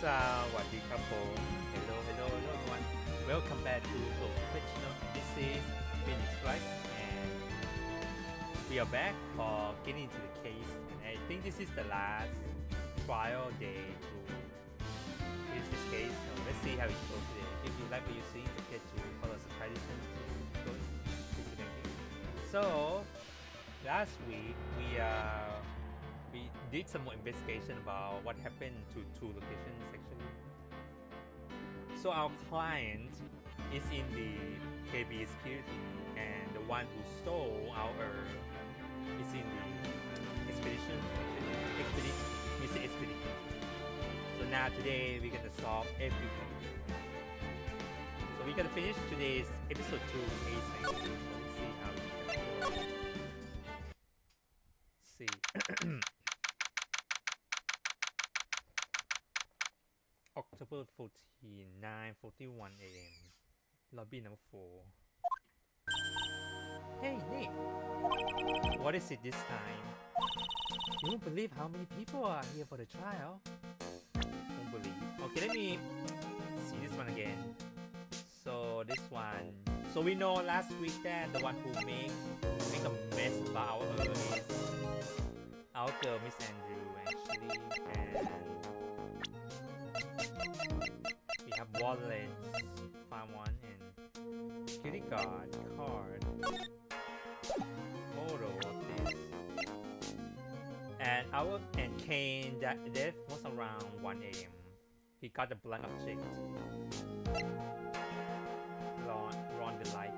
สวัสดีครับผม Hello everyone. Welcome back to Professional. This is Phoenix, right? And we are back for getting into the case. And I think this is the last trial day to finish this case. So let's see how it goes today. If you like what you see, don't forget to follow the Tribulations to go into the game. So last week we did some more investigation about what happened to two locations actually. So our client is in the KB security and the one who stole our is in the expedition, missing expedition. So now today we're gonna solve everything. So we're gonna finish today's episode 2 case. So let's see how we can go. See. October 14, 9:41 a.m. Lobby number 4. Hey Nick, what is it this time? You won't believe how many people are here for the trial. Won't believe. Okay, let me see this one again. So this one. So we know last week that the one who make a mess about her is our girl Miss Andrew actually, and we have wallet, farm one, and security guard, card, photo of this, and Kane. That death was around 1 a.m. He got a blunt object. Run the light,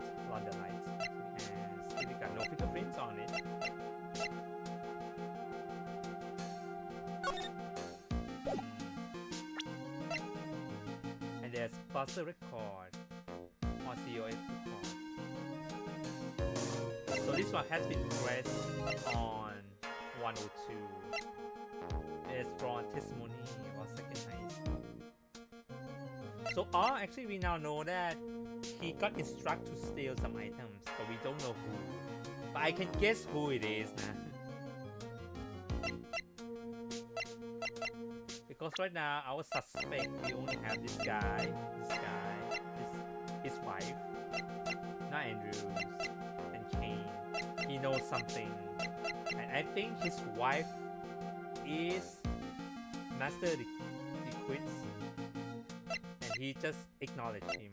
and security guard. No fingerprints on it. There's buzzer record or COF record. So this one has been pressed on 102. There's from testimony about second night. So actually we now know that he got instructed to steal some items, but we don't know who. But I can guess who it is now. Because right now our suspect, we only have this guy, his wife, not Andrews, and Kane. He knows something, and I think his wife is Master the Quits, and he just acknowledged him.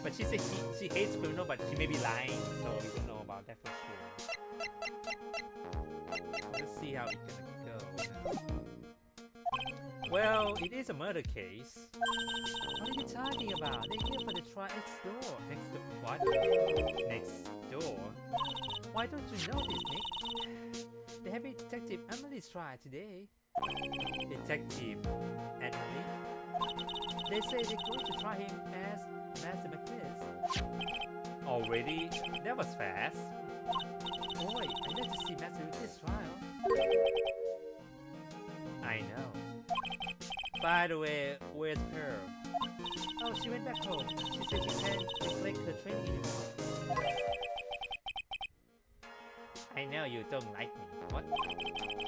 But she said she hates criminal, but she may be lying, so we don't know about that for sure. Let's see how we can go now. Well, it is a murder case. What are you talking about? They're here for the trial next door. Next door? What? Next door? Why don't you know this, Nick? They're having Detective Emily's trial today. Detective Emily? They say they're going to try him as Master McQuiz. Already? That was fast. Boy, I need to see Master McQuiz's trial. I know. By the way, where's Pearl? Oh, she went back home. She said she can't neglect her training anymore. I know you don't like me. What?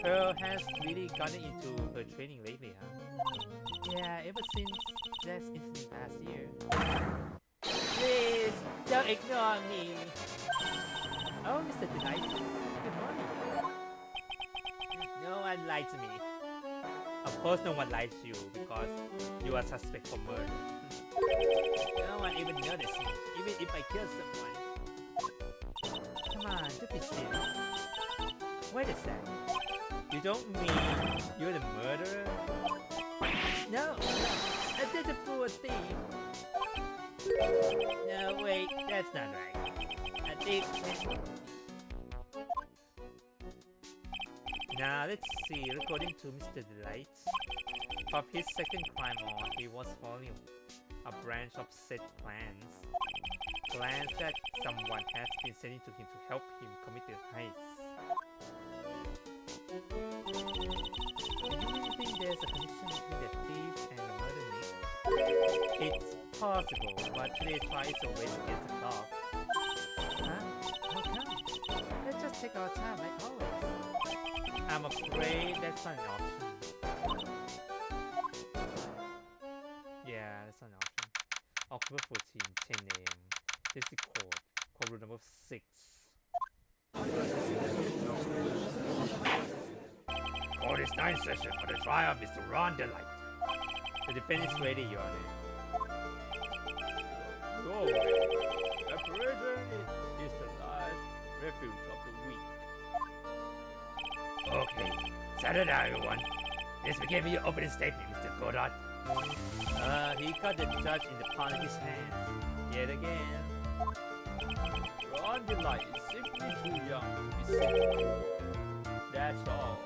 Pearl has really gotten into her training lately, huh? Yeah, ever since that incident last year. Please, don't ignore me. Oh, Mr. Delight. Good morning. No one lied to me. Of course no one lied to you because you are suspect for murder. No one even noticed me, even if I killed someone. Come on, don't be silly. Wait a sec. You don't mean you're the murderer? No, I'm just a poor thief. No, wait, that's not right. I think... Now let's see, according to Mr. Delight, of his second crime on, he was following a branch of set plans. Plans that someone has been sending to him to help him commit the heist. Do you think there's a connection between the thief and the murder, Nick? It's possible, but today's trial is a race against the clock. Huh? How come? Let's just take our time like always. I'm afraid that's not an option. 6. Call this 9th session for the trial of Mr. Ron Delight. The defense is ready, Your Honor. Go away. Preparation is the last refuge of the weak. Okay, settle down, everyone. Let's begin with your opening statement, Mr. Goddard. He got the judge in the palm of his hands. Yet again. Ron Delight is simply too young to be sentenced. That's all.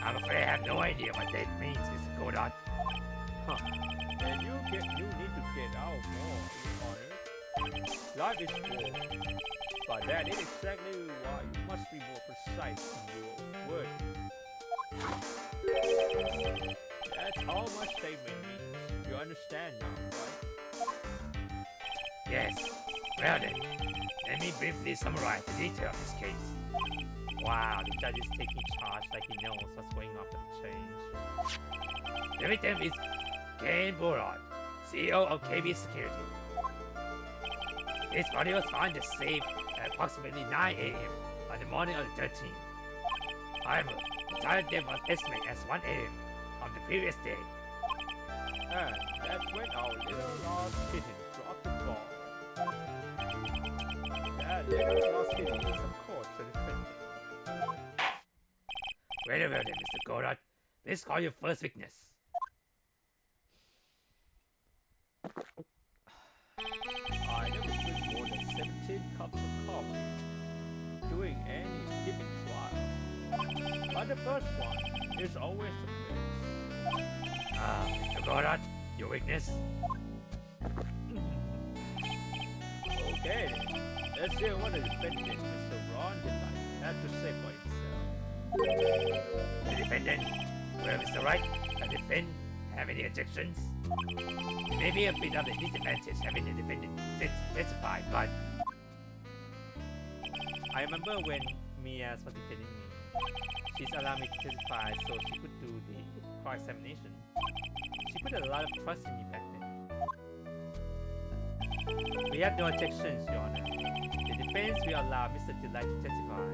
I'm afraid I have no idea what that means, Mr. Goddard. And you need to get out more, Your Honor. Life is war, but that is exactly why you must be more precise in your wording. That's all my statement means. You understand now, right? Yes. Well then, let me briefly summarize the detail of this case. Wow, the judge is taking charge like he knows what's going on for the change. The victim is Ken Borod, CEO of KB Security. His body was found safe at approximately 9 a.m. on the morning of the 13th. However, the time death was estimated as 1 a.m. of the previous day. And that's when our little lost kitten dropped the ball. That little lost kitten is of course the defendant. Wait a minute, Mr. Goddard. Please call your first witness. I never drink more than 17 cups of coffee during any given trial. But the first one is always the best. Mr. Goddard, your witness. Okay, let's hear what the defendant, Mr. Ron Delight, had to say for himself. The defendant, well, Mr. Wright, the defendant have any objections? It may be a bit of a disadvantage having the defendant testify, but I remember when Mia was defending me. She's allowed me to testify so she could do the cross-examination. She put a lot of trust in me back then. We have no objections, Your Honor. The defense will allow Mr. Delight to testify.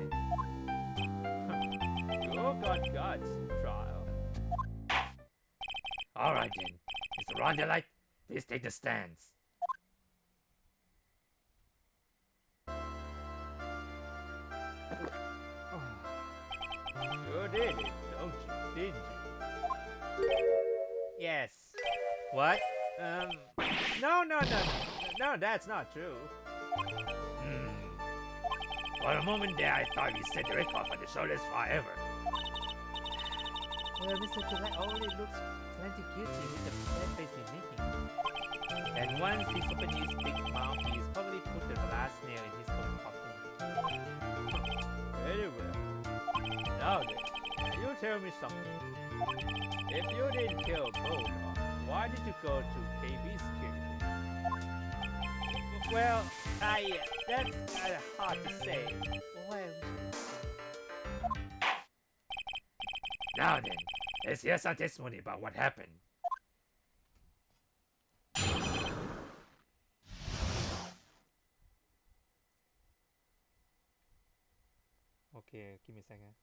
You got guts in trial. all right then. Mr. Ron Delight, please take the stands. You did it, don't you? Didn't you? Yes. What? No, that's not true. For a moment there, I thought we set the record for the shoulders forever. Well, Mr. Delight already looks plenty guilty with the bad face he's making. And once he's opened his big mouth, he's probably put the last nail in his own coffin. Very well. Now then, you tell me something. If you didn't kill Boda, why did you go to KB Security? Well, that's kind of hard to say. Well, Now then, let's hear some testimony about what happened. okay, give me a second.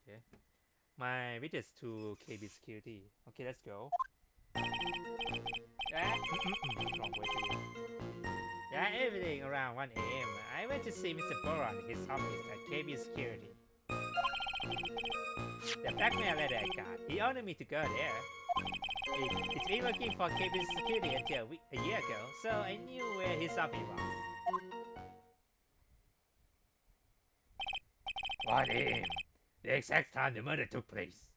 Okay. My witness to KB Security. Okay, let's go. Wrong way to go. Yeah, everything around 1 a.m. I went to see Mr. Boran in his office at KB Security. The blackmail letter I got, he ordered me to go there. It's been working for KB Security until a year ago, so I knew where his office was. 1 a.m. The exact time the murder took place.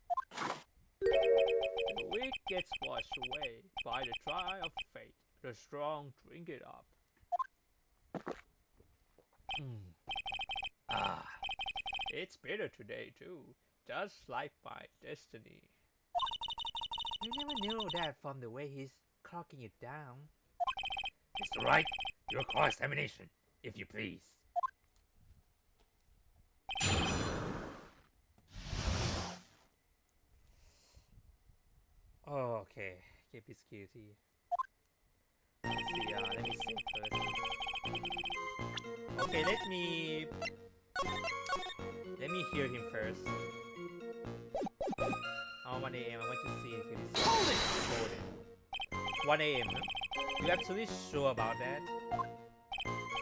The weak gets washed away by the trial of fate. The strong drink it up. It's bitter today too, just like my destiny. You never knew that from the way he's clocking it down. Mr. Wright, your cross-examination, if you please. Oh, okay. KB security. Let's see, let me save first. Okay, let me hear him first. Oh, 1 a.m. I want to see if he's golden. 1 a.m. Huh? You absolutely sure about that?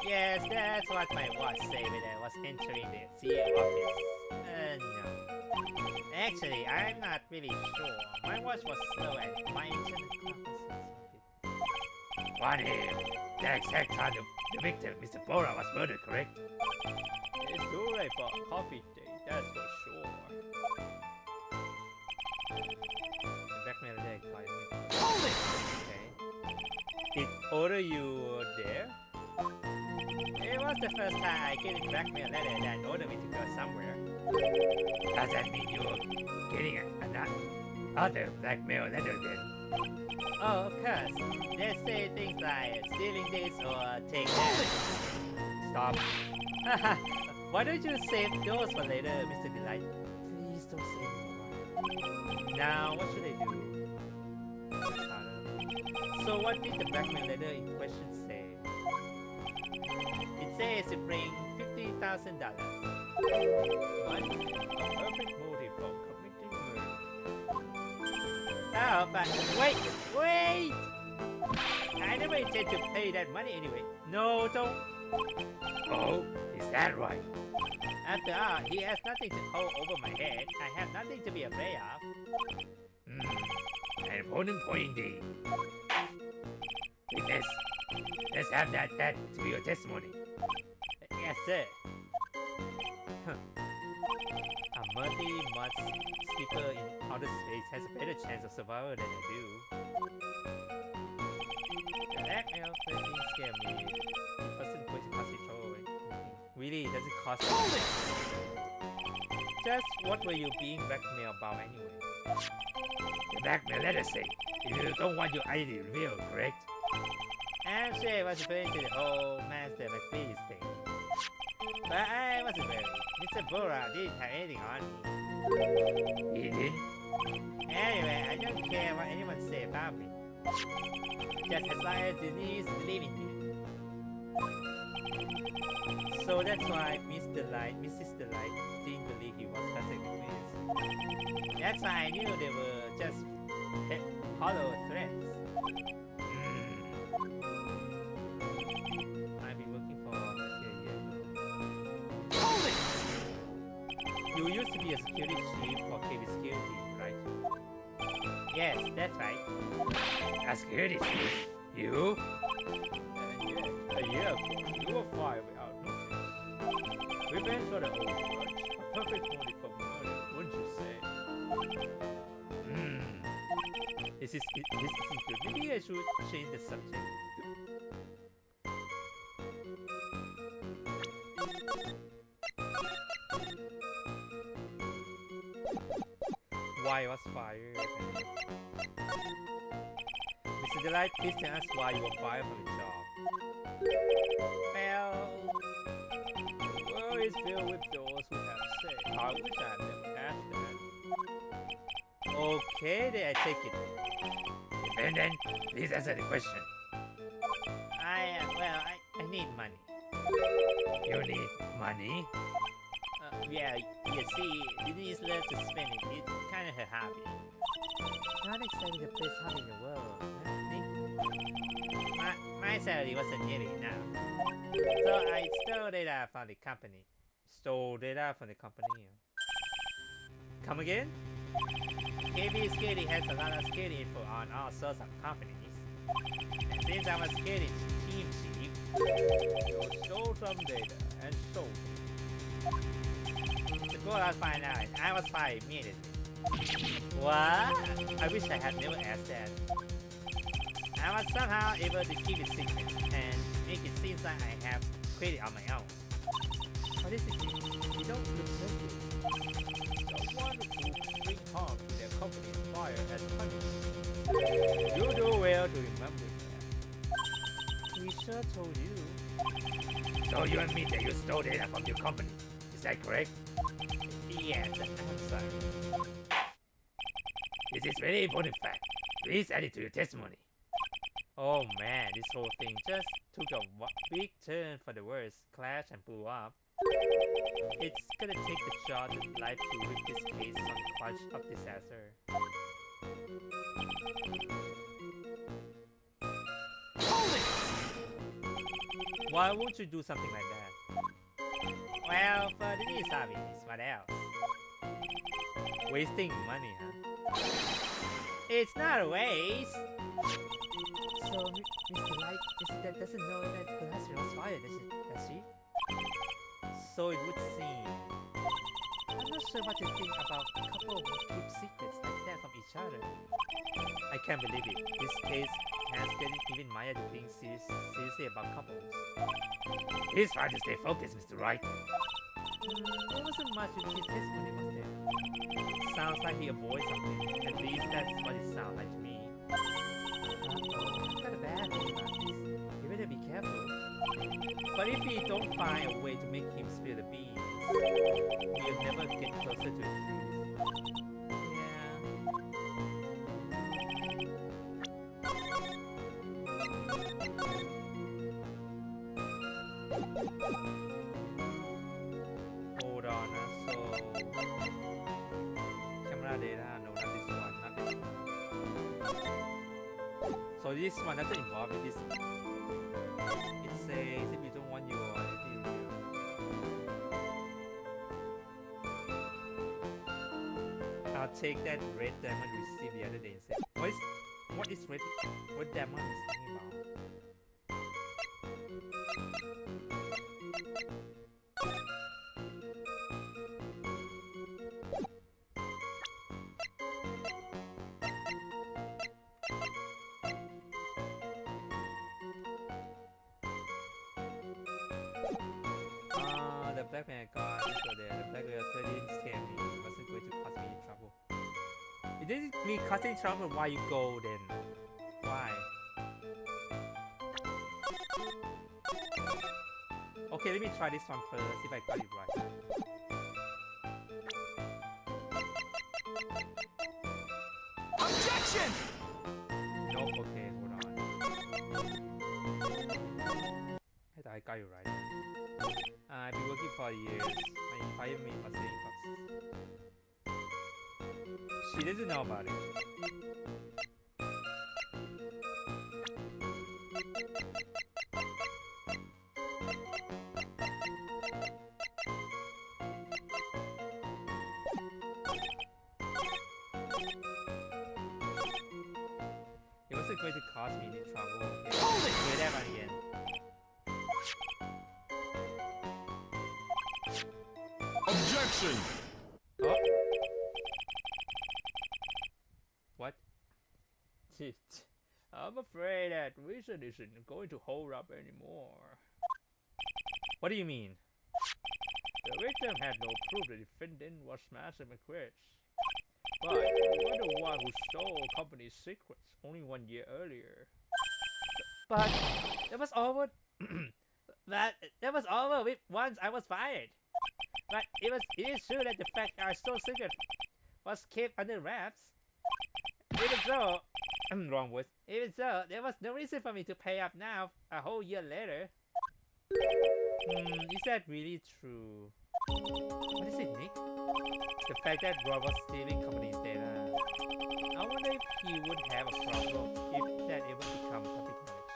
Yes, that's what my watch said when I was entering the CA office. No. Actually, I'm not really sure. My watch was slow and my internet clock was 1 a.m. The exact time the victim, Mr. Bora, was murdered, correct? It's too late for a coffee date, that's for sure. Blackmail deck by Okay. Did order you there? It was the first time I get a blackmail letter that ordered me to go somewhere. Does that mean you're getting another blackmail letter then? Oh, of course. They say things like stealing this or take that. Stop. Why don't you save those for later, Mr. Delight? Please don't say more. Now, what should I do? So what did the blackmail letter in question say? It says to bring $50,000. Money, a perfect motive for committing murder. Oh, but wait! I never intend to pay that money anyway. No, don't. Oh, is that right? After all, he has nothing to hold over my head. I have nothing to be afraid of. An important point indeed. Witness, let's have that to be your testimony. Yes, sir. A multi-month sleeper in outer space has a better chance of survival than I do. The blackmail thing scared me. It wasn't going to cost control. Really, it doesn't cost anything. Just what were you being blackmailed about anyway? The blackmail letter say you don't want your identity revealed, correct? I'm sure it was referring to the whole Master McFee's thing. But I wasn't worried. Mr. Bora didn't have anything on me. He did? Anyway, I don't care what anyone say about me. Just as long as Denise believe in me. So that's why Mrs. Delight didn't believe he was Patrick McFee's. That's why I knew they were just hollow threats. I've been working for like a year. You used to be a security chief for KB Security, right? Yes, that's right. A security chief? You? And yet, a year ago, you were fired without notice. Revenge for the old grudge, a perfect motive for murder, wouldn't you say? This isn't good. Maybe I should change the subject. Why I was fired? Mr. Delight, please tell us why you were fired from the job. Well, the world is filled with those who have said, I wish I had never asked that. Okay, then I take it. Defendant, please answer the question. I need money. You need money? Yeah, you see, Denise loves to spend it. It's kind of her hobby. Not exactly the best hobby in the world, I think. My salary wasn't nearly enough. So I stole data from the company. Come again? KB Security has a lot of security info on all sorts of companies. And since I'm a security team chief, You stole some data and sold it. the goal I find out, I was fired immediately. What? I wish I had never asked that. I was somehow able to keep it secret and make it seem like I have quit it on my own. What is it? You don't look so good. Someone who bring harm to their company and fire as punishment. You do well to remember that. We sure told you. So you admit that you stole data from your company. Is that correct? Yes, I'm sorry. This is very important fact. Please add it to your testimony. Oh man, this whole thing just took a big turn for the worse. Clash and blew up. It's gonna take the job of life to whip this case from the clutch of disaster. Hold it! Why won't you do something like that? Well, for the news hobbies, what else? Wasting money, huh? It's not a waste! So, Mr. Light doesn't know that Blaster was fired, does she? So it would seem. I'm not sure what to think about a couple who keep secrets like that from each other. I can't believe it. This case has getting even Maya to think seriously about couples. Please try to stay focused, Mr. Wright. There wasn't much in his testimony, was there? Sounds like he avoids something. At least that's what it sounds like to me. I've got a bad thing about this. You better be careful. But if we don't find a way to make him spill the beans, we'll never get closer to the truth. Hold on, so camera data, no, not this one, not this one. So this one doesn't involve this. It says if you don't want your identity revealed. I'll take that red diamond we received the other day and say, what is red diamond is talking about? The blackmail guard is still there. The blackmail 13 scam me. It wasn't going to cause me trouble. It didn't mean causing trouble. Why you go then? Why? Okay, let me try this one first. See if I got it right. Objection! Nope. Okay, hold on. I thought I got it right. I've been working for years. My fire me for saying cuts. She doesn't know about it. It wasn't going to cause me any trouble. Okay, Hold it! hear that one again. Objection! Oh. What? I'm afraid that reason isn't going to hold up anymore. What do you mean? The victim had no proof the defendant was Master McQuitch. But you were the one who stole company secrets only 1 year earlier. But that was over. that was over with once I was fired. But it is true that the fact our store secret was kept under wraps. Even though wrong words. Even so, there was no reason for me to pay up now a whole year later. Is that really true? What is it, Nick? The fact that Rob was stealing company's data. I wonder if he would have a problem if that ever become public knowledge.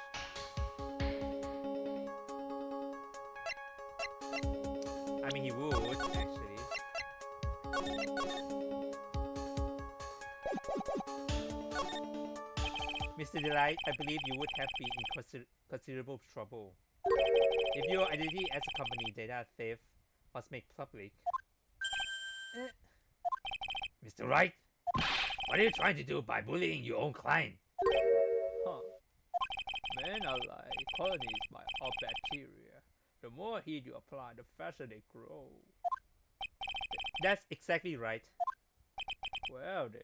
I mean, he would, actually. Mr. Delight, I believe you would have been in considerable trouble if your identity as a company data theft was made public. Mr. Wright, what are you trying to do by bullying your own client? Huh. Men are like colonies of bacteria. The more heat you apply, the faster they grow. That's exactly right. Well then,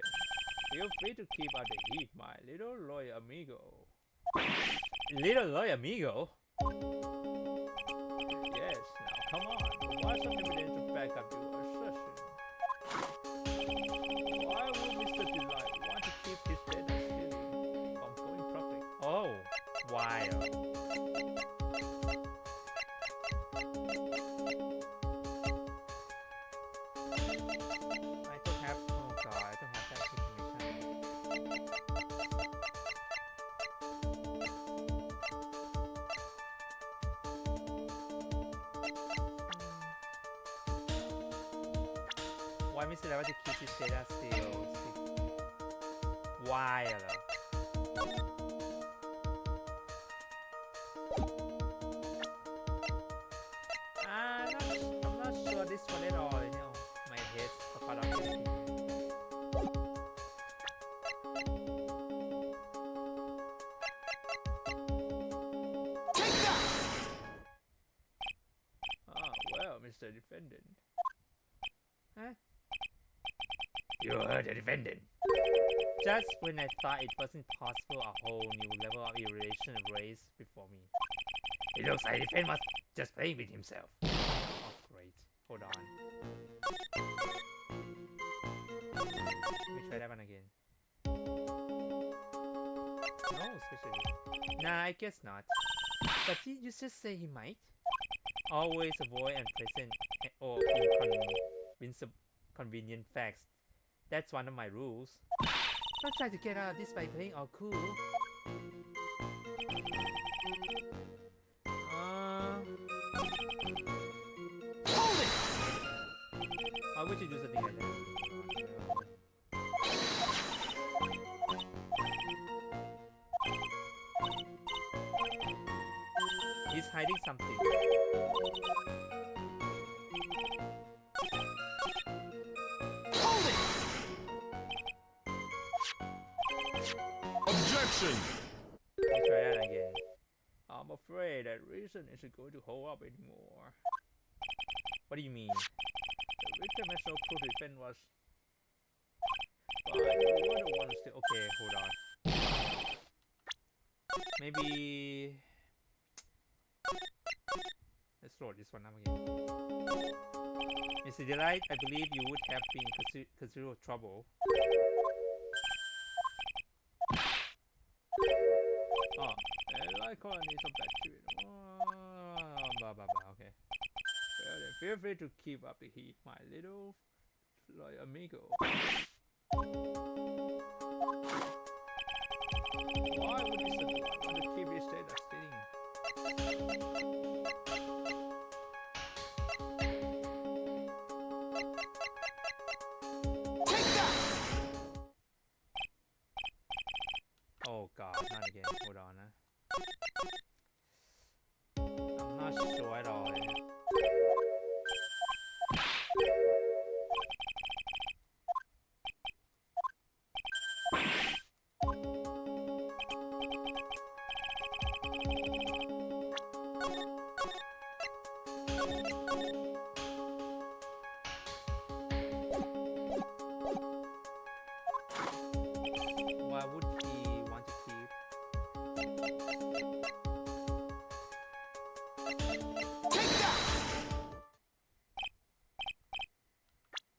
Feel free to keep up the heat, my little loyal amigo. Little loyal amigo. Yes, now come on. Provide some evidence to back up your assertion. Why would Mr. Delight want to keep his data stealing from going public? Oh, wild. I don't have. Oh god, I don't have that information. Why Mr. Delight to keep his data still? Wild. I'm not sure this one at all, you know. My head's a part of it. Ah, well, Mr. Defendant. Huh? You heard the defendant. Just when I thought it wasn't possible, a whole new level of irrelation raised before me. It looks like the defendant was just playing with himself. Oh, great. Hold on. Let me try that one again. No, especially. Nah, I guess not. But you just say he might. Always avoid unpleasant or inconvenient facts. That's one of my rules. Don't try to get out of this by playing all cool. Hold it! Why would you do something like that? He's hiding something. Hold it! Objection! Let me try that again. I'm afraid that reason isn't going to hold up anymore. What do you mean? The victim has no proof the event was. But you were the one who still. Okay, hold on. Maybe... Let's throw this one up again. Mr. Delight, I believe you would have been in considerable trouble. Ah, Lycon needs some bacteria. Blah, blah, blah, okay. Well then, feel free to keep up the heat, my little loyal amigo. Why would Mr. Delight want to keep his data stealing? Oh god, not again. Hold on. I'm not sure at all. Why would he want to keep?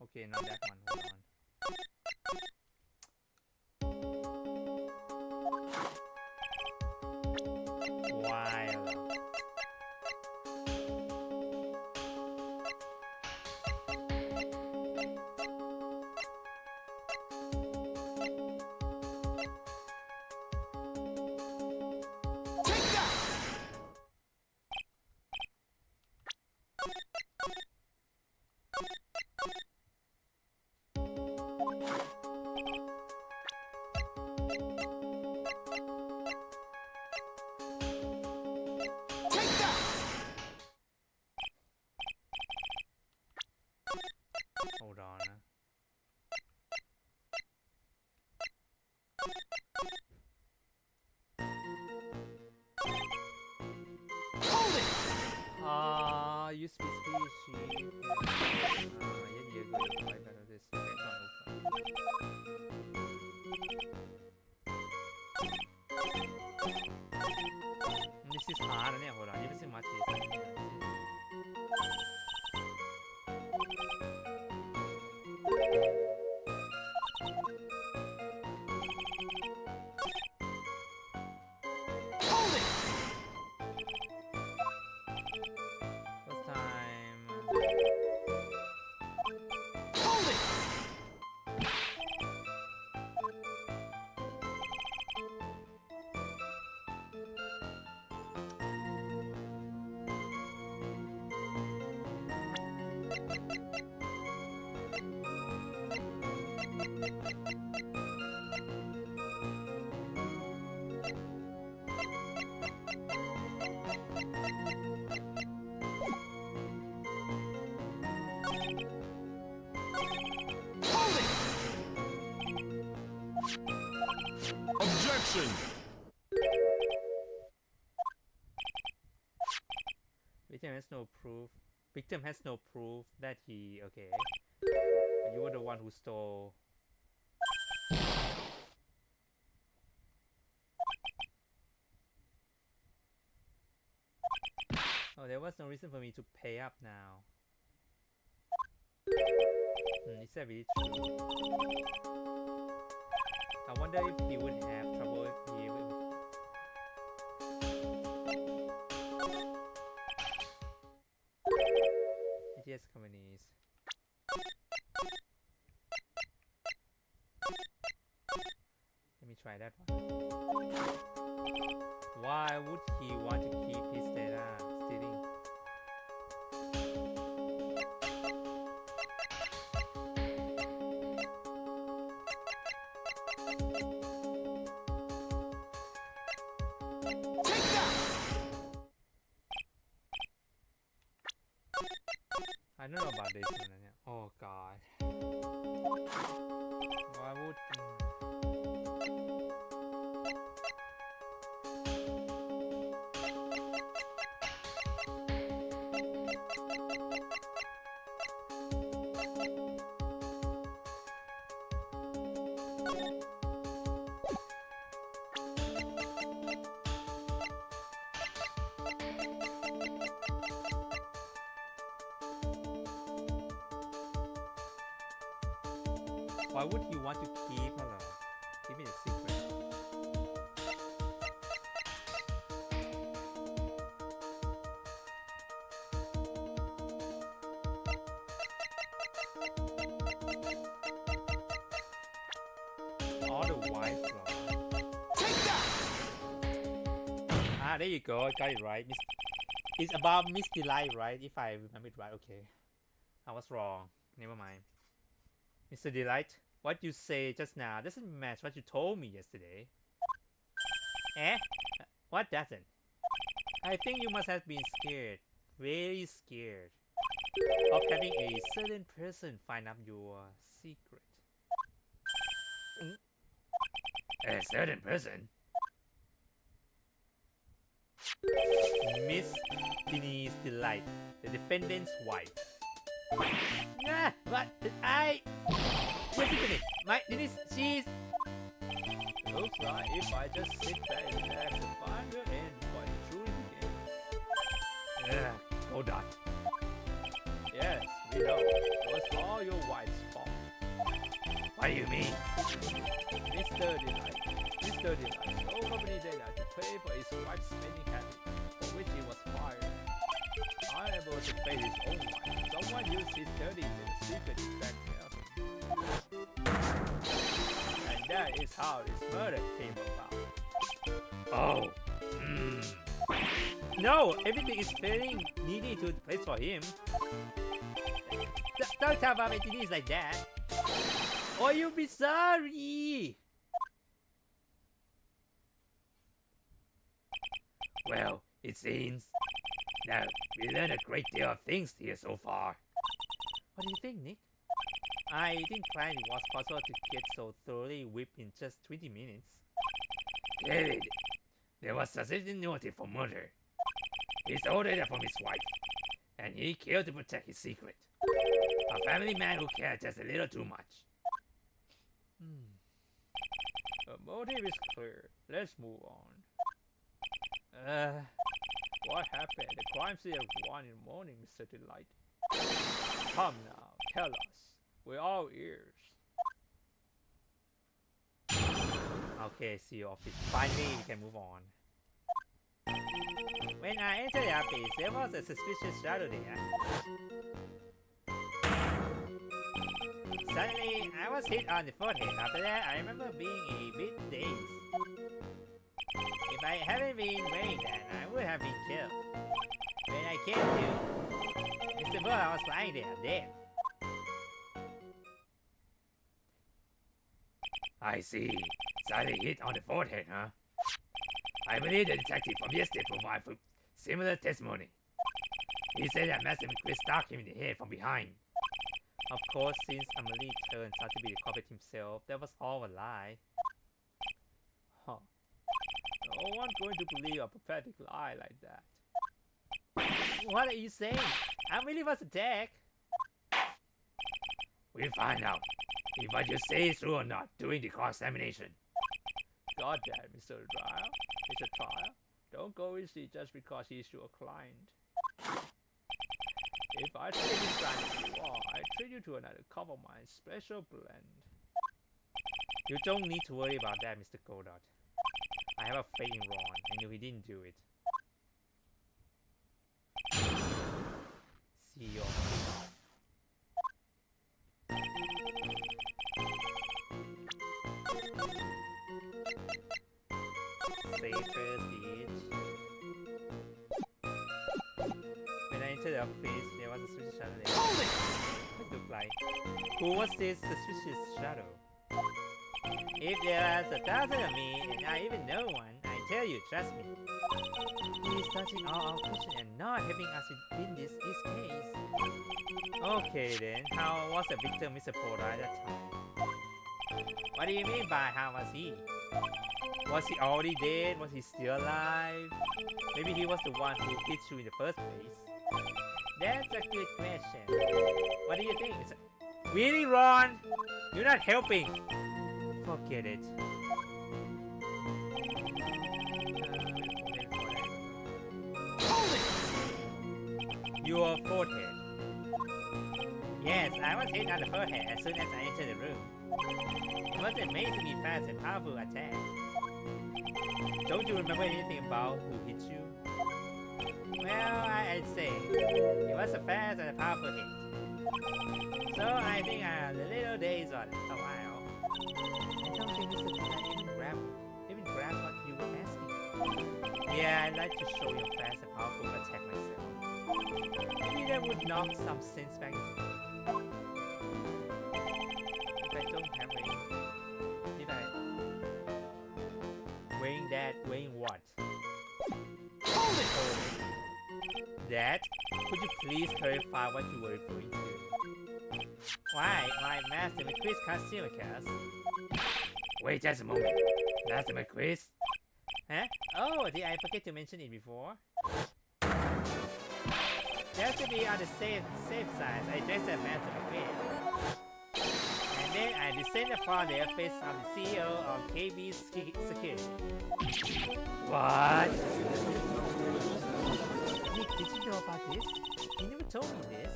Okay, not that one. Hold on. Wild. Hold on. Hold it! Use species. Yeah, you go. I better this. Okay, Objection! Victim has no proof. Victim has no proof that he. Okay. You were the one who stole. Oh, there was no reason for me to pay up now. Is that really true? I wonder if he would have trouble if he would. ATS companies. Let me try that one. Why would he want to keep his data stealing? I don't know about this one. Oh god. Why would... Why would you want to keep give me a secret? All the wife Take that! Ah, there you go. I got it right. It's about Miss Delight, right? If I remember it right. Okay. I was wrong. Never mind. Mr. Delight, what you say just now doesn't match what you told me yesterday. Eh? What doesn't? I think you must have been scared, very scared, of having a certain person find out your secret. A certain person? Miss Denise Delight, the defendant's wife. Nah, but listen to me. My Denise, she's... Looks like if I just sit back and relax and find your end before you truly begin. Hold on. Yes, we know. It was all your wife's fault. What do you mean? Mr. Delight stole company data to pay for his wife's spending habit, for which he was fired. Unable to pay his own wife, someone used his dirty little secret to blackmail him. And that is how this murder came about. Oh. No, everything is failing neatly to the place for him. Don't talk about Denise like that. Or you'll be sorry. Well, it seems that we learned a great deal of things here so far. What do you think, Nick? I didn't find it was possible to get so thoroughly whipped in just 20 minutes. Clearly, there was sufficient motive for murder. He stole data from his wife, and he killed to protect his secret. A family man who cared just a little too much. The motive is clear. Let's move on. What happened at the crime scene at 1 in the morning, Mr. Delight? Come now, tell us. We're all ears. Okay, see you office. Finally, we can move on. When I entered the office, there was a suspicious shadow there. Suddenly, I was hit on the forehead. After that, I remember being a bit dazed. If I hadn't been wearing that, I would have been killed. When I came to, Mr. Bull, I was lying there, dead. I see. Slightly hit on the forehead, huh? I believe the detective from yesterday provided similar testimony. He said that Master McQuist stalked him in the head from behind. Of course, since Amelie turns out to be the culprit himself, that was all a lie. Huh. No one's going to believe a pathetic lie like that. What are you saying? Amelie was attacked. We'll find out if what you say is true or not during the cross-examination. God damn, Mr. Trial. It's a trial. Don't go easy just because he's your client. If I treat you like you are, I treat you to another cup of my special blend. You don't need to worry about that, Mr. Goddard. I have a faith in Ron. I knew he didn't do it. See you. Safer bitch. When I entered the office, there was a suspicious shadow there. What it look like? Who was this suspicious shadow? If there was 1,000 of me and I even know one, I tell you, trust me. He is touching all our questions and not helping us win this case. Okay then, how was the victim, Mr. Porter, at that time? What do you mean by how was he? Was he already dead? Was he still alive? Maybe he was the one who hit you in the first place. That's a good question. What do you think? Really, Ron? You're not helping. Forget it. Your forehead. Yes, I was hit on the forehead as soon as I entered the room. It was an amazingly fast and powerful attack. Don't you remember anything about who hit you? Well, I'd say it was a fast and a powerful hit. So I think I'm a little dazed on a while. I don't think Mr. Tuna even grasp what you were asking. Yeah, I'd like to show you a fast and powerful attack myself. Maybe that would knock some sense back into me. If I don't have weighing, weighing what? Hold it! That? Could you please clarify what you were referring to? Why, my Master McQuist costume, cuz? Wait just a moment. Master McQuist? Huh? Oh, did I forget to mention it before? Just to be on the safe side, I dressed as Master McQuist. And then I descend upon the office of the CEO of KB Security. What? Nick, did you know about this? He never told me this.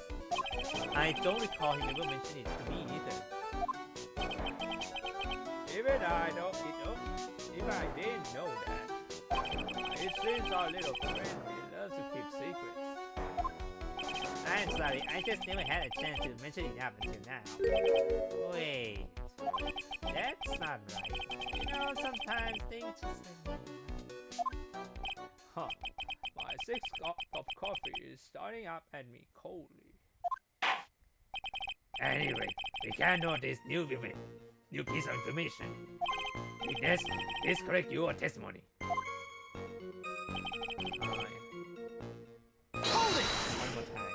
I don't recall he ever mentioned it to me either. Even I don't, if I didn't know that. It seems our little friend he loves to keep secrets. I'm sorry, I just never had a chance to mention it up until now. Wait, that's not right. You know, sometimes things just... Huh. My 6th cup of coffee is starting up at me coldly. Anyway, we can't know this new piece of information. Witness, please correct your testimony. One more time.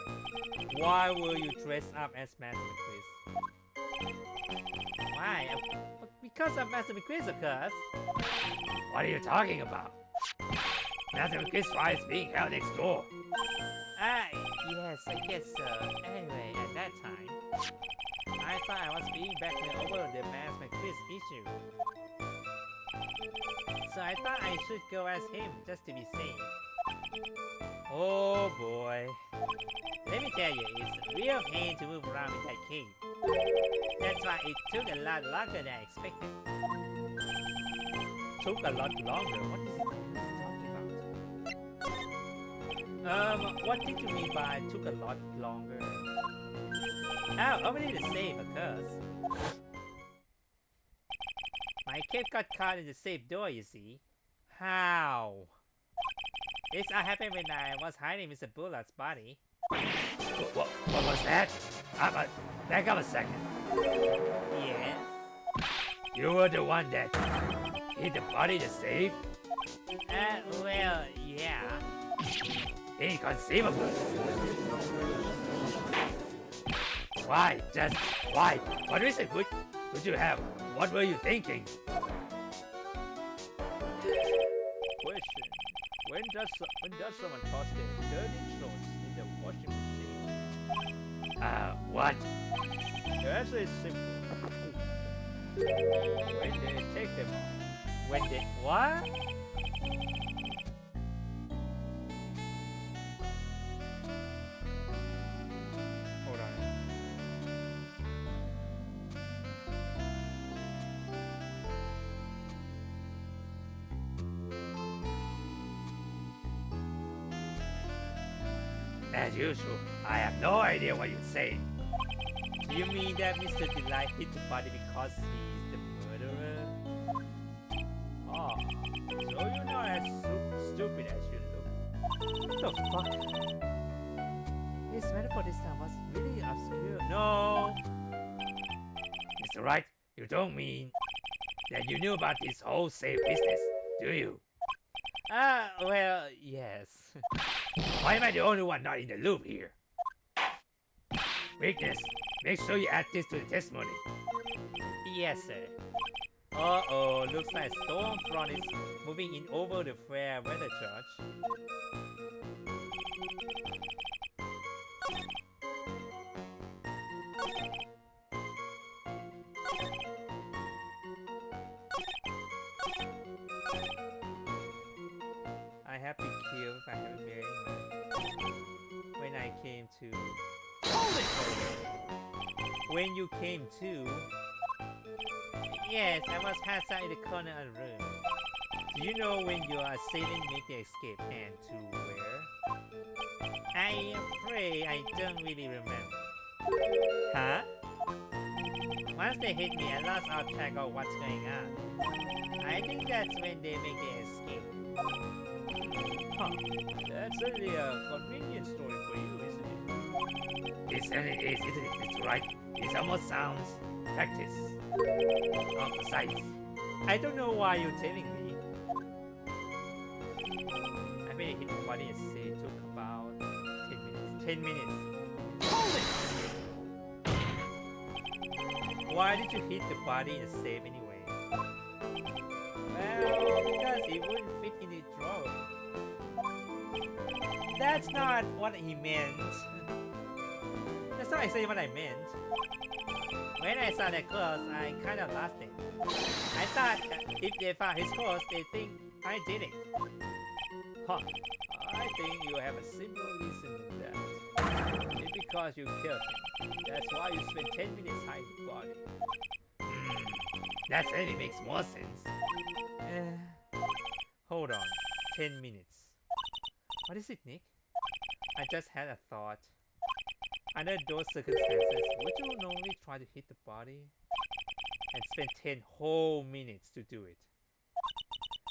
Why were you dressed up as Master McQuist? Why? Because of Master McQuist, of course. What are you talking about? Master McQuist's trial is being held next door. Yes, I guess so. Anyway, at that time, I thought I was being backed over the Master McQuist issue. So I thought I should go as him just to be safe. Oh boy. Let me tell you, it's a real pain to move around with that cape. That's why it took a lot longer than I expected. Took a lot longer? What is he talking about? What did you mean by took a lot longer? Oh, only the safe, of course. My cape got caught in the safe door, you see. How? This all happened when I was hiding Mr. Bullard's body. What was that? Back up a second. Yes? You were the one that hid the body in the safe? Well, yeah. Inconceivable. Why? Just why? What reason would you have? What were you thinking? Question: When does someone toss their dirty clothes in the washing machine? What? The answer is simple. When they take them off. When they what? Hold on. As usual, I have no idea what you're saying. Do you mean that Mr. Delight hit the body because he's the murderer? Ah, so you're not as stupid as you look. What the fuck? His metaphor this time was really obscure. No! Mr. Wright, you don't mean that you knew about this whole safe business, do you? Well, yes. Why am I the only one not in the loop here? Weakness, make sure you add this to the testimony. Yes, sir. Uh-oh, looks like Stormfront is moving in over the fair weather, Judge. I have been killed by a very much when I came to. Hold it! When you came to. Yes, I was passed out in the corner of the room. Do you know when your assailant make the escape and to where? I am afraid I don't really remember. Huh? Once they hit me, I lost all track of what's going on. I think that's when they make the escape. Huh. That's certainly a convenient story for you, isn't it? It certainly is, isn't it, Mr. Wright? It almost sounds practice. Not precise. I don't know why you're telling me. I made a hit the body and say it took about 10 minutes. 10 minutes. Hold it! Why did you hit the body in the safe anyway? Well, because it wouldn't fit in the drawer. That's not what he meant. That's not exactly what I meant. When I saw the clothes, I kind of lost it. I thought that if they found his clothes, they think I did it. Huh. I think you have a simple reason to that. It's because you killed him. That's why you spent 10 minutes hiding the body. That certainly makes more sense. Hold on. 10 minutes. What is it, Nick? I just had a thought. Under those circumstances, would you normally try to hit the body and spend 10 whole minutes to do it?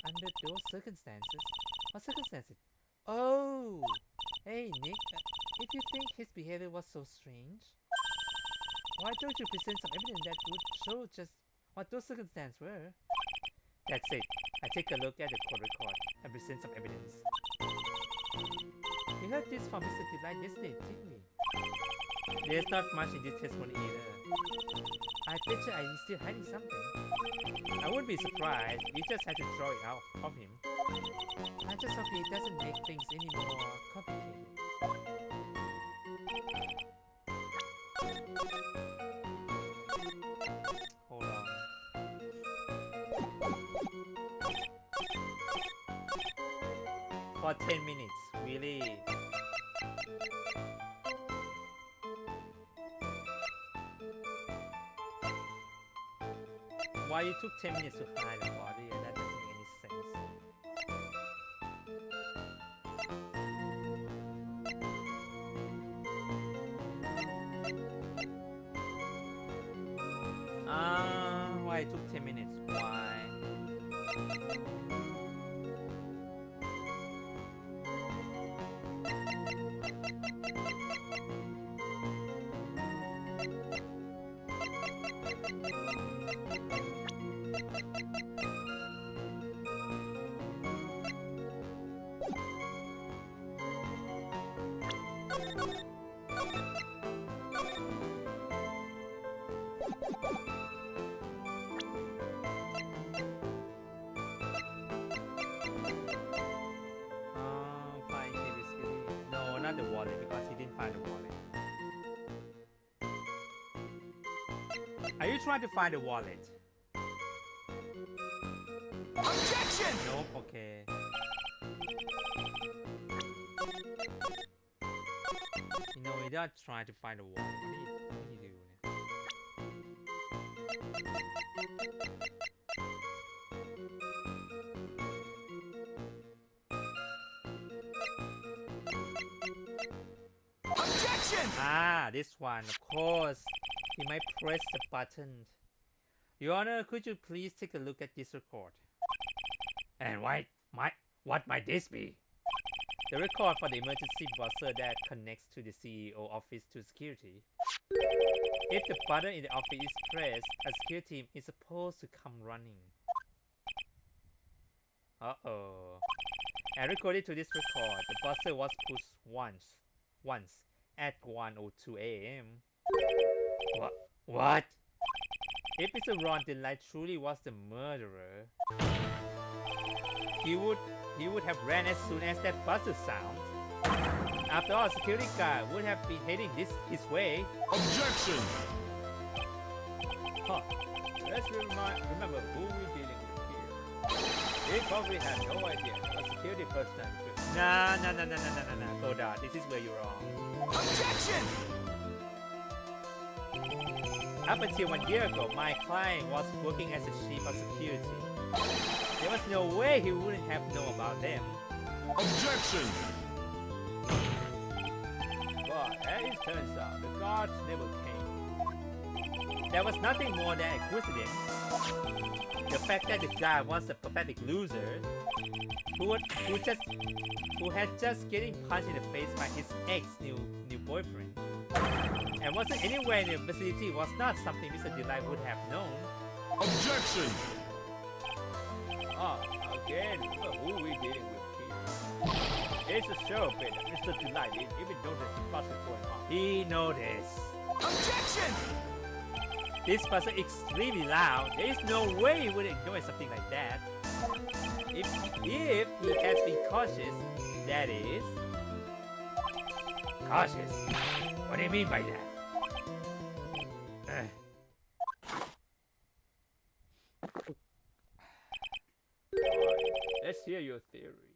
Under those circumstances? What circumstances? Oh! Hey, Nick, if you think his behavior was so strange, why don't you present some evidence that would show just what those circumstances were? That's it. I take a look at the court record and present some evidence. We heard this from Mr. Delight yesterday, didn't we? There's not much in this testimony either. I bet you I'm still hiding something. I wouldn't be surprised. We just had to draw it out of him. I just hope it doesn't make things any more complicated. Hold on. For 10 minutes, really? Why you took 10 minutes to hide the body? That doesn't make any sense. Why it took 10 minutes? Why? Find KB's No, not the wallet because he didn't find the wallet. Are you trying to find the wallet? Objection! Nope, okay. You know, we're not trying to find the wallet. What do you do now? Objection! Ah, this one, of course. He might press the button. Your Honor, could you please take a look at this record? And what might this be? The record for the emergency buzzer that connects to the CEO office to security. If the button in the office is pressed, a security team is supposed to come running. Uh-oh. And according to this record, the buzzer was pushed once at 1:02 a.m. What? If Mr. Ron Delight truly was the murderer, he would have ran as soon as that buzzer sound. After all, security guard would have been heading his way. Objection! Huh. Let's remember who we're dealing with here. He probably had no idea a security person could. No. Go down. This is where you're wrong. Objection! Up until 1 year ago, my client was working as a chief of security. There was no way he wouldn't have known about them. Objection! But as it turns out, the guards never came. There was nothing more than a coincidence. The fact that the guy was a pathetic loser who had just getting punched in the face by his ex-new boyfriend and wasn't anywhere in the vicinity was not something Mr. Delight would have known. Objection! Again, remember who we're dealing with here. It's a show bit that Mr. Delight didn't even notice the process going on. He noticed. Objection! This buzzer is extremely loud. There is no way he would ignore something like that. If he has been cautious, that is. Cautious? What do you mean by that? Alright, let's hear your theory.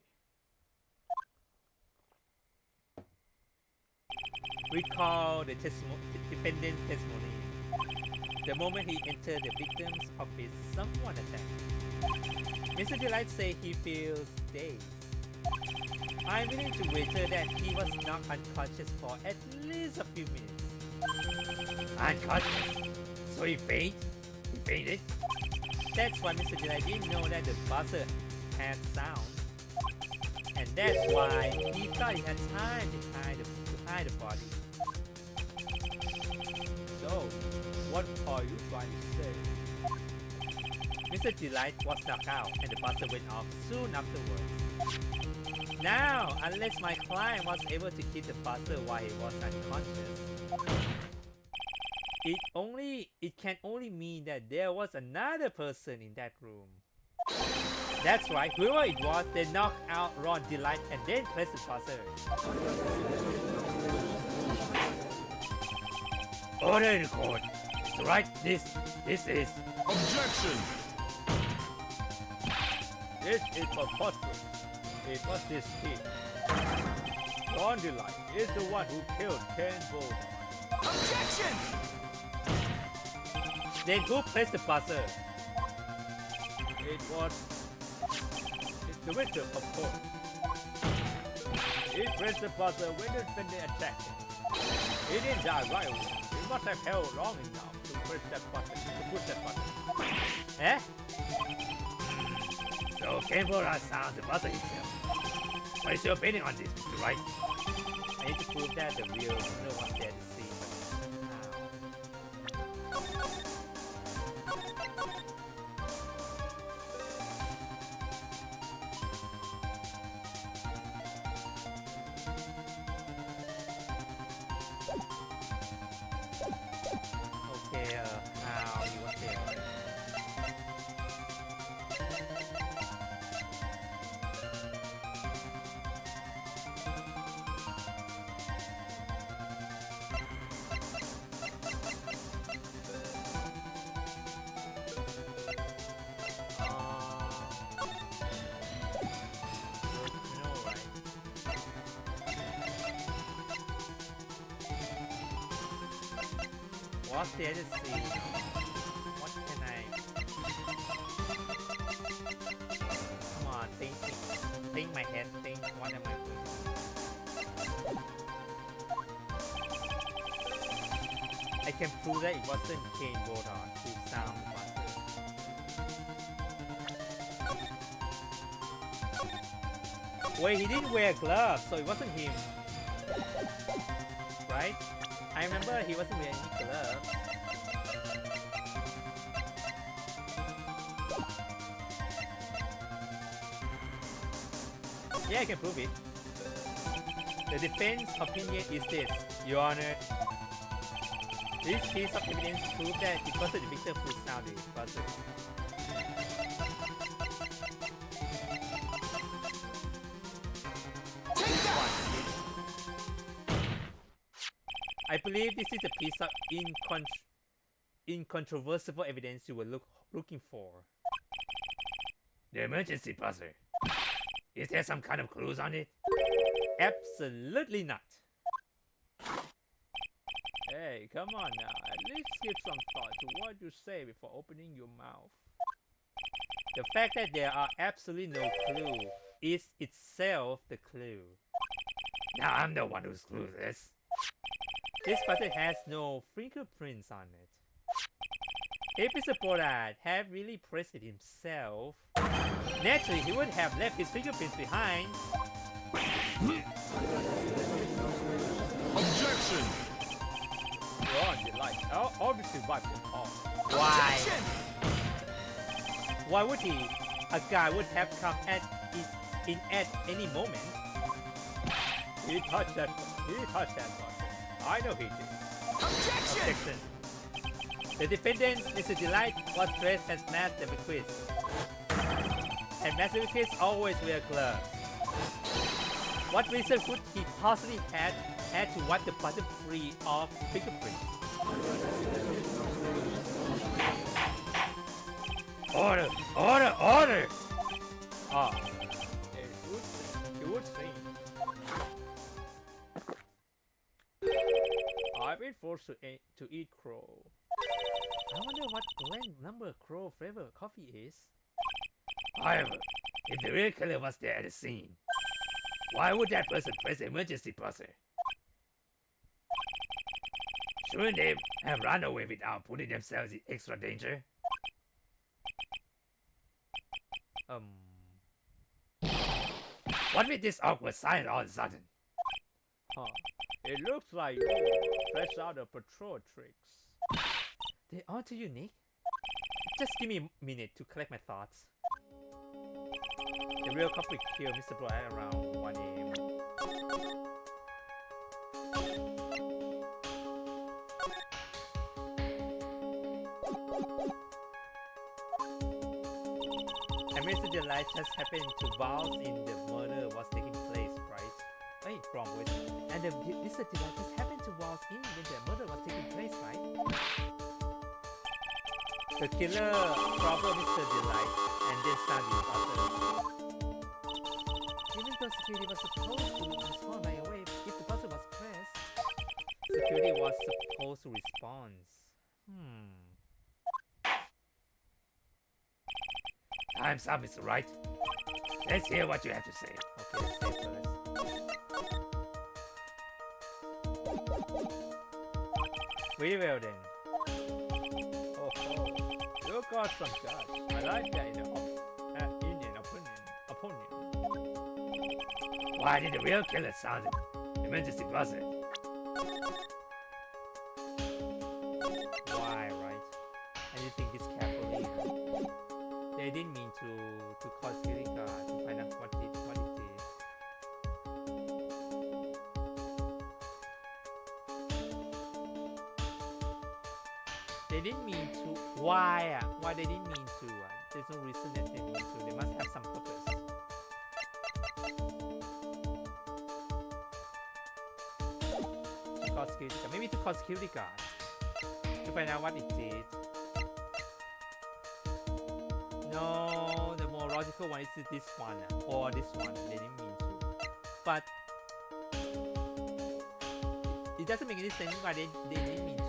Recall the defendant's testimony. The moment he entered the victim's office, someone attacked. Mr. Delight said he feels dazed. I'm willing to wager that he was knocked unconscious for at least a few minutes. Unconscious? So he fainted? He fainted? That's why Mr. Delight didn't know that the buzzer had sound. And that's why he thought he had time to hide the body. So, what are you trying to say? Mr. Delight was knocked out and the buzzer went off soon afterwards. Now, unless my client was able to hit the buzzer while he was unconscious, it can only mean that there was another person in that room. That's right, whoever it was, they knocked out Ron Delight and then pressed the buzzer. Order in court. So right, this is... Objection! This is preposterous. It was this kid. Ron Delight is the one who killed Ken Bullhorn. Objection! Then who pressed the buzzer? It was the victim, of course. He pressed the buzzer when the defendant attacked him. He didn't die right away. He must have held long enough to press that button, to push that button. Eh? So Ken Bullhorn sounds the buzzer himself. What is your opinion on this, Mr. Wright? I need to prove that the real no one there to see. Okay, how you was there? What's the other scene? What can I... Come on, think my head, think what am I doing? I can prove that it wasn't Kane Bodon who sound the buster. Wait, he didn't wear gloves, so it wasn't him. Right? I remember he wasn't wearing any gloves. Yeah, I can prove it. The defense opinion is this, Your Honor. This piece of evidence proves that it wasn't the victim who sounded the buzzer. I believe this is a piece of incontrovertible evidence you were looking for. The emergency buzzer. Is there some kind of clues on it? Absolutely not. Hey, come on now. At least give some thought to what you say before opening your mouth. The fact that there are absolutely no clue is itself the clue. Now I'm the one who's clueless. This buzzer has no fingerprints on it. If Mr. Borat had really pressed it himself, naturally he would have left his fingerprints behind. Objection! You're on your light. I'll obviously wipe it off. Why? Why would he? A guy would have come at any moment. He touched that button. I know he did. Objection. The defendant, Mr. Delight, was dressed as Master Quiz. And Master Quiz always wear gloves. What reason would he possibly had to wipe the button free of fingerprints? Order! Order! Order! Ah, it would seem. I've been forced to eat crow. I wonder what blend number crow flavor coffee is. However, if the real killer was there at the scene, why would that person press the emergency buzzer? Shouldn't they have run away without putting themselves in extra danger? What with this awkward silence all of a sudden? Huh. It looks like you fresh out of patrol tricks. They aren't too unique. Just give me a minute to collect my thoughts. The real culprit killed Mr. Bright around 1 AM. And Mr. Delight just happened to bounce in the murder was taking place, right? Hey, wrong with. And Mr. Delight just happened to walk in when the murder was taking place, right? The killer probably Mr. Delight and then started the buzzer. Even though security was supposed to respond right away if the buzzer was pressed, security was supposed to respond. Time's up, Mr. Wright. Let's hear what you have to say. Okay, let's say first. Very well then. Oh, you got some guts. I like that in an opinion. Why did the real killer sound the emergency buzzer? Why, right? And you think it's carefully. They didn't mean to cause Kirika to find out what it did. They didn't mean to. Why? Why they didn't mean to? There's no reason that they mean to. They must have some purpose. To cause Kirika. Maybe to cause Kirika. To find out what it did. No, the more logical one is this one or this one. They didn't mean to, but it doesn't make any sense why they didn't mean to.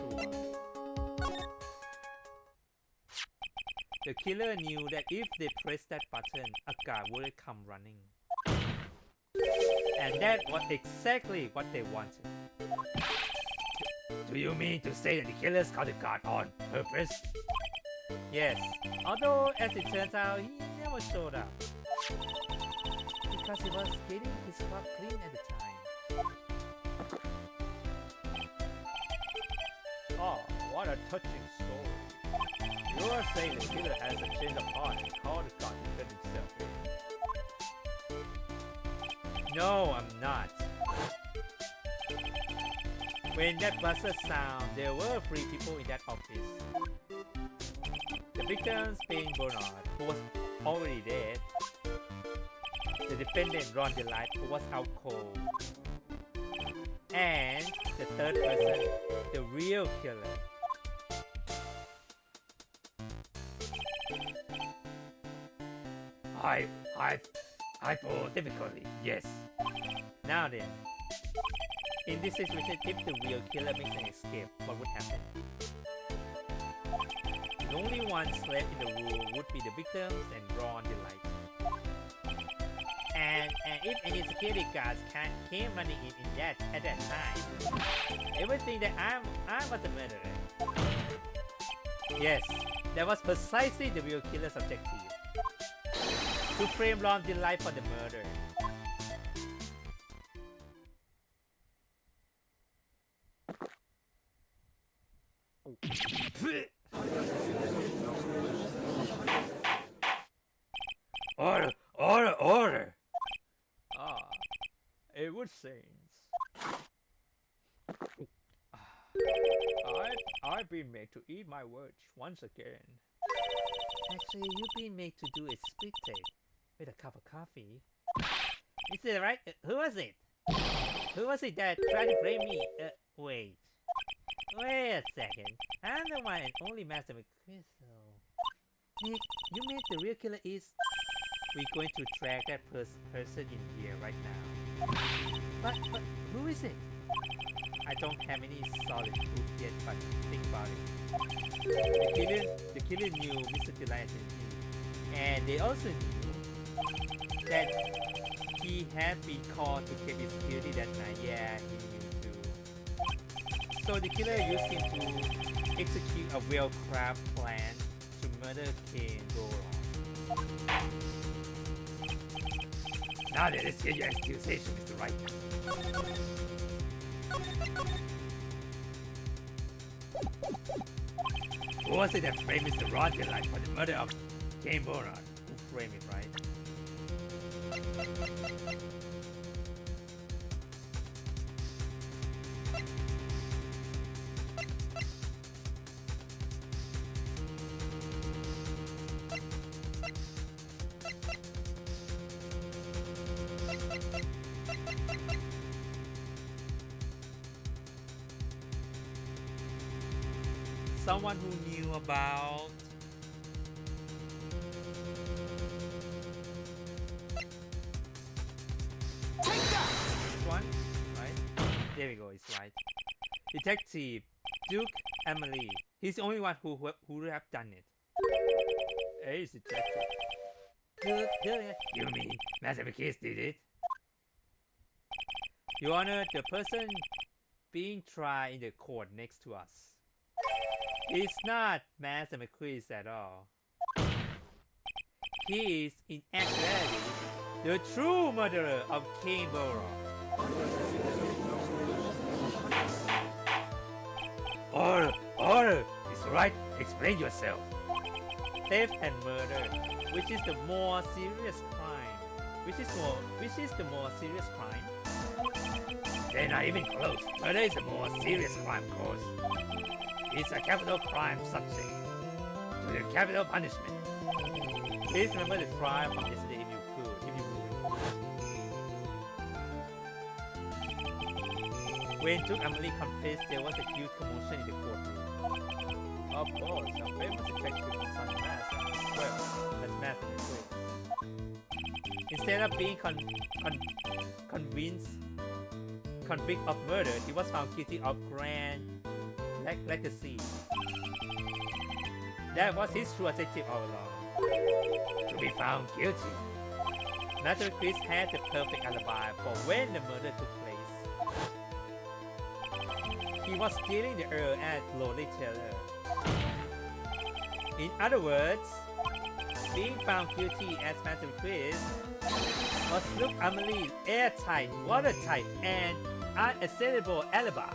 The killer knew that if they pressed that button, a guard would come running. And that was exactly what they wanted. Do you mean to say that the killers got the guard on purpose? Yes, although as it turns out, he never showed up. Because he was getting his spot clean at the time. Oh, what a touching story. You are saying the killer has a change of heart and called the god to get himself in. No, I'm not. When that buzzer sound, there were 3 people in that office. The victims being Bernard, who was already dead. The defendant Ron Delight, who was out cold. And the third person, the real killer. I for difficulty, yes. Now then, in this situation, if the real killer makes an escape, what would happen? The only ones left in the room would be the victims and Ron Delight. And if any security guards came running in at that time, they would think that I was the murderer. Yes, that was precisely the real killer's objective. To frame Ron Delight for the murder. Order! Ah, it would seems. I've been made to eat my words once again. Actually, you've been made to do a split take with a cup of coffee. Is it right? Who was it? Who was it that tried to blame me? Wait a second. I'm the one and only Master McChrystal. Nick, you mean the real killer is... We're going to track that person in here right now. But who is it? I don't have any solid proof yet, but think about it. The killer knew Mr. Delight and they also knew that he had been called to KP security that night. Yeah, he knew too. So the killer used him to execute a well-crafted plan to murder Kane Goron. Now then, let's hear your accusation, Mr. Wright. Who was it that framed Mr. Ron Delight for the murder of Jane Bernard? Who framed it, right? Someone who knew about... Take that! This one, right? There we go, it's right. Detective Duke Emily. He's the only one who would have done it. Ace detective. Good. You mean Master McChrystal did it? Your Honor, the person being tried in the court next to us. He's not Master McChrystal at all. He is, in actuality, the true murderer of King Boro. Order! Mr. Wright, explain yourself. Theft and murder, which is the more serious crime. Which is the more serious crime? They're not even close. Murder is a more serious crime, of course. It's a capital crime subject to the capital punishment. Please remember the trial from yesterday if you could. When Duke Emily confessed, there was a huge commotion in the courtroom. Of course, a famous detective from Sun Mass. Well, That's Master McChrystal. Instead of being convicted of murder, he was found guilty of grand legacy. That was his true objective all along. To be found guilty. Naturally, Chris had the perfect alibi for when the murder took place. He was stealing the Earl at Lonely Taylor. In other words, being found guilty as Master Chris was Luke Amelie's airtight, watertight, and unassailable alibi.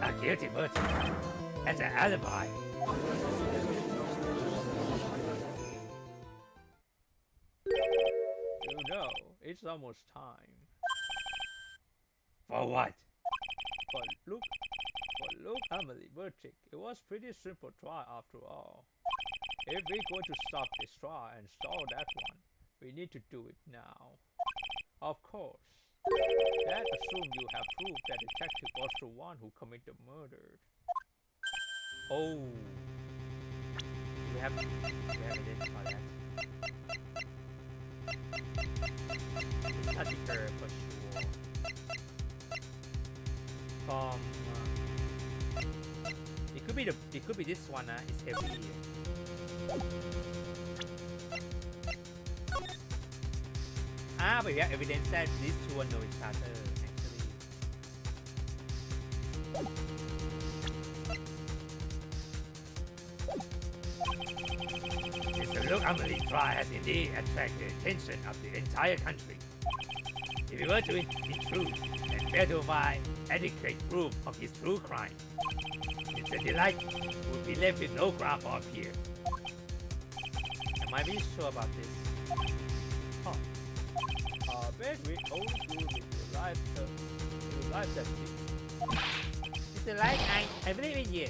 A guilty verdict as an alibi. You know, it's almost time. For what? For Luke Emily verdict, it was pretty simple trial after all. If we're going to stop this trial and stall that one, we need to do it now. Of course, that assumes you have proof that the detective was the one who committed the murder. Oh, we have evidence for that. It's not the Earl for sure. From it could be this one. It's every year. But we have evidence that these two know each other actually. Mr. Luke Amelie trial has indeed attracted the attention of the entire country. If he were to intrude and fail to provide adequate proof of his true crime, Mr. Delight would be left with no ground for appeal. Am I really sure about this? Bet we only do with your life that Mr. Light, I believe in you.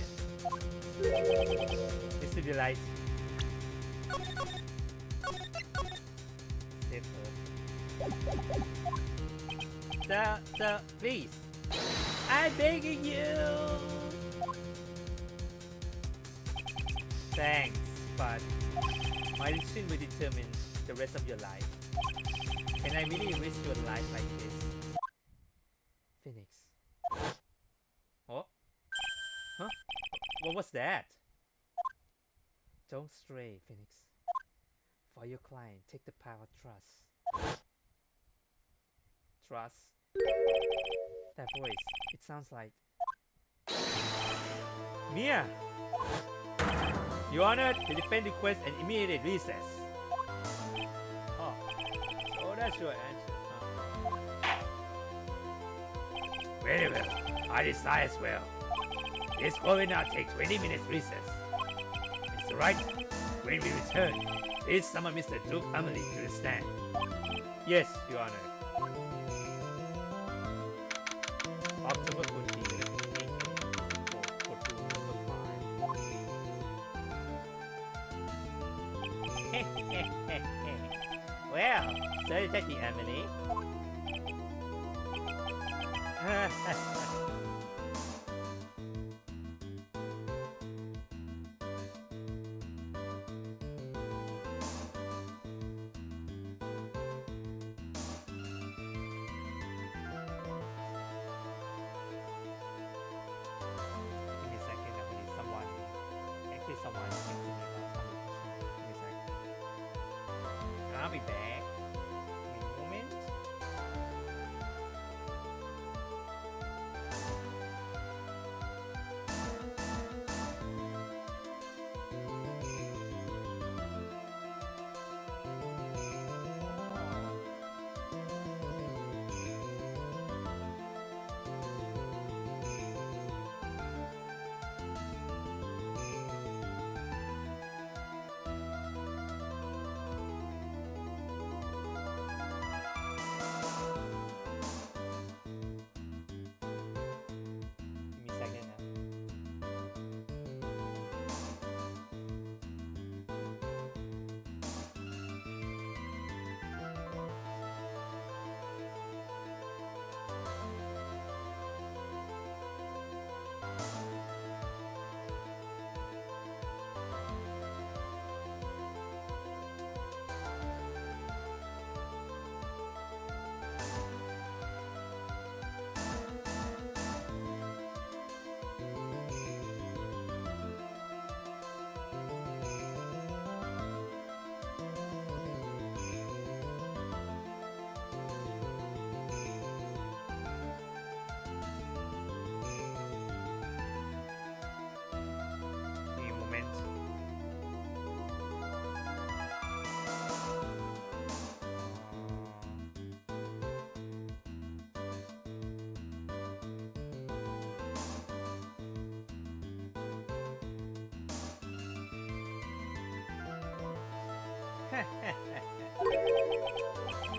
Mr. Delight. Sir, please. I'm begging you. Thanks, but my decision will determine the rest of your life. Can I really risk your life like this? Phoenix. Oh? Huh? What was that? Don't stray, Phoenix. For your client, take the path of trust. Trust? That voice, it sounds like... Mia! Your Honor, the defense requests an immediate recess. so that's your answer. Very well. I decide as well. This will now take 20 minutes recess. Mr. Wright, when we return, please summon Mr. Duke Amelie to the stand. Yes, Your Honor. October 14th, 1845. Well, Sir Detective Emily. Give me a second, I need someone. Actually, someone next to me about some. Give me a second. I'll be back. Give me a moment.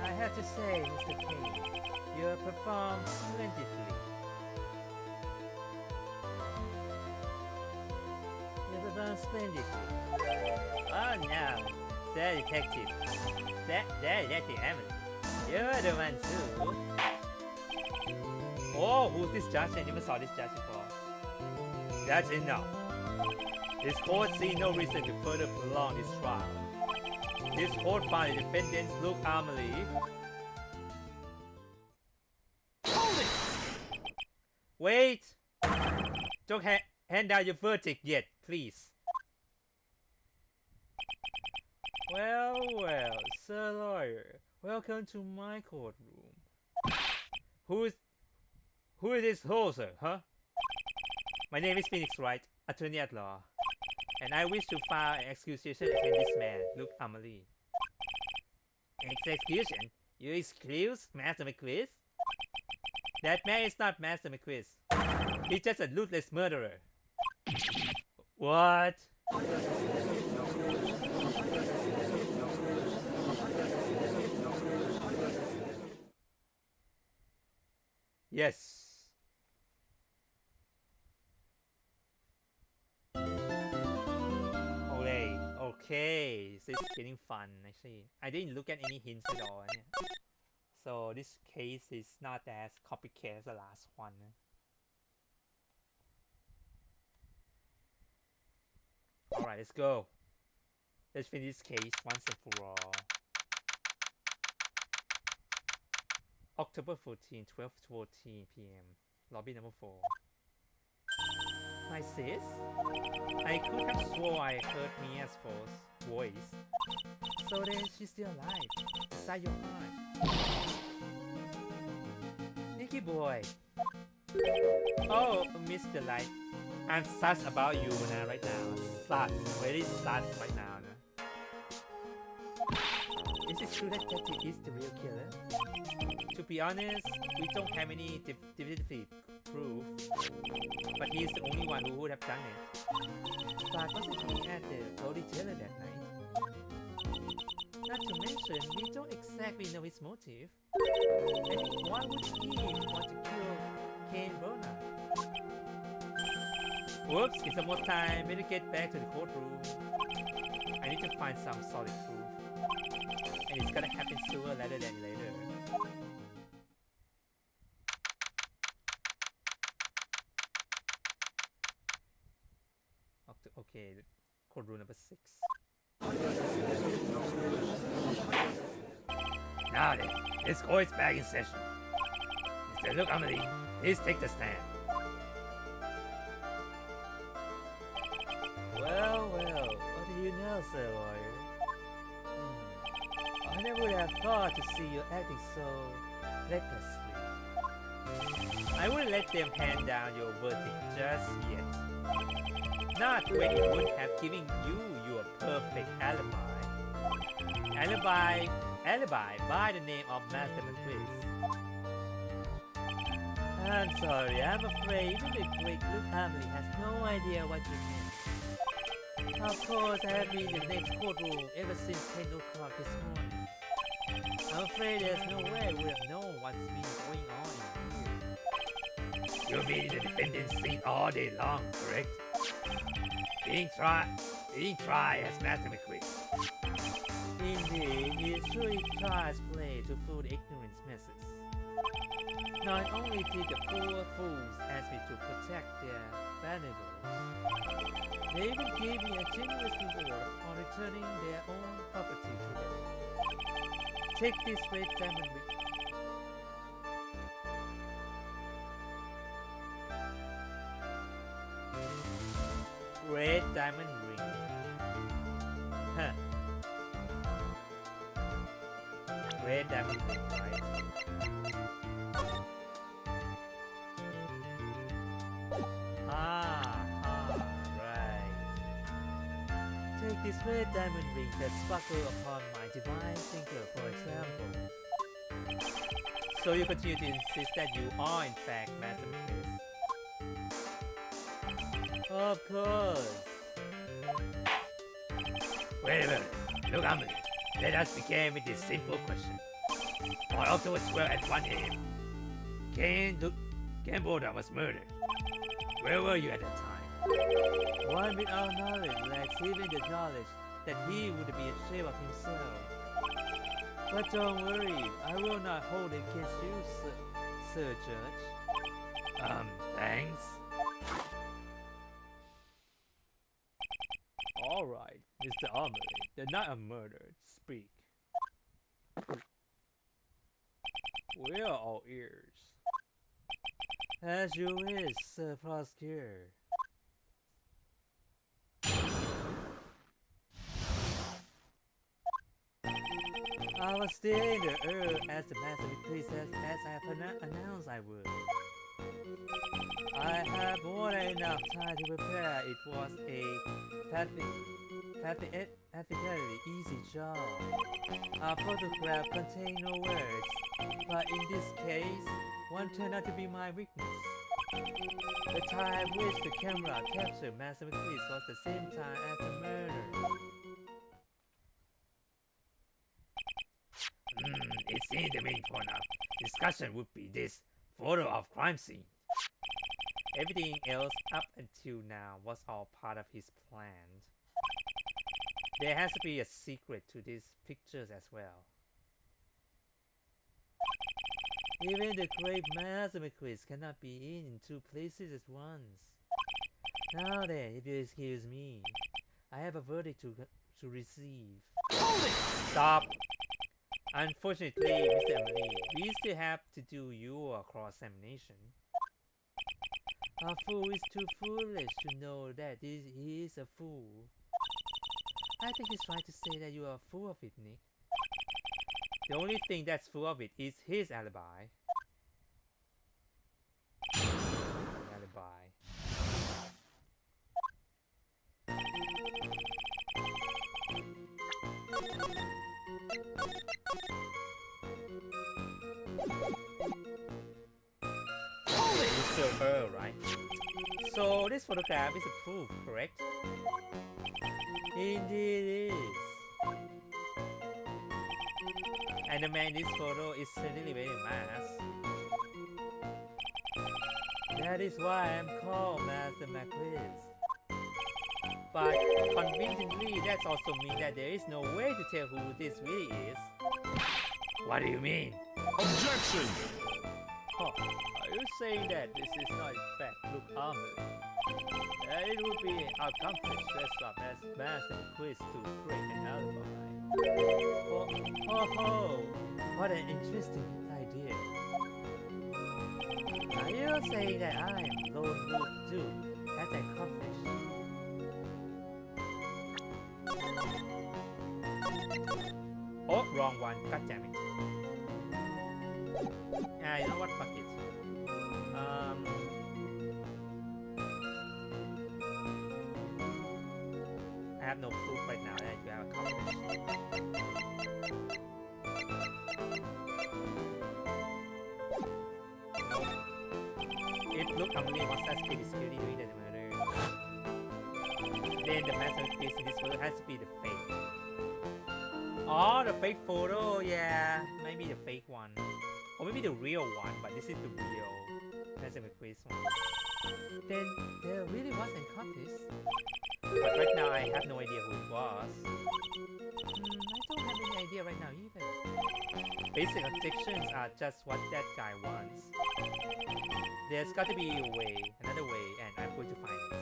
I have to say, Mr. Kane, you have performed splendidly. You performed splendidly. Oh no, Sir Detective. Detective Emily. You're the one too. Oh, who's this judge? I never saw this judge before. That's enough. This court sees no reason to further prolong this trial. This court found the defendants Luke Amelie. Hold it! Wait! Don't hand down your verdict yet, please. Well, Sir Lawyer, welcome to my courtroom. Who is this hoser, huh? My name is Phoenix Wright, attorney at law, and I wish to file an accusation against this man, Luke Amelie. Execution? You excuse Master McQuiz? That man is not Master McQuiz. He's just a ruthless murderer. What? Yes. Okay, so it's getting fun actually. I didn't look at any hints at all. So this case is not as copycat as the last one. Alright, let's go. Let's finish this case once and for all. October 14, 12:14 p.m. Lobby number 4. My sis? I could have swore I heard Mia's voice. So then she's still alive. Inside your heart. Nicky boy. Oh, Mr. Light. I'm sus about you right now. Sus. Very sus right now. Is it true that Teddy is the real killer? To be honest, we don't have any definitive proof. But he's the only one who would have done it. But wasn't he at the Bloody Tailor that night? Not to mention, we don't exactly know his motive. And why would he want to kill Kane Bronner? Whoops, it's almost time. Better get back to the courtroom. I need to find some solid proof. And it's gonna happen sooner rather than later. Okay, courtroom number 6. Now then, this court's back in session. Mr. Luke Amelie, please take the stand. Well, what do you know, Sir Lawyer? I never would have thought to see you acting so recklessly. I wouldn't let them hand down your verdict just yet. Not when it would have given you your perfect alibi. Alibi by the name of Master McQuiz. I'm sorry, I'm afraid even the great Luke Amelie has no idea what you meant. Of course, I have been in the next courtroom ever since 10 o'clock this morning. I'm afraid there's no way I would have known what's been going on in here. You'll be in the defendant's seat all day long, correct? Being tried as Master McQuiz. Indeed, he truly tries play to fool the ignorance messes. Not only did the poor fools ask me to protect their valuables, they even gave me a generous reward on returning their own property to them. Take this red diamond ring. Red diamond ring. Huh. Red diamond ring, right? Right. Take this red diamond ring that sparkle upon my divine finger, for example. So you continue to insist that you are in fact Master McQuiz? Of course. Wait a minute. Look, Amelie. Let us begin with this simple question. On October 12 at 1 a.m., Ken Boda was murdered. Where were you at that time? One without knowledge lacks even the knowledge that he would be ashamed of himself. But don't worry, I will not hold it against you, Sir Judge. Thanks. All right, Mr. Armory, the night of murder, speak. We are all ears. As you wish, Sir Prosecutor. I was still in the Earl as the Master Princess as I announced I would. I had more than enough time to prepare. It was a practically easy job. Our photograph contained no words, but in this case, one turned out to be my weakness. The time which the camera captured Master McCrease was the same time as the murder. It seems the main point of discussion would be this photo of crime scene. Everything else up until now was all part of his plan. There has to be a secret to these pictures as well. Even the great Master McCrease cannot be in two places at once. Now then, if you excuse me, I have a verdict to receive. Hold it! Stop! Unfortunately, Mr. Emily, we still have to do your cross-examination. A fool is too foolish to know that he is a fool. I think he's trying to say that you are full of it, Nick. The only thing that's full of it is his alibi. Alibi. Mr. Earl, right? So this photograph is a proof, correct? Indeed it is. And the man in this photo is certainly wearing a mask. That is why I am called Master McCrease. But conveniently, that also means that there is no way to tell who this really is. What do you mean? Objection! Huh. Are you saying that this is not in fact Luke Armory? That it would be accomplished dressed up as Master McCrease to create an alibi. Oh, what an interesting idea. Are you saying that I am Lone Wolf too? That's accomplished. Oh, wrong one. God damn it. You know what? Fuck it. I have no proof right now that you have accomplished. It looked unbelievable. Was pretty scary doing the murder. Then the masterpiece in this photo has to be the fake. Oh, the fake photo, yeah. Maybe the fake one. Or maybe the real one, but this is the real Master McCrease one. Then there really was an accomplice. But right now I have no idea who it was. I don't have any idea right now either. Basic objections are just what that guy wants. There's got to be a way, another way, and I'm going to find it.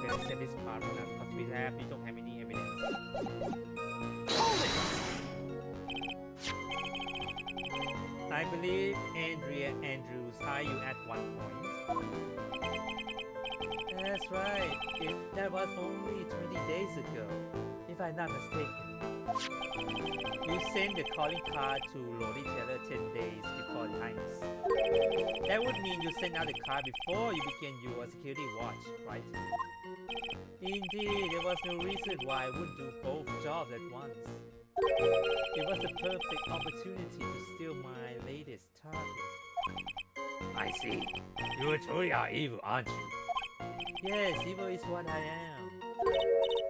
Let's set this part because we don't have any evidence. I believe Andrews hired you at one point. That's right. That was only 20 days ago, if I'm not mistaken. You sent the calling card to Lori Taylor 10 days before the Heinz. That would mean you sent out the card before you began your security watch, right? Indeed, there was no reason why I would do both jobs at once. It was the perfect opportunity to steal my latest target. I see. You truly are evil, aren't you? Yes, evil is what I am.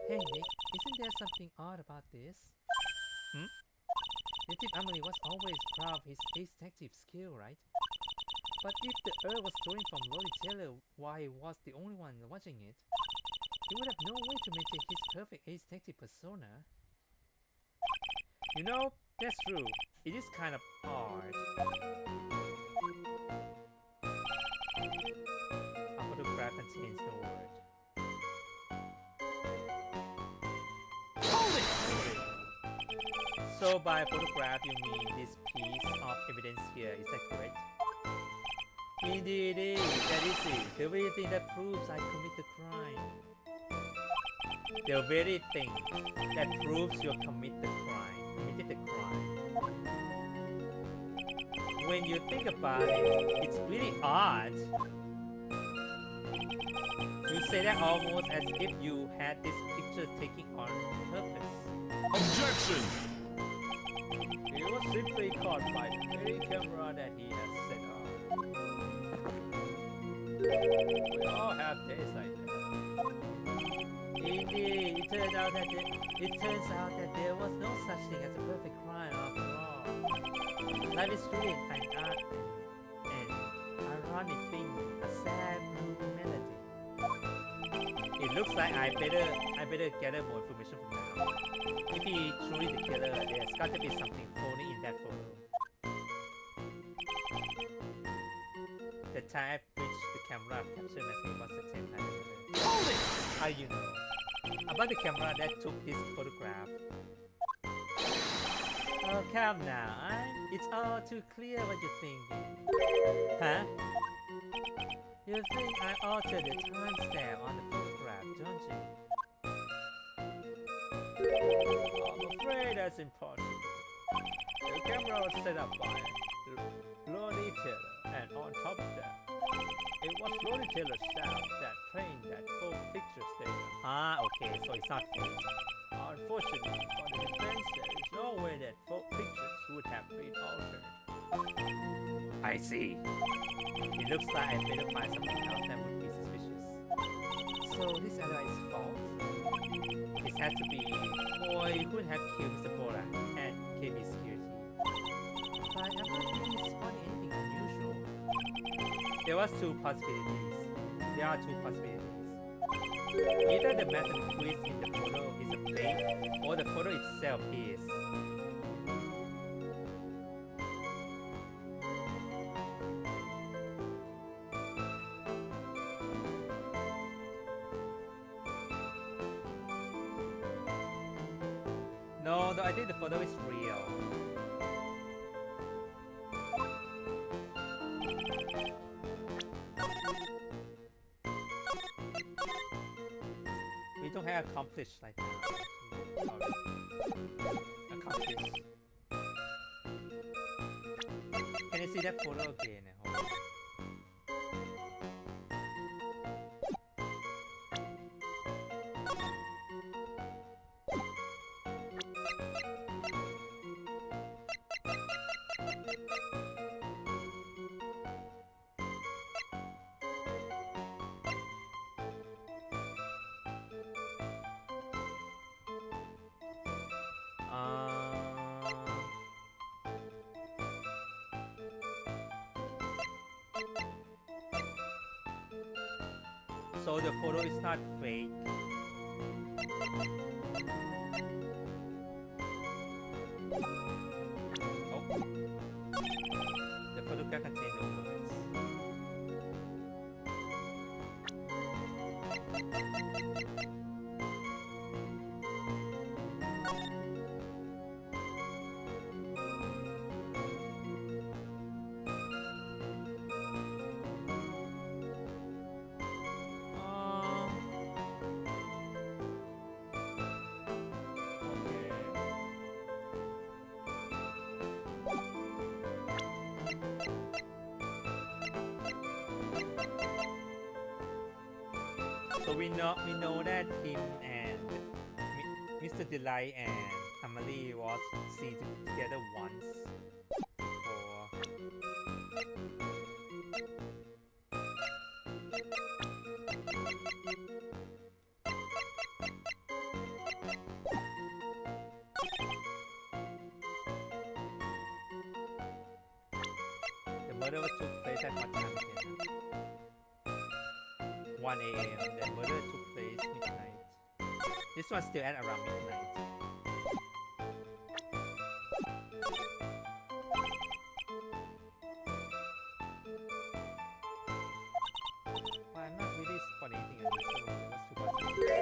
Hey Nick, isn't there something odd about this? Native Emily was always proud of his detective skill, right? But if the Earl was stolen from Lori Taylor while he was the only one watching it, he would have no way to maintain his perfect ace detective persona. You know, that's true. It is kind of odd. A photograph contains no word. Hold it! So by photograph you mean this piece of evidence here, is that correct? Indeed it is, that is it. The very thing that proves I commit the crime. The very thing that proves you committed the crime. When you think about it, it's really odd. You say that almost as if you had this picture taken on purpose. Objection! He was simply caught by the very camera that he has set up. We all have days like that. Indeed, it turns out that there was no such thing as a perfect crime after all. Life is really an ironic thing, a sad blue melody. It looks like I better gather more information from now. If he truly the killer, there's got to be something phony in that photo. The time at which the camera captured message was the same time. Hold it! How you know? About the camera that took this photograph. Oh, come now, it's all too clear what you're thinking. Huh? You think I altered the timestamp on the photograph, don't you? I'm afraid that's impossible. The camera was set up by Lori Taylor, and on top of that, it was Lori Taylor's staff that framed that full picture statement. Ah, okay, so it's not fake. Unfortunately, for the defense, there is no way that full pictures would have been altered. I see. It looks like I better find something else that would be suspicious. So this alibi is false? This has to be boy who would have killed Mr. Bora at KB Security. But I'm not really spotting anything unusual. There are two possibilities. Either the method quiz in the photo is a fake, or the photo itself is. No, I think the photo is real. We don't have accomplished like that. Sorry. Accomplished. Can you see that photo again? Hold on. So the photo is not fake. Oh. The photograph contains no words. So we know that him and Mr. Delight and Emily was seen together once. The murder took place at what time again? 1 a.m. The murder took place midnight. This one's still at around midnight. Well, I'm not really spotting anything unusual.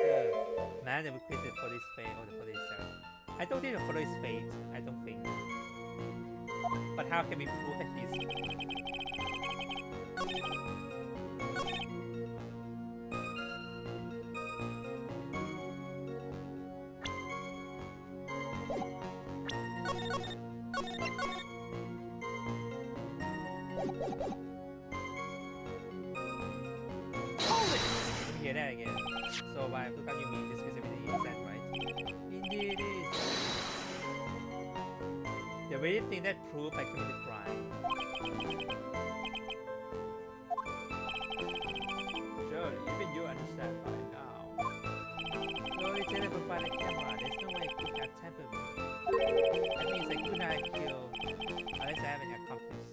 Man that requested police fate or the police cell. I don't think the police fate. I don't think. But how can we prove that he's Hold it! Let me hear that again. So by look how you mean this specifically, is that right? Indeed it is. The very thing that proved I committed crime. Surely, even you understand by now. Slowly telephone by the camera, there's no way I could have tampered with it. That means I could not kill unless I have an accomplice.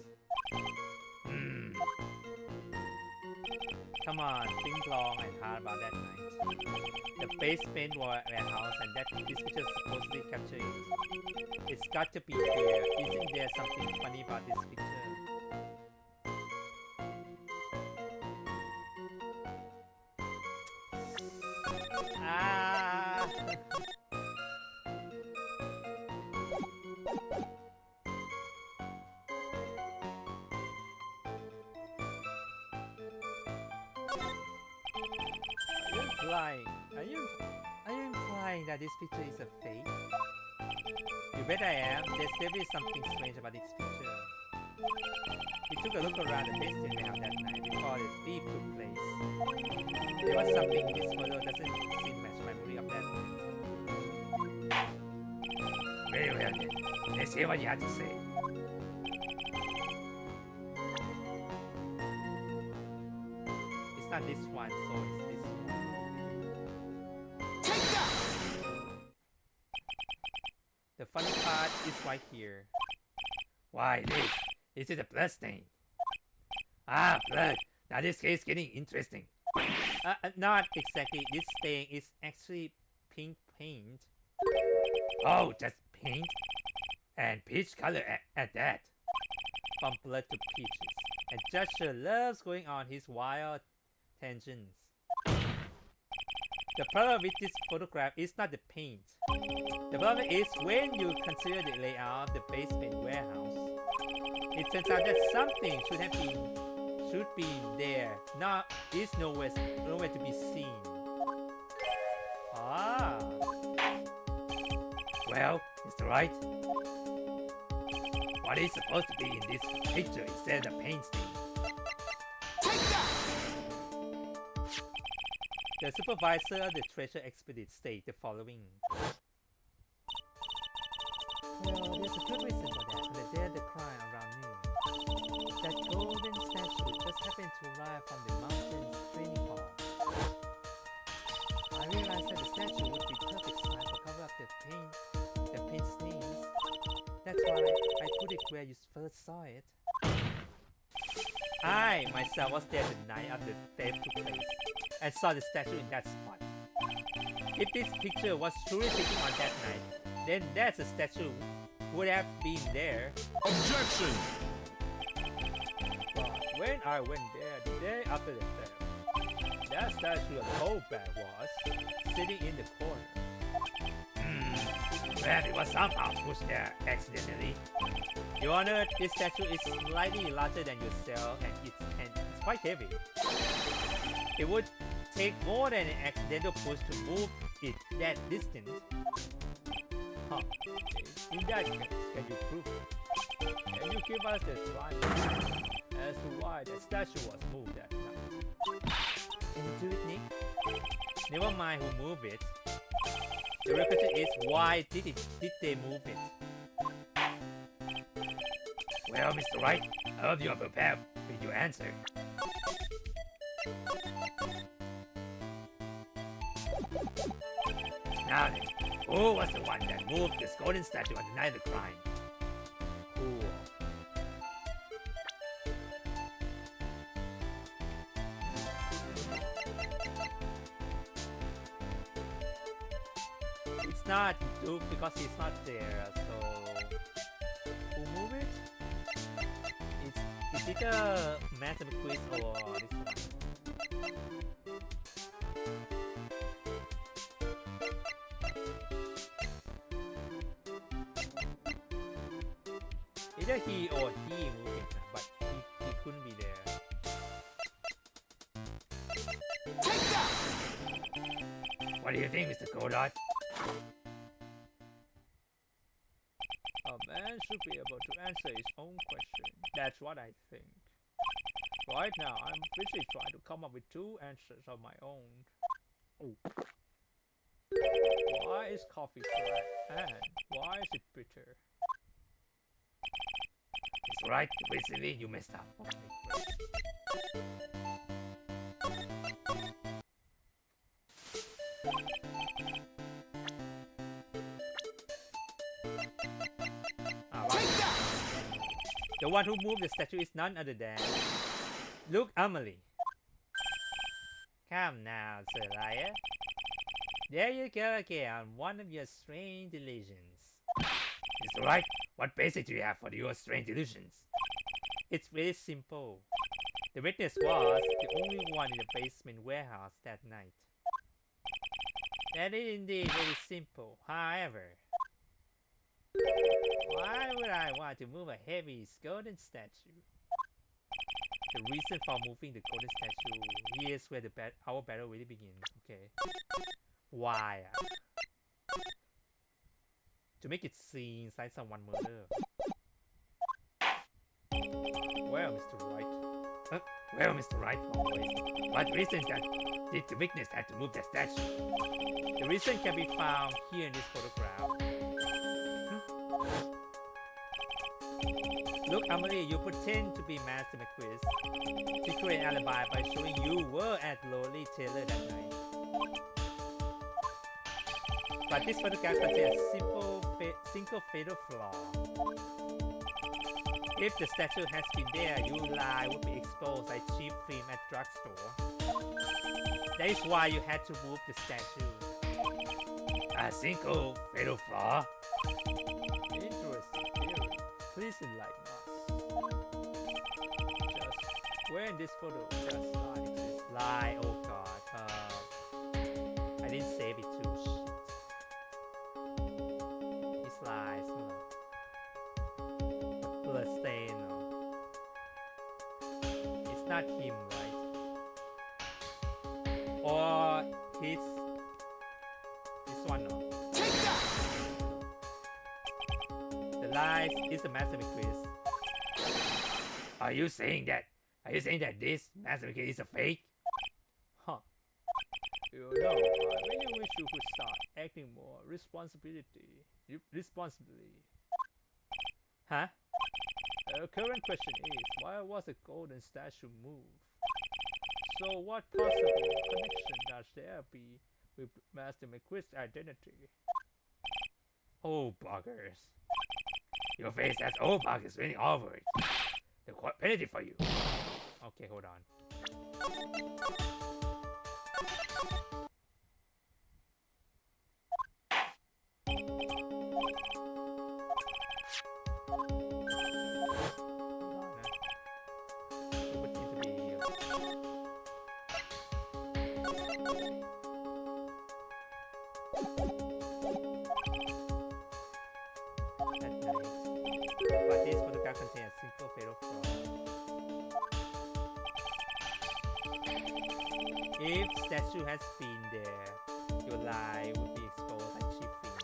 Come on, think long and hard about that night. The basement warehouse and that this picture supposedly captured it. It's got to be here. Isn't there something funny about this picture? Ah! Are you implying that this picture is a fake? You bet I am. There's definitely something strange about this picture. We took a look around the basement warehouse that night before the thief took place. There was something in this photo doesn't seem to match my memory of that night. Very well then. Let's hear what you have to say. It's not this one, so it's this one. Take that! The funny part is right here. Why, this? Is it a blood stain? Ah, blood. Now this case is getting interesting. Not exactly. This stain is actually pink paint. Oh, just paint? And peach color at that. From blood to peaches. And Judge sure loves going on his wild tangents. The problem with this photograph is not the paint. The problem is when you consider the layout of the basement warehouse. It turns out that something should be there. Now is nowhere to be seen. Ah. Well, Mr. Wright, what is supposed to be in this picture instead of paint stain? Take that! The supervisor of the treasure expedite stated the following. Well, there's a good reason for that. On the day of the crime around noon, that golden statue just happened to arrive from the mountain's training hall. I realized that the statue would be perfect size to cover up the paint stains. That's why I put it where you first saw it. I myself was there the night of the theft took place and saw the statue in that spot. If this picture was truly taken on that night, then that's a statue would have been there. Objection! But when I went there the day after the theft, that statue of the whole bag was sitting in the corner. Well, it was somehow pushed there accidentally. Your Honor, this statue is slightly larger than yourself and it's quite heavy. It would take more than an accidental push to move it that distance. Huh. In that case, can you prove it? Can you give us the time as to why the statue was moved that night? Can you do it, Nick? Never mind who moved it. The real question is why did they move it? Well, Mr. Wright, I hope you are prepared with your answer. Now then, who was the one that moved this golden statue on the night of the crime? Cool. It's not Duke because he's not there, so who moved it? Is it a massive quiz or this one? Either he or he moved it, but he couldn't be there. Take that! What do you think, Mr. Godot? A man should be able to answer his own question. That's what I think. Right now, I'm busy trying to come up with 2 answers of my own. Oh. Why is coffee flat? And why is it bitter? Mr. Wright, basically you messed up. Okay, great. Alright. Take that! The one who moved the statue is none other than Luke Amelie. Come now, Sir Liar. There you go again, one of your strange delusions. Mr. Wright, what basis do you have for your strange delusions? It's really simple. The witness was the only one in the basement warehouse that night. That is indeed very simple. However, why would I want to move a heavy golden statue? The reason for moving the golden statue, here's where our battle really begins. Okay. Why? To make it seem like someone murdered. Well, Mr. Wright, Well, Mr. Wright, always. What reason did the witness have to move the statue? The reason can be found here in this photograph. Look, Amelie, you pretend to be Master McQuist to create an alibi by showing you were at Lowly Taylor that night. But this photograph contains a single fatal flaw. If the statue has been there, your lie would be exposed like cheap film at drugstore. That is why you had to move the statue. A single fatal flaw? interesting theory. Please enlighten us. Just where in this photo does lie exist? Lie, oh god. I didn't save it too. Shit. It's lies. Blood stain. No. It's not him, right? Or this one, no. Take that! The lies is a Master McQuist. Are you saying that this Master McQuist is a fake? Huh. You know, I really wish you could start acting more responsibly. Huh? The current question is, why was the golden statue moved? So what possible connection does there be with Master McQuist's identity? Oh, buggers. Your face has old buggers written all over it. The penalty for you. Okay, hold on. But this photograph contains a simple fatal flaw. If statue has been there, your lie would be exposed like cheap film.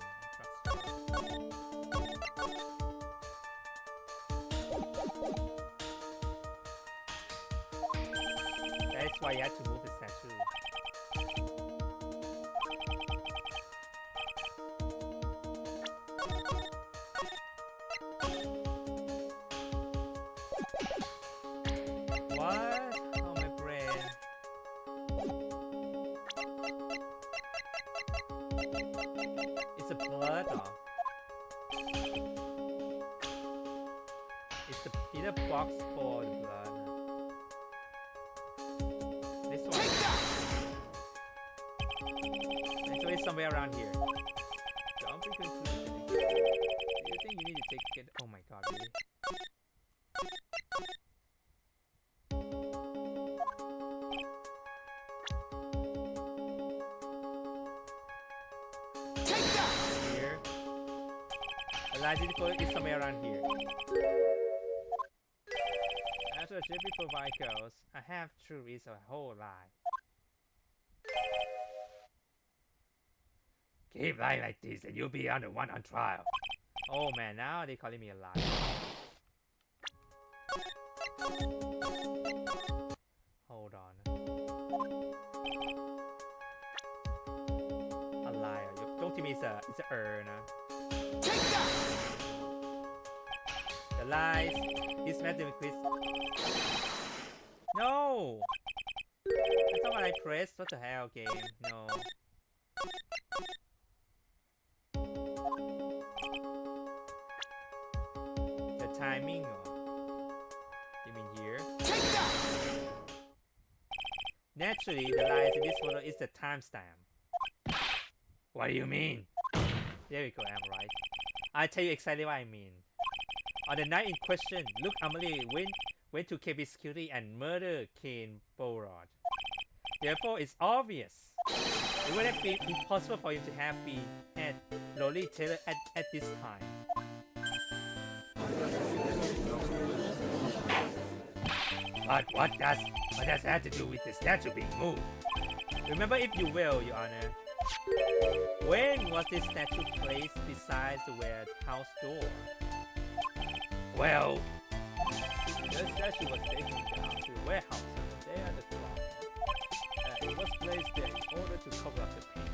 That is That's why you had to move the statue. What? Oh, my brain. It's a blood off. It's the Peter box for the blood. This one. Take that! It's always somewhere around here. Don't be confused. Do you think you need to take it? Oh my god, really? Take that! Here. The license code is somewhere around here. After a ship before goes, a half truth is a whole lie. Keep lying like this and you'll be on the one on trial. Oh man, now they're calling me a liar. Hold on. A liar. Don't tell me it's a urn. Take that! The lies. This mathematics. No! That's not what I pressed. What the hell, game? No. The timing. You mean here? Take that! Naturally, the lies in this photo is the timestamp. What do you mean? There we go, I'm right. I'll tell you exactly what I mean. On the night in question, Luke Amelie went to KB security and murdered Kane Borod. Therefore, it's obvious. It would have been impossible for him to have been at Lolly Taylor at this time. But what does that have to do with the statue being moved? Remember, if you will, Your Honor, when was this statue placed beside the warehouse door? Well, The statue was taken down to the warehouse there at the clock. It was placed there in order to cover up the paint.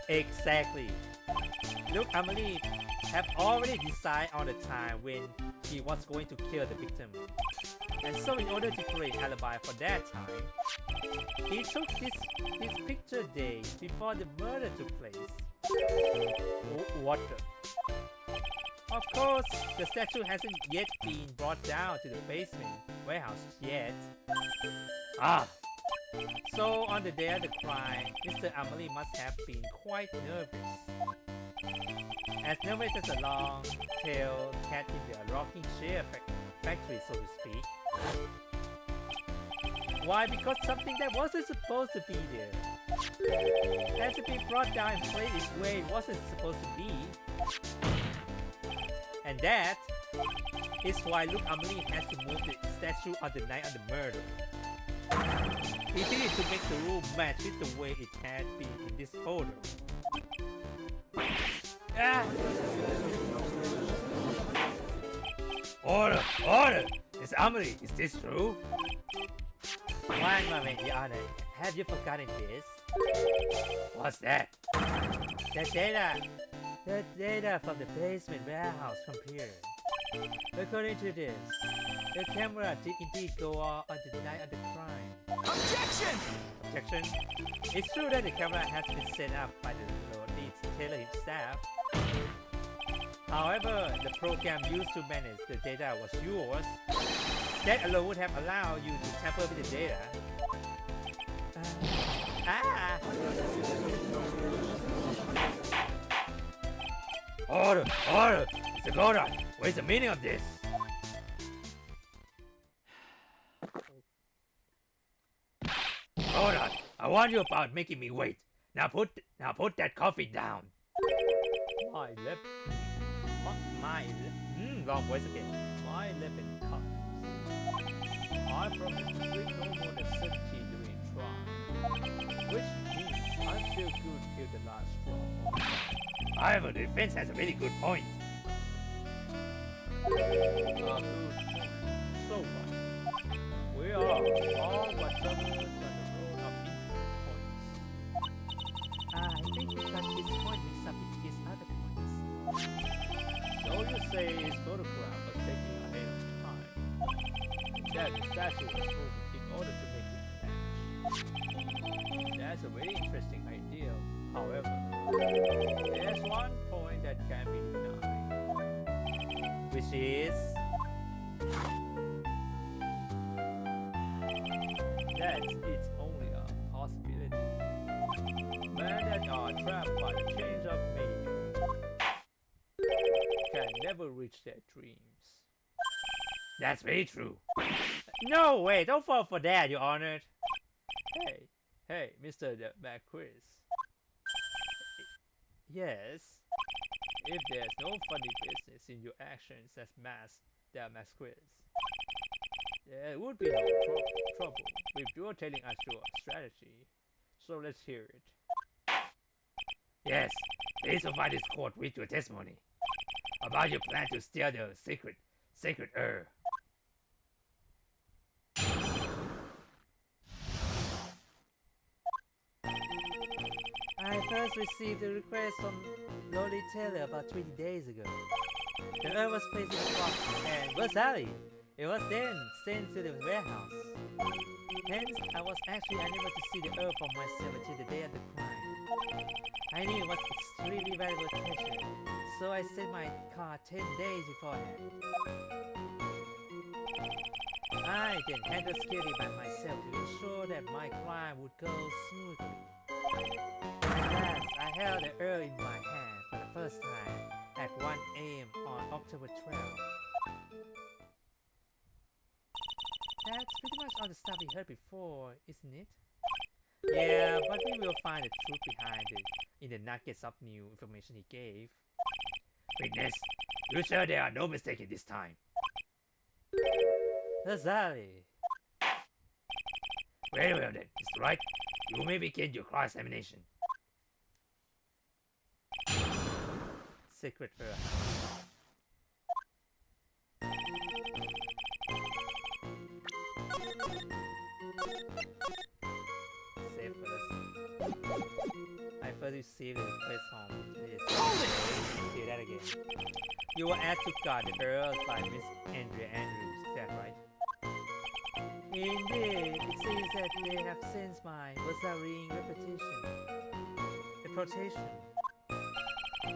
Exactly. Luke Amelie have already decided on the time when he was going to kill the victim. And so in order to create an alibi for that time, he took this picture days before the murder took place. What the? Of course, the statue hasn't yet been brought down to the basement warehouse yet. ah, So on the day of the crime, Mr. Amelie must have been quite nervous. As nervous as a long-tailed cat in the rocking chair factory, so to speak. Why? Because something that wasn't supposed to be there had to be brought down and placed where it wasn't supposed to be. And that is why Luke Amelie has to move the statue on the night of the murder. He did it to make the room match with the way it had been in this photo. Ah! order, order! Miss Amelie, is this true? One moment, Your Honor. Have you forgotten this? What's that? The data from the basement warehouse computer. According to this, the camera did indeed go off on the night of the crime. Objection! Objection? It's true that the camera has been set up by the Lolly Taylor himself. However, the program used to manage the data was yours. That alone would have allowed you to tamper with the data. Order, order! Mr. Gordon, what is the meaning of this? Gordon, I warned you about making me wait. Now put that coffee down. My lip, Wrong voice again. my lip in cups. I promise to drink no more than 17 during trial. Which means I'm still good till the last straw. However, the defense has a really good point. Good. So what? We are all right that the statue was moved in order to make it vanish. That's a very interesting idea. However, there's one point that can be denied. Which is That it's only a possibility. Men that are trapped by the chains of maybe can never reach their dreams. That's very true. no way. Don't fall for that, Your Honor. Hey, Mr. Marquis. Yes. If there's no funny business in your actions as the Marquis, there would be no trouble with you telling us your strategy. So let's hear it. Yes, please provide this court with your testimony about your plan to steal the sacred herb. I first received a request from Lolly Taylor about 20 days ago. The herb was placed in a box and Versailles. It was then sent to the warehouse. Hence, I was actually unable to see the herb for myself until the day of the crime. I knew it was extremely valuable treasure, so I sent my car 10 days beforehand. I then handled security by myself to ensure that my crime would go smoothly. At last, I held the herb in my hand for the first time at 1 a.m. on October 12th. That's pretty much all the stuff we heard before, isn't it? Yeah, but we will find the truth behind it in the nuggets of new information he gave. Witness, you sure there are no mistakes this time? Lazali. Very well then, Mr. Wright. You may begin your cross-examination. Secret herb. Save first. I first received a request from this. See that again. You were asked to guard the herb by Miss Andrea Andrews, is that right? Indeed, it seems that they have sensed my worrying reputation.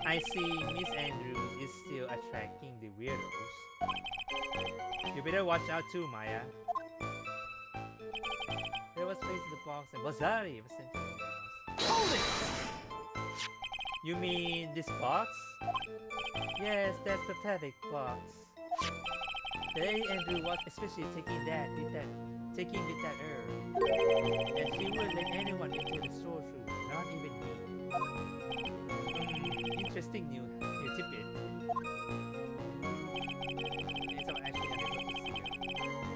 I see Miss Andrews is still attracting the weirdos. You better watch out too, Maya. There was placed in the box and Rosario was sent to the warehouse. You mean this box? Yes, that's the pathetic box. The lady Andrew was especially taking with that herb. And she wouldn't let anyone into the store room, not even me. Interesting new tidbit. And someone actually unable to see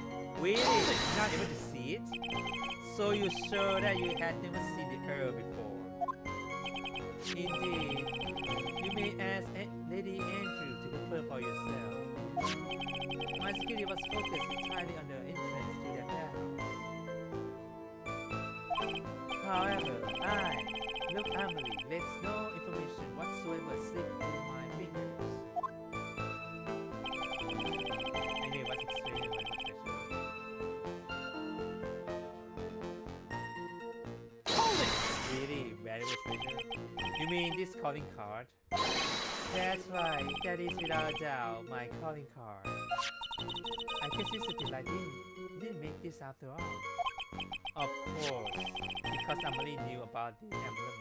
it. Really? Not able to see it? So you're sure that you had never seen the herb before? Indeed. You may ask Lady Andrew to confirm for yourself. My security was focused entirely on the entrance to that warehouse. However, I, Luke Amelie, lets no information whatsoever slip through my fingers. I knew it was extremely valuable treasure. Really valuable treasure? You mean this calling card? That's right, that is without a doubt my calling card. I guess it's a deal I didn't make this after all. Of course, because Emily knew about the emblem.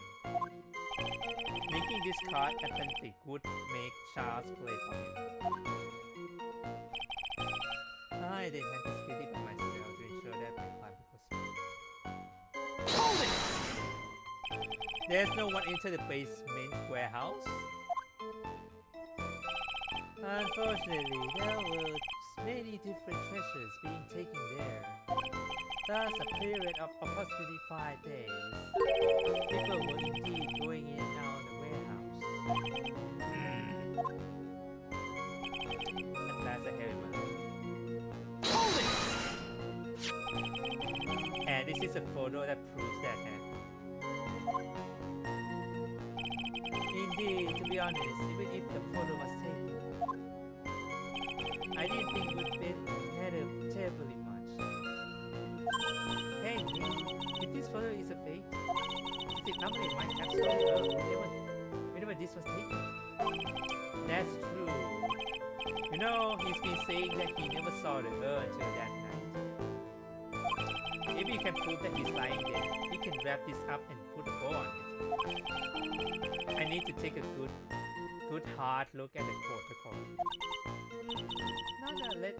Making this card authentic would make Charles play for you. I then had to split it by myself to ensure that my plan was smooth. Hold it! There's no one into the basement warehouse? Unfortunately, there were many different treasures being taken there. Thus, a period of approximately 5 days. People were indeed going in and out of the warehouse. At last, I heard it. And this is a photo that proves that, Indeed, to be honest, even if the photo was taken, I didn't think it would matter terribly much. Hey, if this photo is a fake, is it normally in my capsule whenever this was taken? That's true. You know, he's been saying that he never saw the Earth until that night. If we can prove that he's lying, then we can wrap this up and put a bow on it. I need to take a good hard look at the protocol.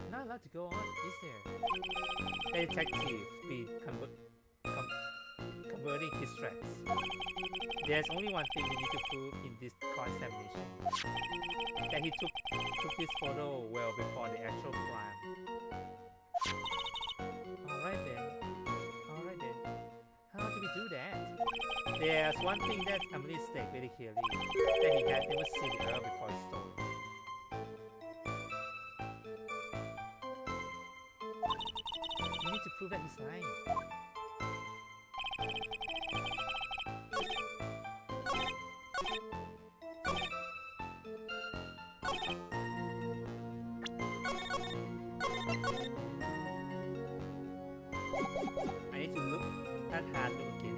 Not allowed to go on, is there? The detective been converting his tracks. There's only one thing we need to prove in this cross-examination. That he took this photo well before the actual crime. Alright then. How do we do that? There's one thing that Emily stated very clearly. That he had never seen the Earth before his story. We need to prove that he's lying. I need to look at hard look again.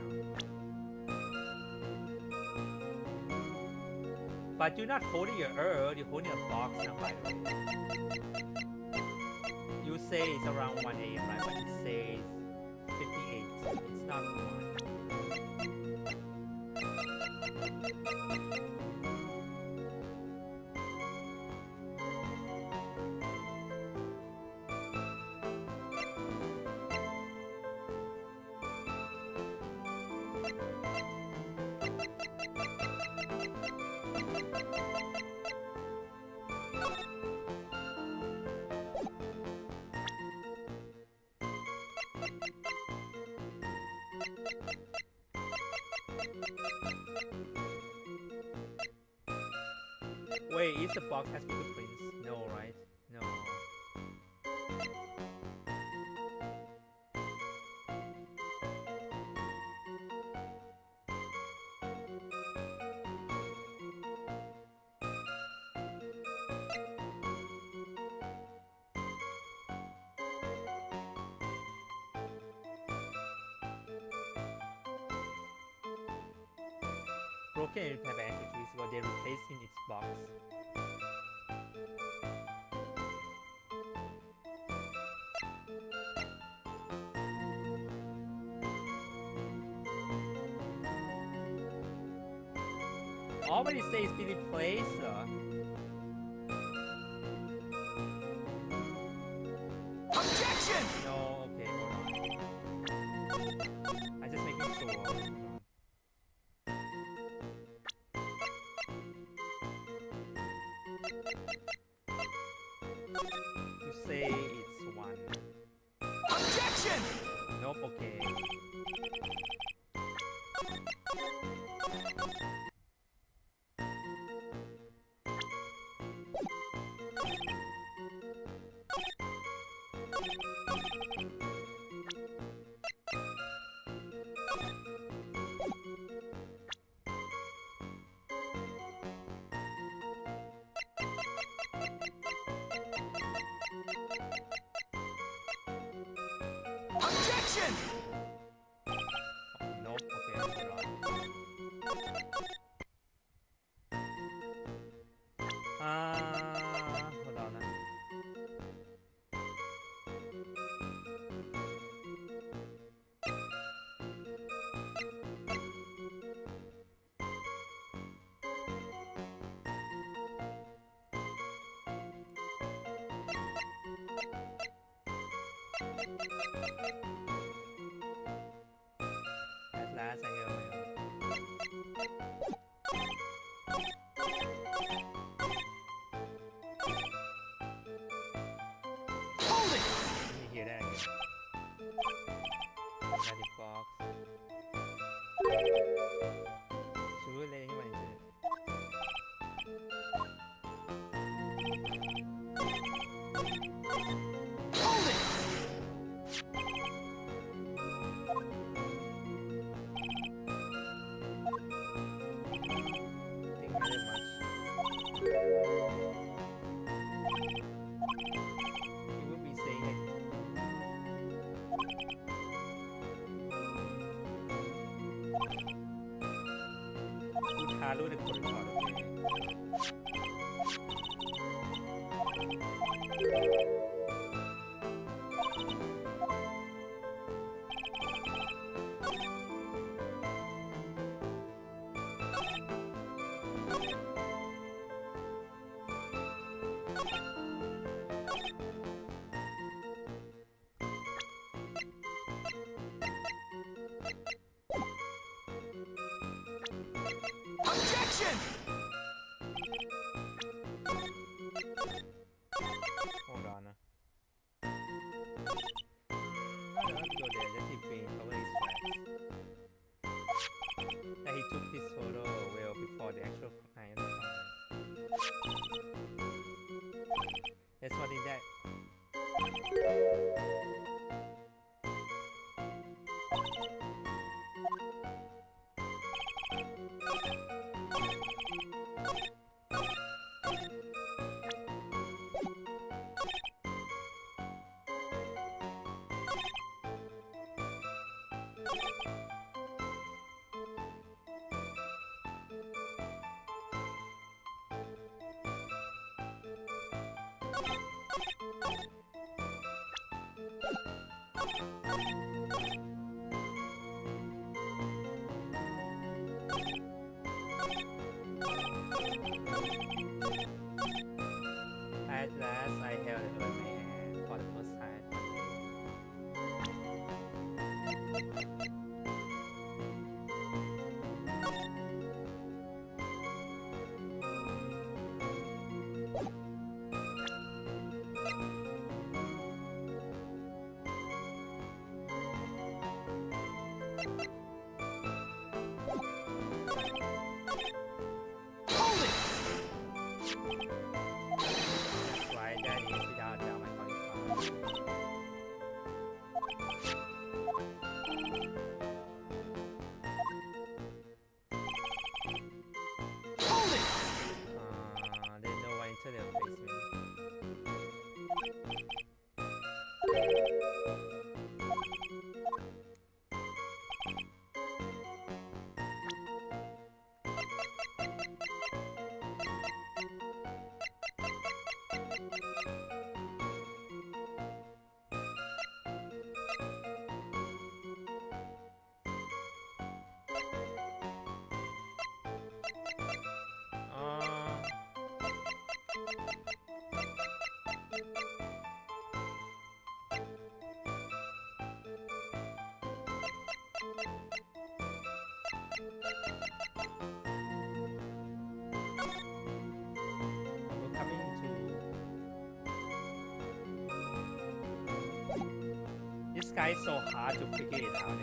But you're not holding your Earth, you're holding a box now, by the way. You say it's around 1 a.m., right? But it says 58. It's not 1. Wait, if the box has fingerprints? No, right? No. Broken and repair bandages were then replaced in its box. Already say it's been replaced. Objection! No, okay, hold on. I'm just making sure. Hold on. You say it's 1. Objection! Nope, okay. Objection! Nope, okay, hold on. Hold on. At last I hear my own. Hold it! Let me hear that again. Magic box. Should we let him into it? Hold it! Think very much. He would be saying like Haru the code record, Objection! Hold on. I don't have to go there, just keep being cover his tracks. That he took this photo well before the actual crime. That's what he did. At last, I held it with my hand for the first time. Hold it! That's why that is without doubt my qualifier. Hold it! There's no one into the basement. We're coming to this guy is so hard to figure it out.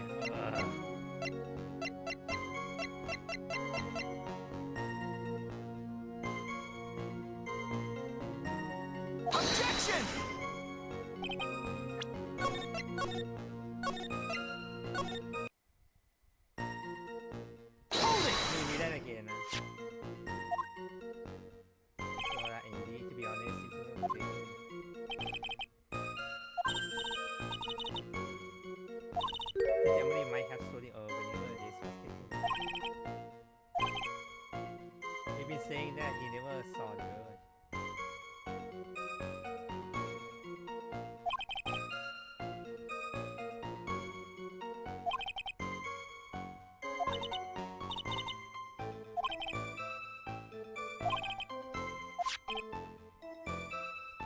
Objection! Hold it! Maybe that again. So that indeed, to be honest, it's okay. The Germany might have stolen whenever this was taken. He's been saying that he never saw the bird.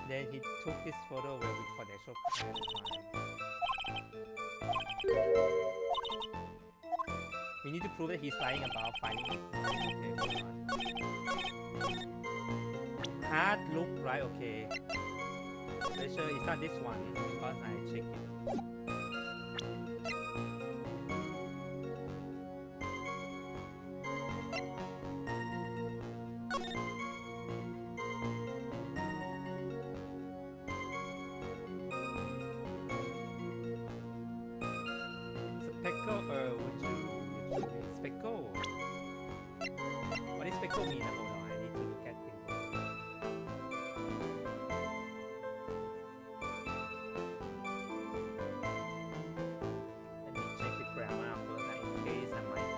Then he took this photo well before the actual crime. We need to prove that he's lying about finding it. Okay, hold on. Hard look, right? Okay. Make sure it's not this one because I checked it. Speckle, would you speckle? What does speckle mean? Hold on, I need to look at things. Let me check the grammar first in case I might.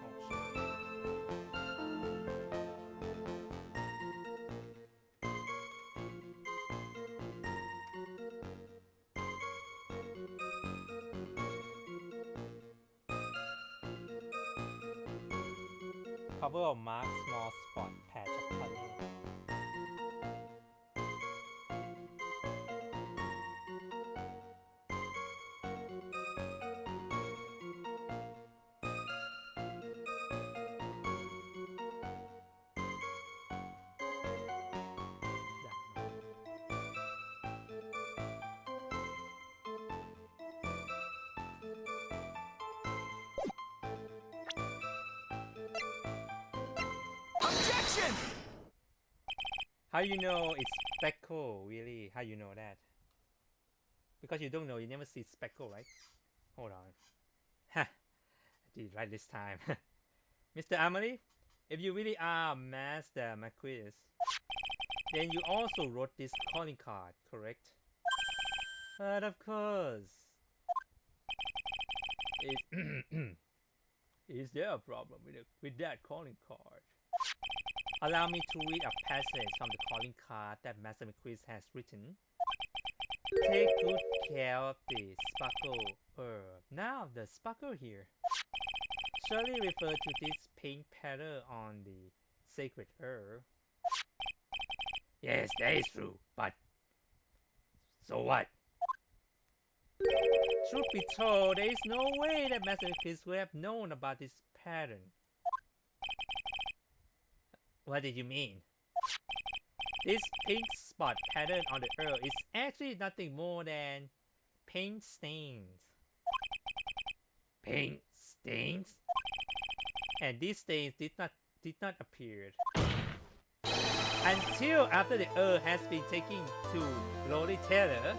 Oh shit. Cover or mark small spot patch of color. Objection! How you know it's speckle, really? How you know that? Because you don't know, you never see speckle, right? Hold on. Ha! I did it right this time. Mr. Amelie, if you really are Master Marquis, then you also wrote this calling card, correct? But of course. Is there a problem with that calling card? Allow me to read a passage from the calling card that Master McQuiz has written. Take good care of the sparkle herb. Now the sparkle here surely refer to this pink pattern on the sacred herb. Yes, that is true, but so what? Truth be told, there is no way that Master McQuiz would have known about this pattern. What did you mean? This pink spot pattern on the herb is actually nothing more than paint stains. Paint stains? And these stains did not appear until after the herb has been taken to Lolly Taylor.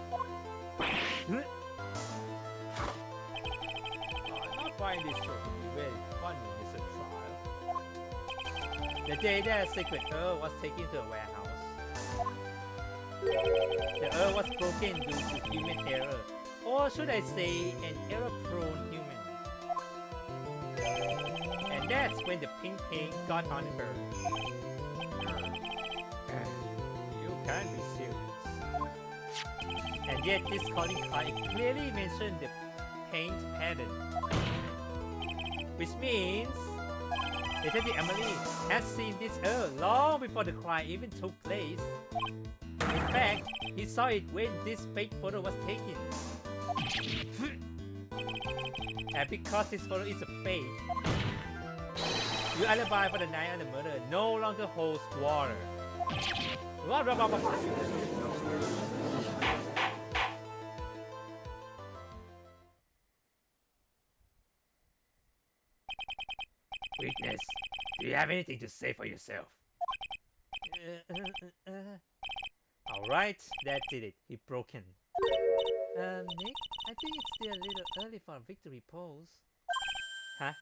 I not find this show to be very funny, Mr. Trial. The day that sacred herb was taken to a warehouse. The herb was broken due to human error, or should I say an error-prone human. And that's when the pink paint got on her. You can't be serious. And yet this calling card clearly mentioned the paint pattern. Which means Detective Emily has seen this herb long before the crime even took place. In fact, he saw it when this fake photo was taken. And because this photo is a fake, your alibi for the night of the murder no longer holds water. Weakness. Do you have anything to say for yourself? Alright, that did it. He broken. Nick, I think it's still a little early for a victory pose. Huh?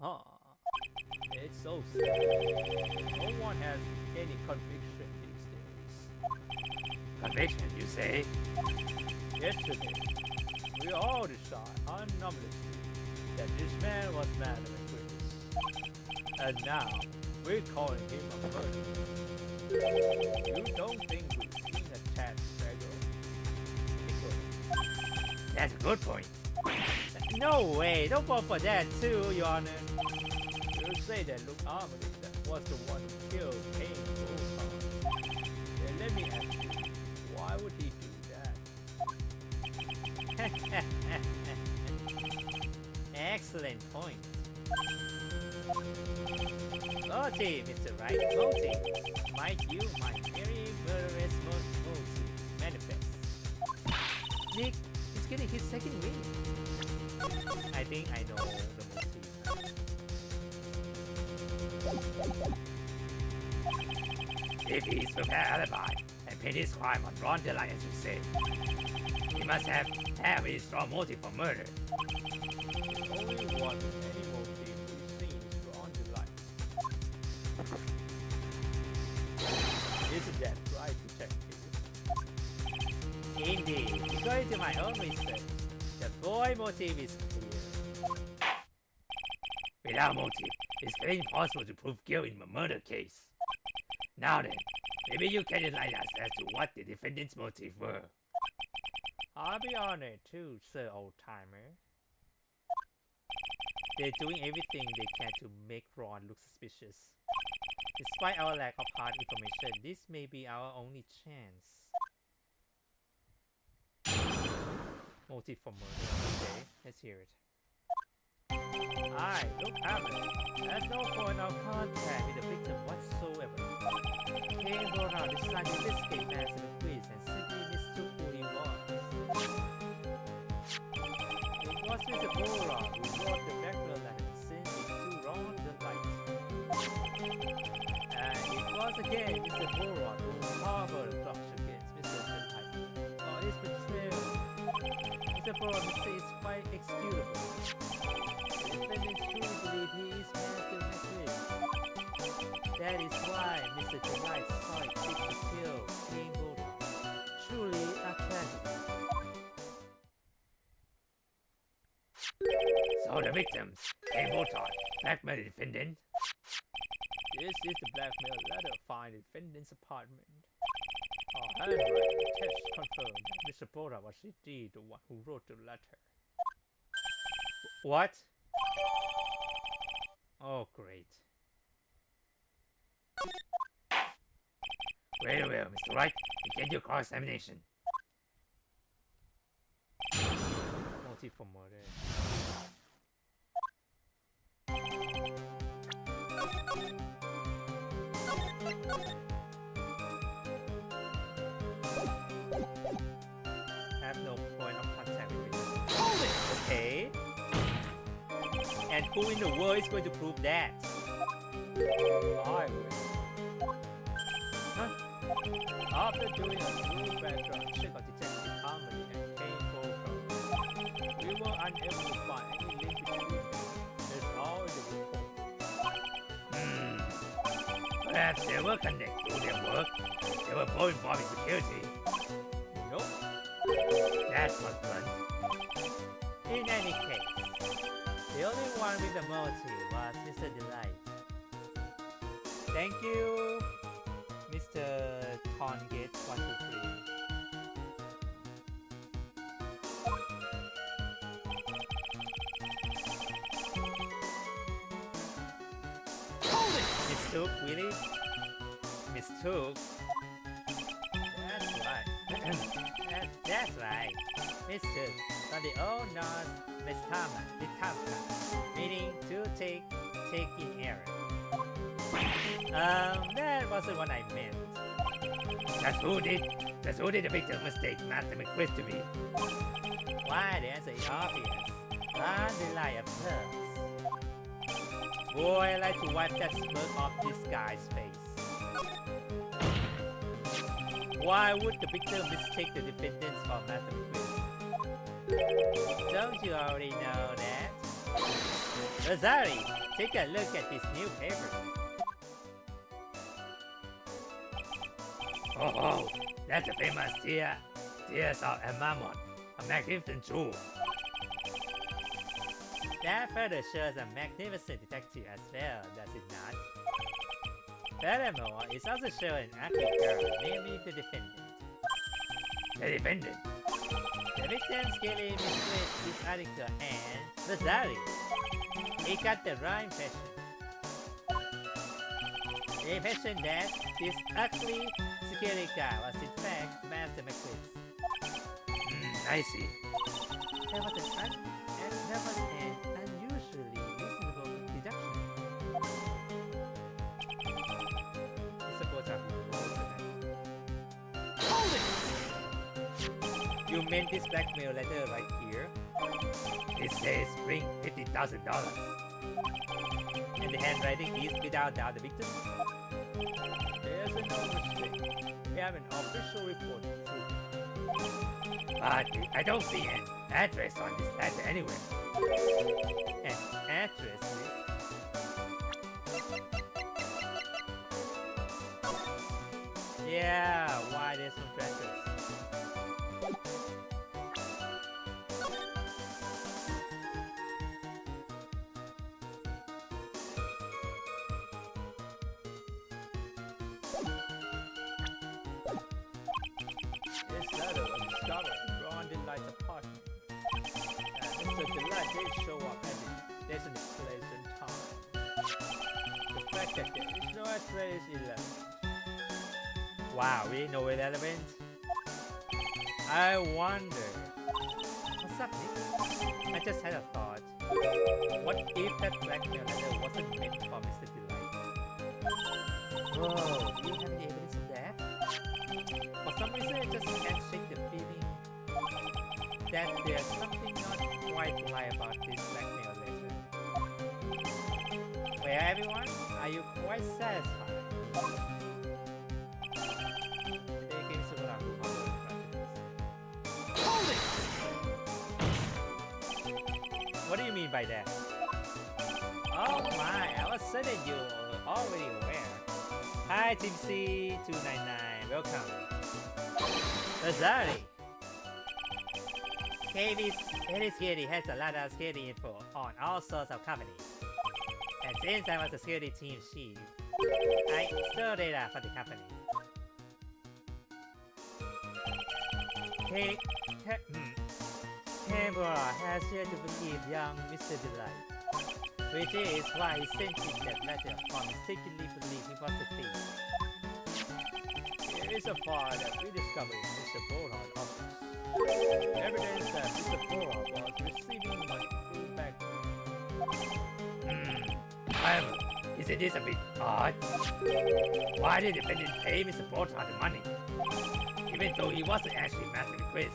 Ah, it's so sad. No one has any conviction these days. Conviction, you say? Yesterday, we all decided unanimously that this man was mad at the And now, we're calling him a murderer. You don't think we've seen a tad beggar? That's a good point. No way, don't vote for that too, Your Honor. You say that Luke Armitage that was the one who killed Cain Bullseye. Then let me ask you, why would he do that? Excellent point. Motive, Mr. Wright, motive. Might you, my very murderous motive, manifest. Nick is getting his second win. I think I know the motive. If he's prepared alibi and paid his crime on broad daylight, as you say, he must have a strong motive for murder. Only one any motive we've seen is drawn to light. Isn't that right, detective? Indeed, according to my own research, the boy motive is clear. Without motive, it's very impossible to prove guilt in a murder case. Now then, maybe you can enlighten us as to what the defendant's motives were. I'll be honored too, Sir Old-Timer. They're doing everything they can to make Ron look suspicious. Despite our lack of hard information, this may be our only chance. Motive for murder. Okay, let's hear it. I look harmless. There's no point of contact with the victim whatsoever. Kane Boran decided to investigate Master McQueen and simply mistook who he was. It was Mr. Boran who wrote the blackmail letter since it too wrong the light. And it was again Mr. Boran who harbored a grudge against Mr. Delight for his betrayal. Mr. Boran's mistake is quite excusable. The defendants truly believe he is Master McQueen. That is why Mr. Delight saw it fit to kill Kane Boran. Truly a tragedy. So the victims, Kane Boran, blackmail the defendant. This is the blackmail letter found in the defendant's apartment. Our handwriting test confirmed that Mr. Boran was indeed the one who wrote the letter. What? Oh, great. Very well, Mr. Wright. Begin your cross-examination. Motive for murder. Have no point of contact with it. Hold it! Okay. And who in the world is going to prove that? I will. Huh? After doing a thorough background check of Detective Harmony and Kane Boran, we were unable to find any link between them. That's all in the report. Perhaps they were connected to their work. They were both involved in security. Nope. That's what's blunt. In any case, the only one with the motive was Mr. Delight. Thank you, Mr. Tongate 123. Hold it! Mistook, really? Mistook? That's right. That's right. Mistook. From the old Norse Vestama, meaning to take in error. That wasn't what I meant. That's who did the victim mistake Master McQueen to be. Why, the answer is obvious. On the lie of pearls. Boy, I like to wipe that smirk off this guy's face. Why would the victim mistake the defendants for Master McQueen? Don't you already know that? Rosari, take a look at this new paper. Oh, that's the famous Tears of Mammon, a magnificent jewel. That further shows a magnificent detective as well, does it not? Furthermore, it's also showing an ugly girl, namely the defendant. The defendant. The victim skillfully misread this article and Rosari. He got the wrong impression. The impression that this ugly security guard was in fact Master McQueen. I see. There was an unusually reasonable deduction. Mr. Botan, Hold it! you meant this blackmail letter right here? It says bring $50,000. And the handwriting is without doubt the victim? There's no mistake. We have an official report to prove it. But I don't see an address on this letter anywhere. An address list? Yeah, why there's no address? This letter was discovered in Ron Delight's apartment. And Mr. Delight did show up at the there's an explanation time. The fact that there is no X-ray is irrelevant. Wow, really no relevant? I wonder. What's up, Nick? I just had a thought. What if that blackmail letter wasn't meant for Mr. Delight? Whoa, do you have any evidence of that? For some reason, I just can't shake the feeling that there's something not quite right about this blackmail letter. Well, everyone, are you quite satisfied? What do you mean by that? Oh my, I was certain you were already aware. Hi Team C299, welcome. Lazari. KB's Security has a lot of security info on all sorts of companies. And since I was the security team chief, I stole data for the company. Canberra has yet to believe young Mr. Delight, which is why he sent him that letter for mistakenly believing he was the thief. Here is a file that we discovered in Mr. Borhan's office. Evidence that Mr. Borhan was receiving money through backdoor. However, isn't this a bit odd? Why did the defendant pay Mr. Borhan the money? Even though he wasn't actually master the quiz.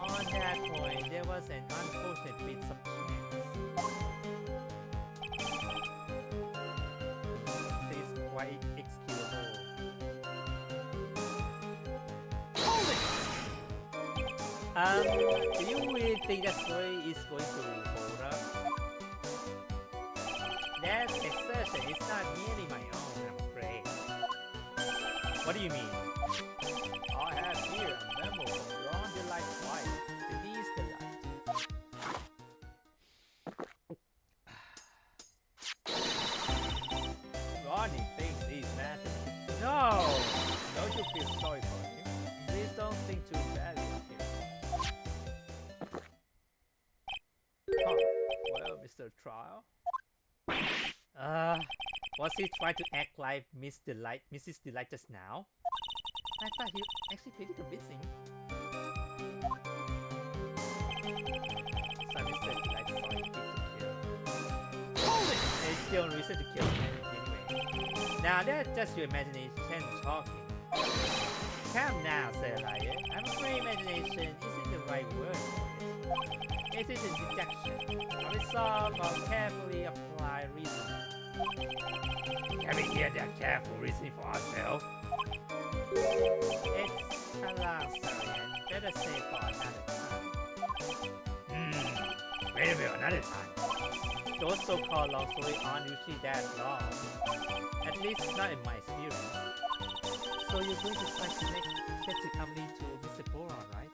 On that point, there was an unfortunate bit of chance. This is quite excusable. Do you really think that story is going to hold up? That assertion is not merely my own, I'm afraid. What do you mean? I have here a memo from Ron Delight's wife, Denise Delight. Ronnie thinks he's massive. No! Don't you feel sorry for him? Please don't think too badly of him. Huh. Well, Mr. Trial? Was he trying to act like Mrs. Delight just now? I thought he actually pretty convincing. So Mr. Delight saw it fit to kill. There's still no reason to kill him anyway. Now that's just your imagination talking. Calm now, Sir Liar. I'm afraid imagination isn't the right word for it. It is a deduction, a result of carefully applied reasoning. Can we hear that careful reasoning for ourselves? It's a long story and better say for another time. Wait a minute, another time. Those so-called long stories aren't usually that long. At least not in my experience. So you're going to try to get the company to Mr. Boron, right?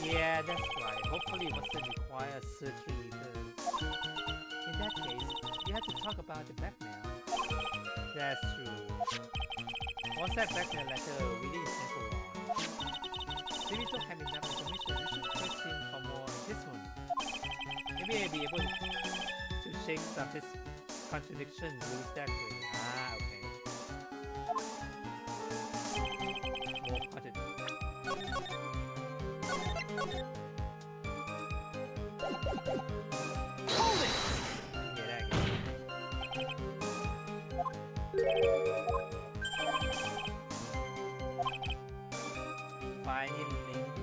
Yeah, that's right. Hopefully it wasn't require surgery either. In that case, you have to talk about the blackmail. That's true. Was that blackmail letter really essential on? If you don't have enough information, you should press him for more on this one. Maybe I'll be able to shake some of his contradiction loose that way. Ah, okay. More contradiction. Hold it! Yeah, that again. Finally linked to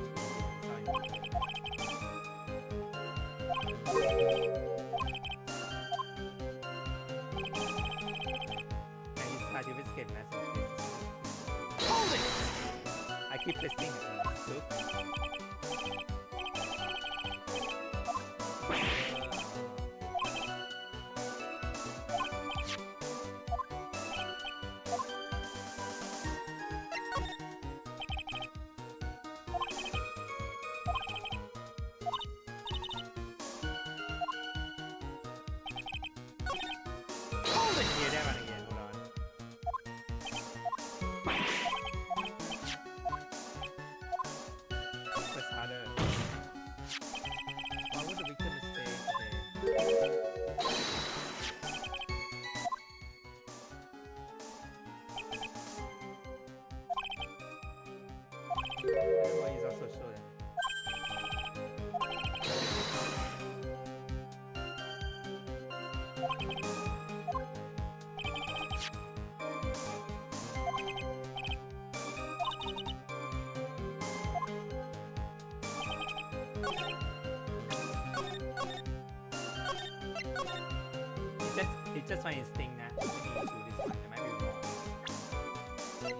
and it's hard to escape messages. Hold it! I keep listing it. Look. Hold it! Yeah, that one again. Hold on. Press harder. Why would the victim stay today? It's just my instinct นะ Let me do this one. I might be wrong.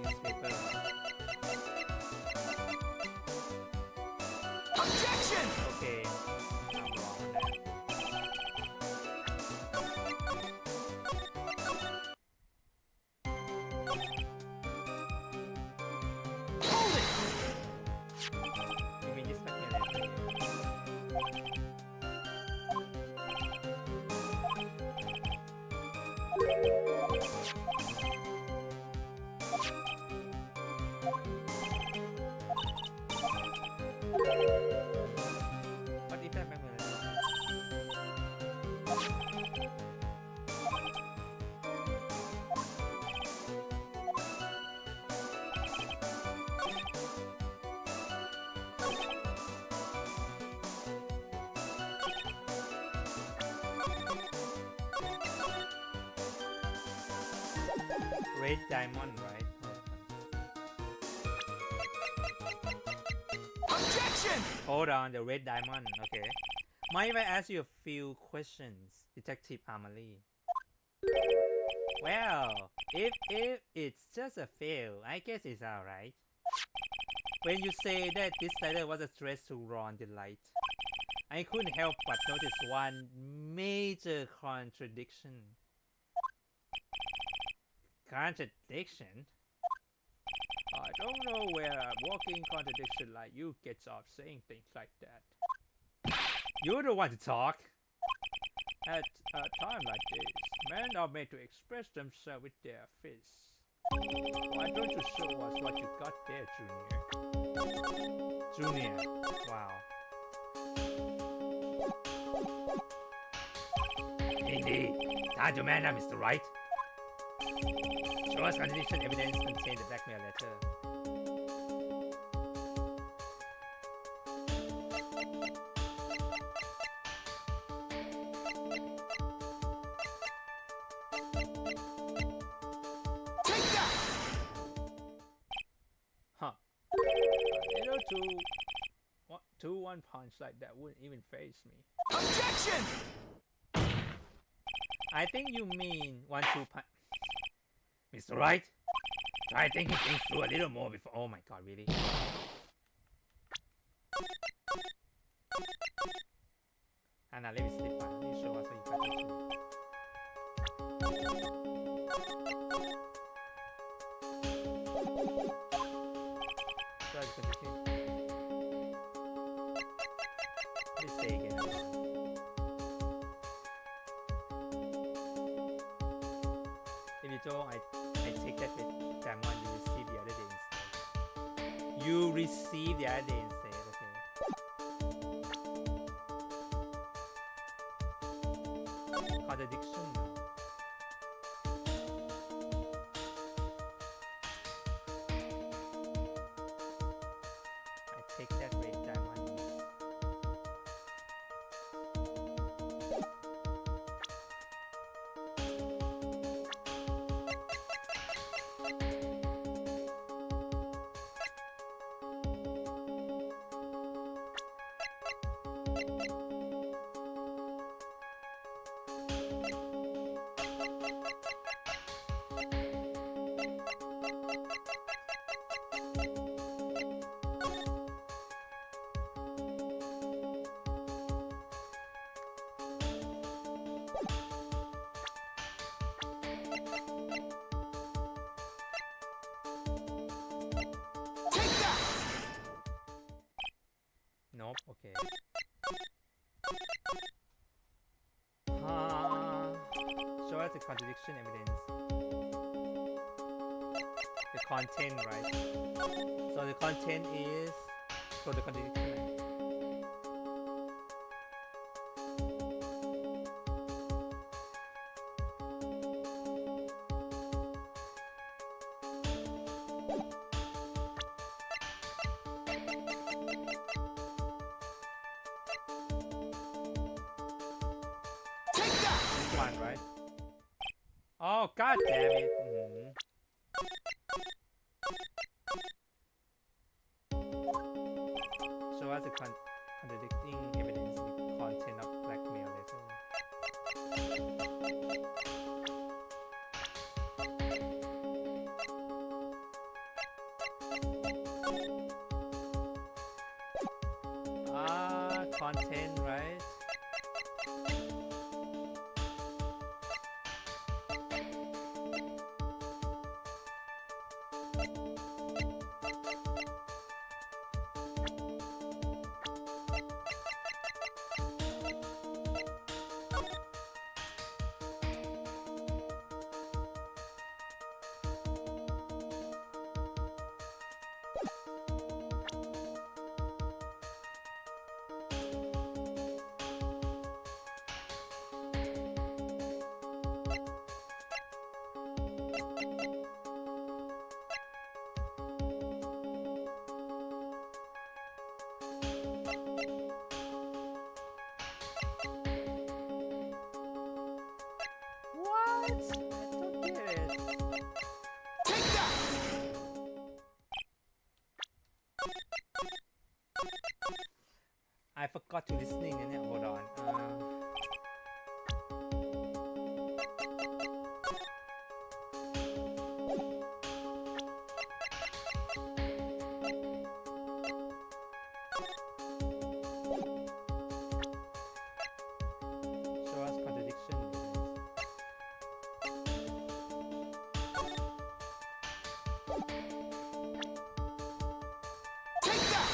Newspaper. Objection! Okay. I'm wrong on that. Hold it! You mean this back here later? What is that back here later? Red diamond, right? Objection! Hold on, the red diamond. Okay. Mind if I ask you a few questions, Detective Amelie? Well, if it's just a fail, I guess it's alright. When you say that this letter was addressed to Ron the Light, I couldn't help but notice one major contradiction. Contradiction? I don't know where a walking contradiction like you gets off saying things like that. You're the one to talk. At a time like this, men are made to express themselves with their fists. Why don't you show us what you got there, Junior? Junior. Wow. Indeed. Time to man up, Mr. Wright. Show us contradiction evidence contained in the blackmail letter. Take that! Huh. Two one punch like that wouldn't even faze me. Objection! I think you mean 1-2 punch. Mr. Wright, try thinking things through a little more before. Oh my god, really? Anna, let me sleep. Let me show us what you got. Sorry, continue. Let's say again. If you don't, I take that with that one. You receive the other day instead. You receive the other day instead. Okay. Contradiction. I take that with that one. Take that! Nope, okay. Show us the contradiction evidence. The content, right? So the content is for the contradiction. Take that! This one, right? Oh, god damn it. Show us the contradicting evidence in the content of blackmail letter. What? I don't get it. Take that! I forgot to listening นะเนี่ย hold on show us contradiction Take that!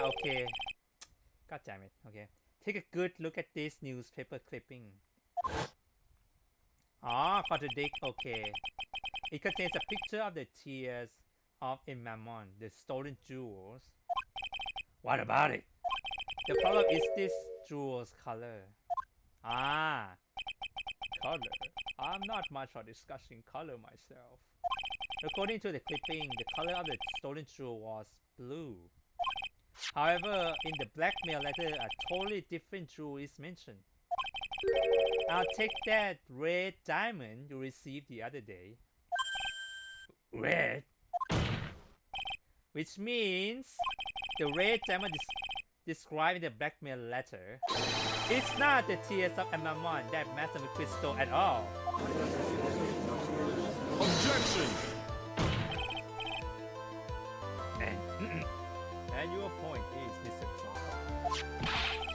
okay. God damn it. Okay. Take a good look at this newspaper clipping. Contradict. Okay. It contains a picture of the tears of a mammon, the stolen jewels. What about it? The problem is this jewel's color. Color. I'm not much for discussing color myself. According to the clipping, the color of the stolen jewel was blue. However, in the blackmail letter, a totally different jewel is mentioned. I'll take that red diamond you received the other day. Red? Which means the red diamond described in the blackmail letter is not the tears of a mammon that Master McQueen stole at all. Objection! And your point is, Mr. Trump.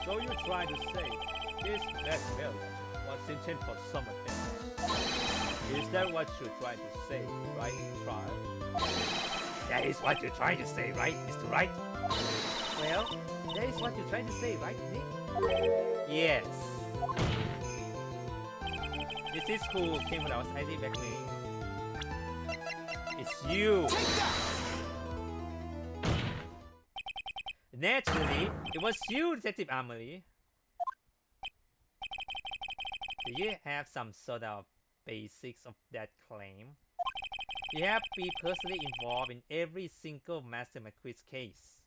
So you're trying to say this blackmail was intended for someone else. Is that what you're trying to say, right, Trial? That is what you're trying to say, right, Mr. Wright? Well, that is what you're trying to say, right, Nick? Yes. This is who came when I was ID blackmailing. It's you. Take that! Naturally, it was you, Detective Amelie. Do you have some sort of basics of that claim? You have been personally involved in every single Master McQueen's case.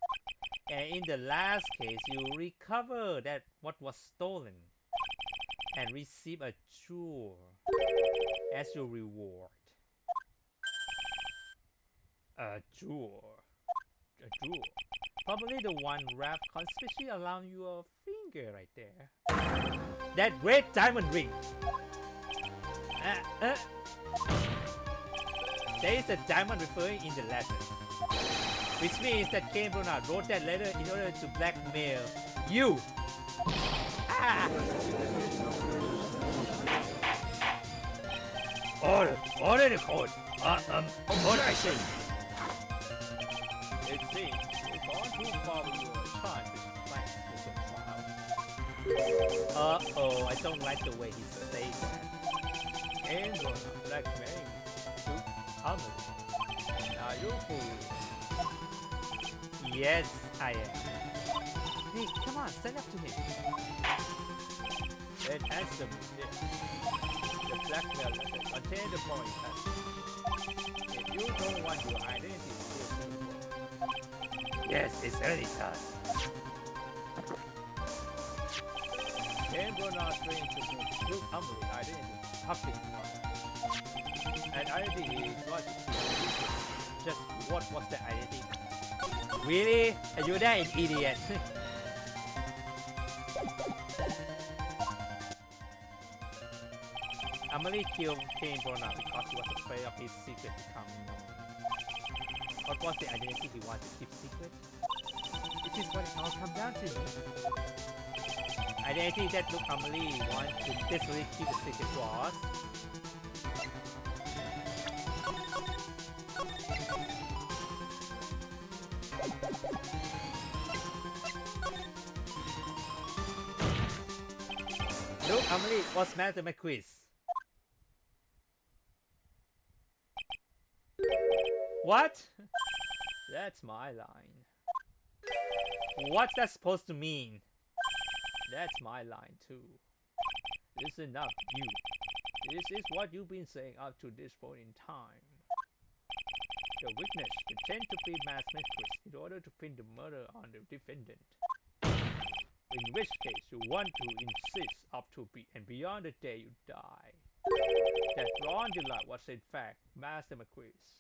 And in the last case, you recovered that what was stolen and received a jewel as your reward. A jewel. A jewel. Probably the one wrapped conspicuously around your finger right there. That red diamond ring. There is a diamond referring in the letter. Which means that Kane Bernard wrote that letter in order to blackmail you. Order the code. Objection! It seems you've gone too far with your trying to explain Mr. Trial. Uh-oh, I don't like the way he says that. And you're not blackmailing Duke Amelie. Now you're fooling. Yes, I am. Nick, come on, stand up to him. And answer me this. The blackmail letter contains the point that if you don't want your identity to be Yes, it certainly does. and you're not trying to make Duke Amelie identity public knowledge. And identity is what Just what was the identity? Really? Are you that an idiot? Amelie killed Kane Bronner because he was afraid of his secret becoming known. What was the identity he wanted to keep secret? This is what it all comes down to. Identity that Luke Amelie wanted to desperately keep the secret was Luke Amelie was Master McQueen. What? That's my line. What's that supposed to mean? That's my line too. Listen up, you. This is what you've been saying up to this point in time. The witness pretend to be mass mistress in order to pin the murder on the defendant. In which case you want to insist up to and beyond the day you die that Ron Delight was in fact Master McQuiz.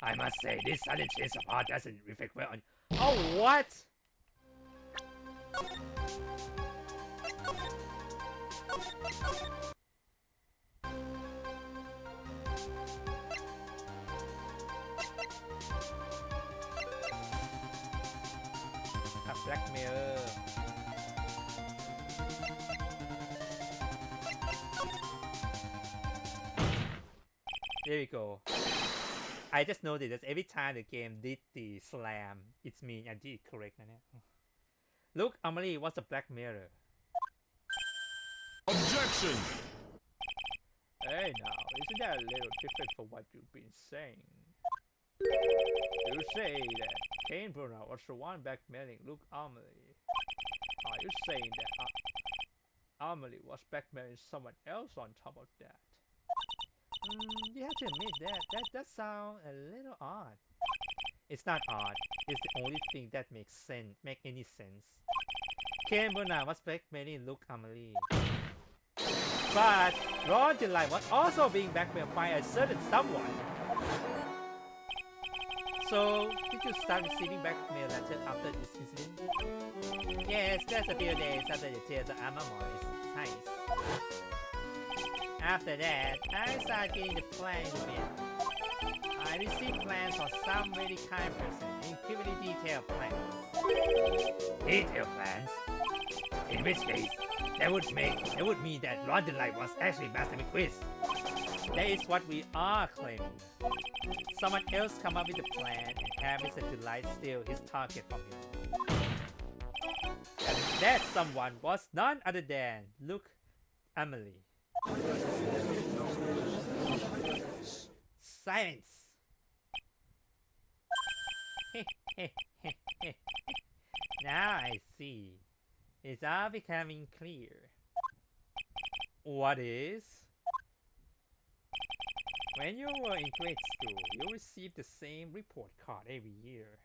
I must say, this sudden change of heart doesn't reflect well on. Oh, what? A blackmail. There we go. I just noticed that every time the game did the slam, it's me and did it correct. Look, Amelie, what's a black mirror? Objection! Hey now, isn't that a little different from what you've been saying? You say that Kane Brunner was the one blackmailing Luke Amelie. Are you saying that Amelie was blackmailing someone else on top of that? You have to admit that sounds a little odd. It's not odd. It's the only thing that makes any sense. Ken Brunner was blackmailing Luke Amelie. But Ron Delight was also being blackmailed by a certain someone. So, did you start receiving blackmail letters after this incident? Yes, just a few days after the tales of Amma Morris heist. After that, I started getting the plans a bit. I received plans from some really kind person, including detailed plans. Detailed plans? In which case, that would mean that Ron Delight was actually Master McQuiz. That is what we are claiming. Someone else come up with the plan and have Mr. Delight steal his target from him. And that someone was none other than Luke Amelie. Silence! Now I see. It's all becoming clear. What is? When you were in grade school, you received the same report card every year.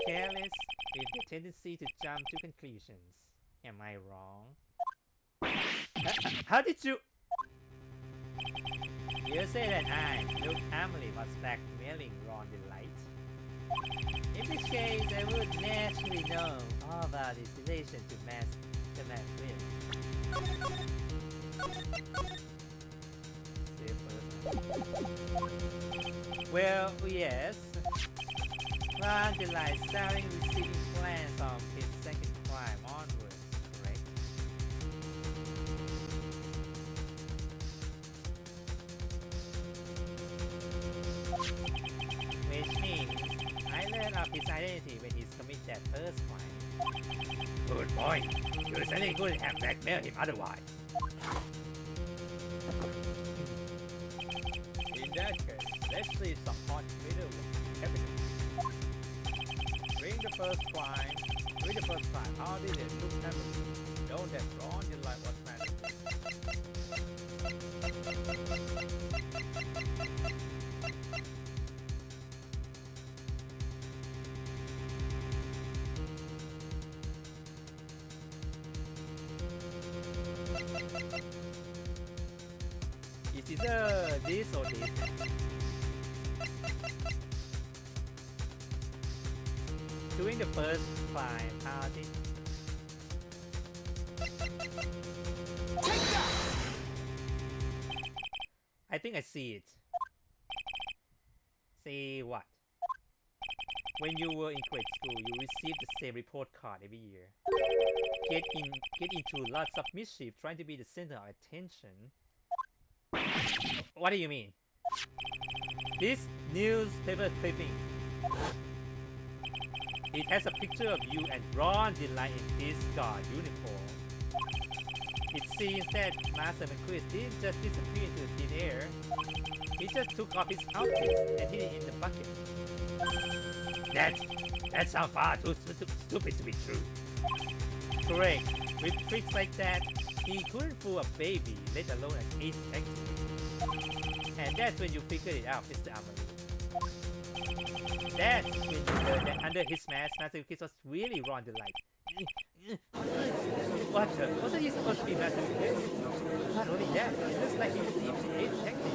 Careless, with the tendency to jump to conclusions. Am I wrong? How did you... You say that I, Luke Amelie, was blackmailing Ron Delight? In which case, I would naturally know all about his relation to the Well, yes. Ron Delight starting receiving plans of his second crime onwards, correct? Which means I learned of his identity when he's committed that first crime. Good point. You certainly couldn't have blackmailed him otherwise. In that case, let's see some hot middle evidence. During the first crime, how did it look Amelie know that Ron Delight was Master? It's either this or this. During the first crime, how did... Take that! I think I see it. See what? When you were in grade school, you received the same report card every year. Get into lots of mischief, trying to be the center of attention. What do you mean? This newspaper clipping. It has a picture of you and Ron Delight in his guard uniform. It seems that Master McQuiz didn't just disappear into thin air. He just took off his outfit and hid it in the bucket. That sounds far too stupid to be true. Correct. With tricks like that, He couldn't fool a baby, let alone an ace detective. And that's when you figured it out, Mr. Amelie. That's when you learned that under his mask, Master Kiss was really Ron the Light. What the? Wasn't he supposed to be Master Kiss? Not only that, it looks like he was even an ace detective.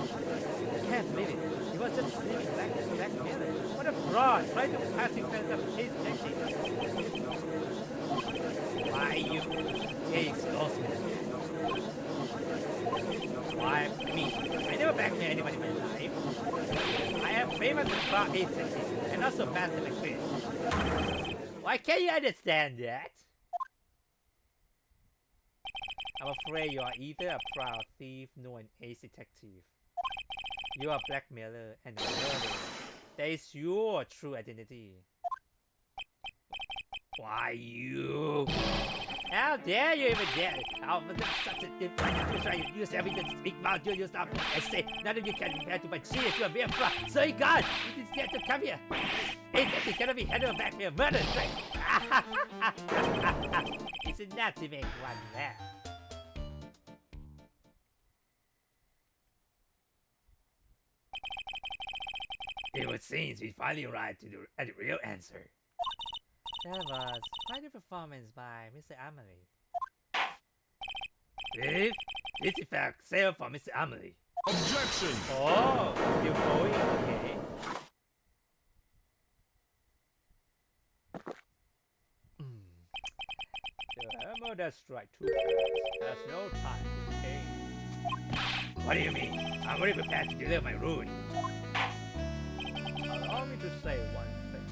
I can't believe it. He was just sleeping blackmailer. What a fraud! Trying to pass himself as ace detective. Why you? He exposed me. Why me? I never blackmail anyone in my life. I am famous and proud ace detective, and also Master McQueen. Why can't you understand that? I'm afraid you are either a proud thief nor an ace detective. You are a blackmailer and a murderer. That is your true identity. Why you? How dare you even dare? How such a different you try to use everything to speak about you yourself and say none of you can compare to my genius. You are mere fraud. So you God, you just get to come here. Ain't that gonna be head of blackmail murder straight? It's enough to make one laugh. It would seem we finally arrived at the real answer. That was quite a performance by Mr. Amelie. If this in fact sale for Mr. Amelie. Objection! Oh, still going? Okay. The hammer that strike too fast has no time to change. What do you mean? I'm already prepared to deliver my ruin. Allow me to say one thing.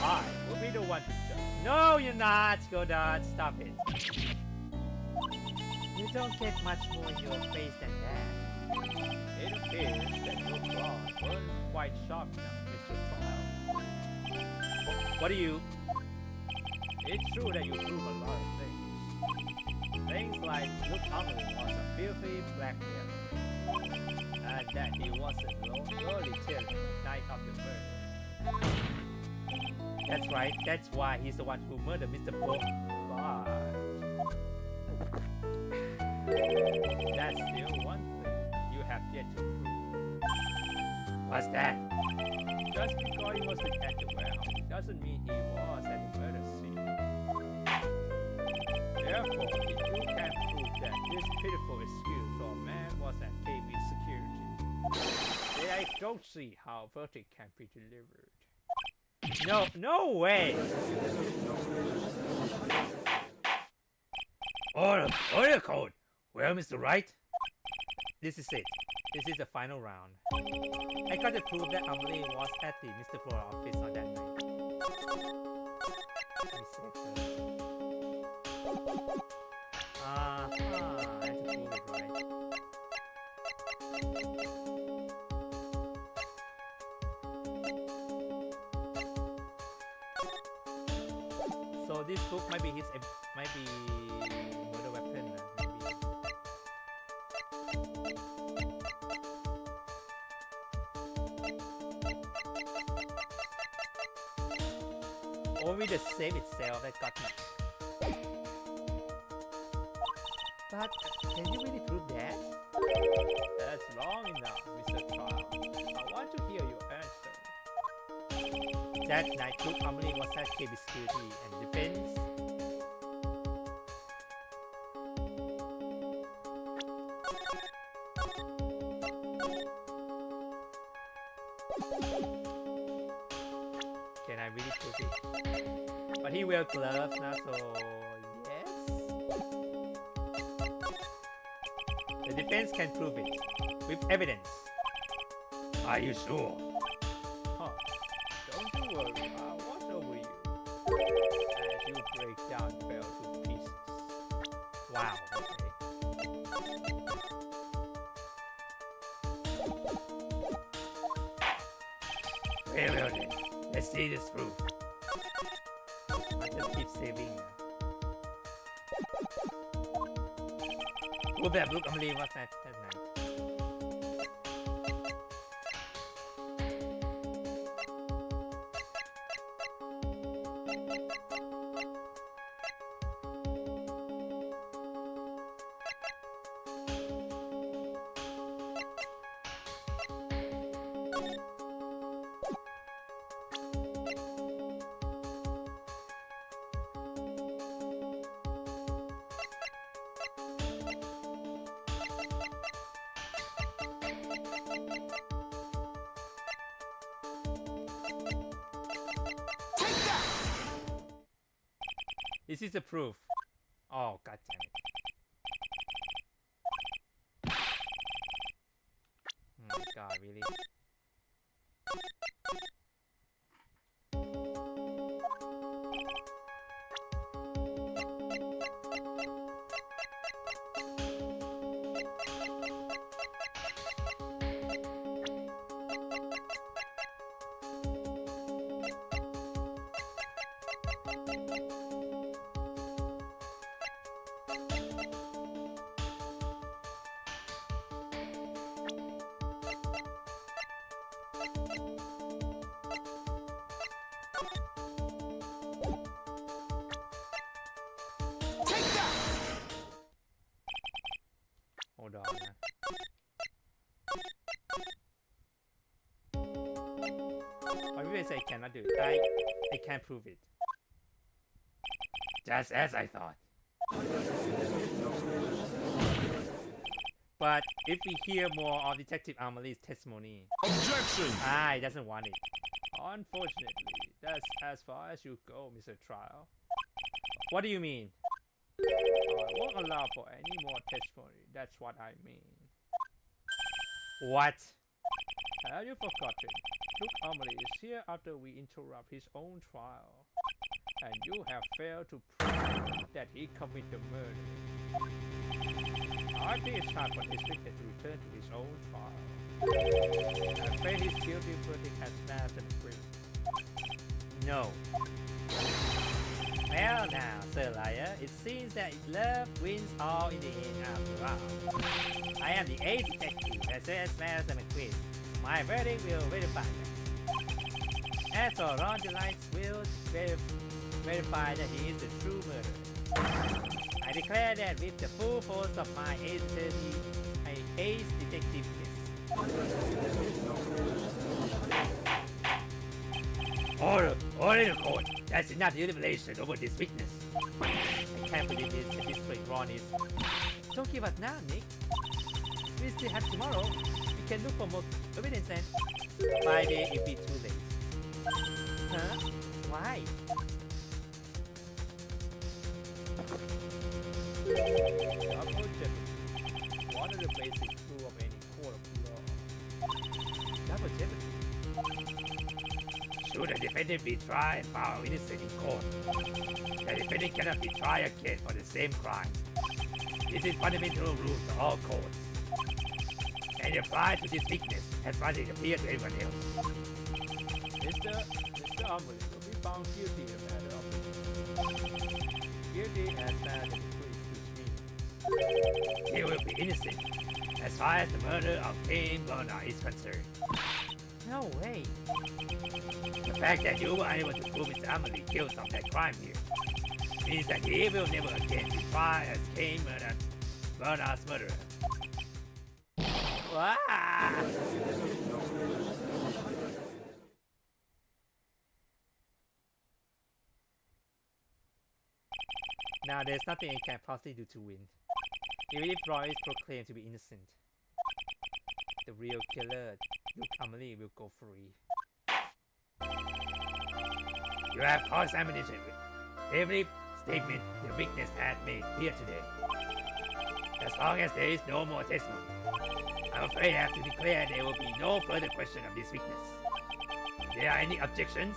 I will be the one to judge. No, you're not, Godot. Stop it. You don't get much more in your face than that. It appears that your claws weren't quite sharp enough, Mr. Trial. What do you... It's true that you prove a lot of things. Things like Luke Amelie was a filthy blackmailer, and that he was a early killer the night of the murder. That's right. That's why he's the one who murdered Mr. Bo. But that's still one thing you have yet to prove. What's that? Just because he was at the warehouse doesn't mean he was at the murder scene. Therefore, if you can't prove that this pitiful excuse for a man was at KB security, then I don't see how a verdict can be delivered. No way. Order code. Well, Mr. Wright? This is it. This is the final round. I got to prove that Amelie was at the Mr. Flora office on that night. Let me see it first. I have to prove it right. So this book might be murder weapon, maybe. Only the save itself that got me. But can you really prove that? That's long enough, Mr. Trial. I want to hear your answer. That night, Luke Amelie was at KB Security and Defense. Can I really prove it? But he wears gloves now, so yes. The defense can prove it with evidence. Are you sure? Huh. Don't you worry, I'll watch over you. As you break down fell to pieces. Wow, okay. Well then. Let's see this proof. I just keep saving. Prove that Luke Amelie was at that night. Take that! Is this the proof? Oh, god damn it. Oh my god, really? Take that! Hold on. Why people say I cannot do it? I can't prove it. Just as I thought. But if we hear more of Detective Amelie's testimony, Objection! he doesn't want it. Unfortunately, that's as far as you go, Mr. Trial. What do you mean? I won't allow for any more testimony. That's what I mean. What? Have you forgotten? Luke Amelie is here after we interrupt his own trial. And you have failed to prove that he committed the murder. I think it's time for this witness to return to his own trial. I afraid his guilty verdict has passed and free. No. Well now, Sir Liar, it seems that love wins all in the end after all. I am the ace detective that says smells and a quiz. My verdict will verify that. As for Ron, the lights will verify that he is the true murderer. I declare that with the full force of my ace detectiveness. Order in the court. That's enough deliberation over this witness. I can't believe this at this point Ron is. Don't give up now, Nick. We still have tomorrow. We can look for more evidence and Friday it'll be too late. Huh? Why? Double jeopardy. One of the basic rules of any court of law. Double jeopardy. Should the defendant be tried and found innocent in court, the defendant cannot be tried again for the same crime. This is fundamental rule to all courts. And it applies to this witness as much as it appears to everyone else. Mr. Amelie will be found guilty in a matter of guilty as bad as the proof, which means He will be innocent as far as the murder of Cain Bernard is concerned. No way. The fact that you were able to prove Mr. Amelie guilty of that crime here means that he will never again be tried as Cain Bernard's murderer. Wow. Now there's nothing I can possibly do to win. Even if Roy is proclaimed to be innocent, the real killer, Luke Amelie, will go free. You have cross-examination with every statement the witness had made here today. As long as there is no more testimony, I'm afraid I have to declare there will be no further question of this witness. There are any objections?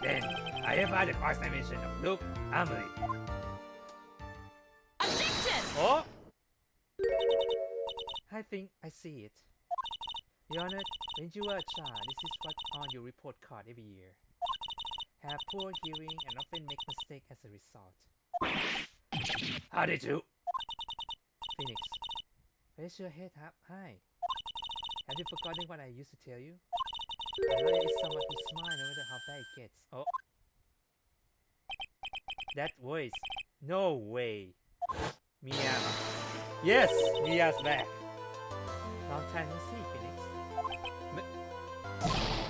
Then, I hereby the cross-examination of Luke Amelie. Objection! Oh! I think I see it. Your Honor, when you were a child, this is what's on your report card every year. Have poor hearing and often make mistakes as a result. How did you? Phoenix, raise your head up high. Have you forgotten what I used to tell you? A lawyer is someone who smiles no matter how bad it gets. Oh. That voice. No way. Mia. Yes, Mia's back. Long time no see, Phoenix.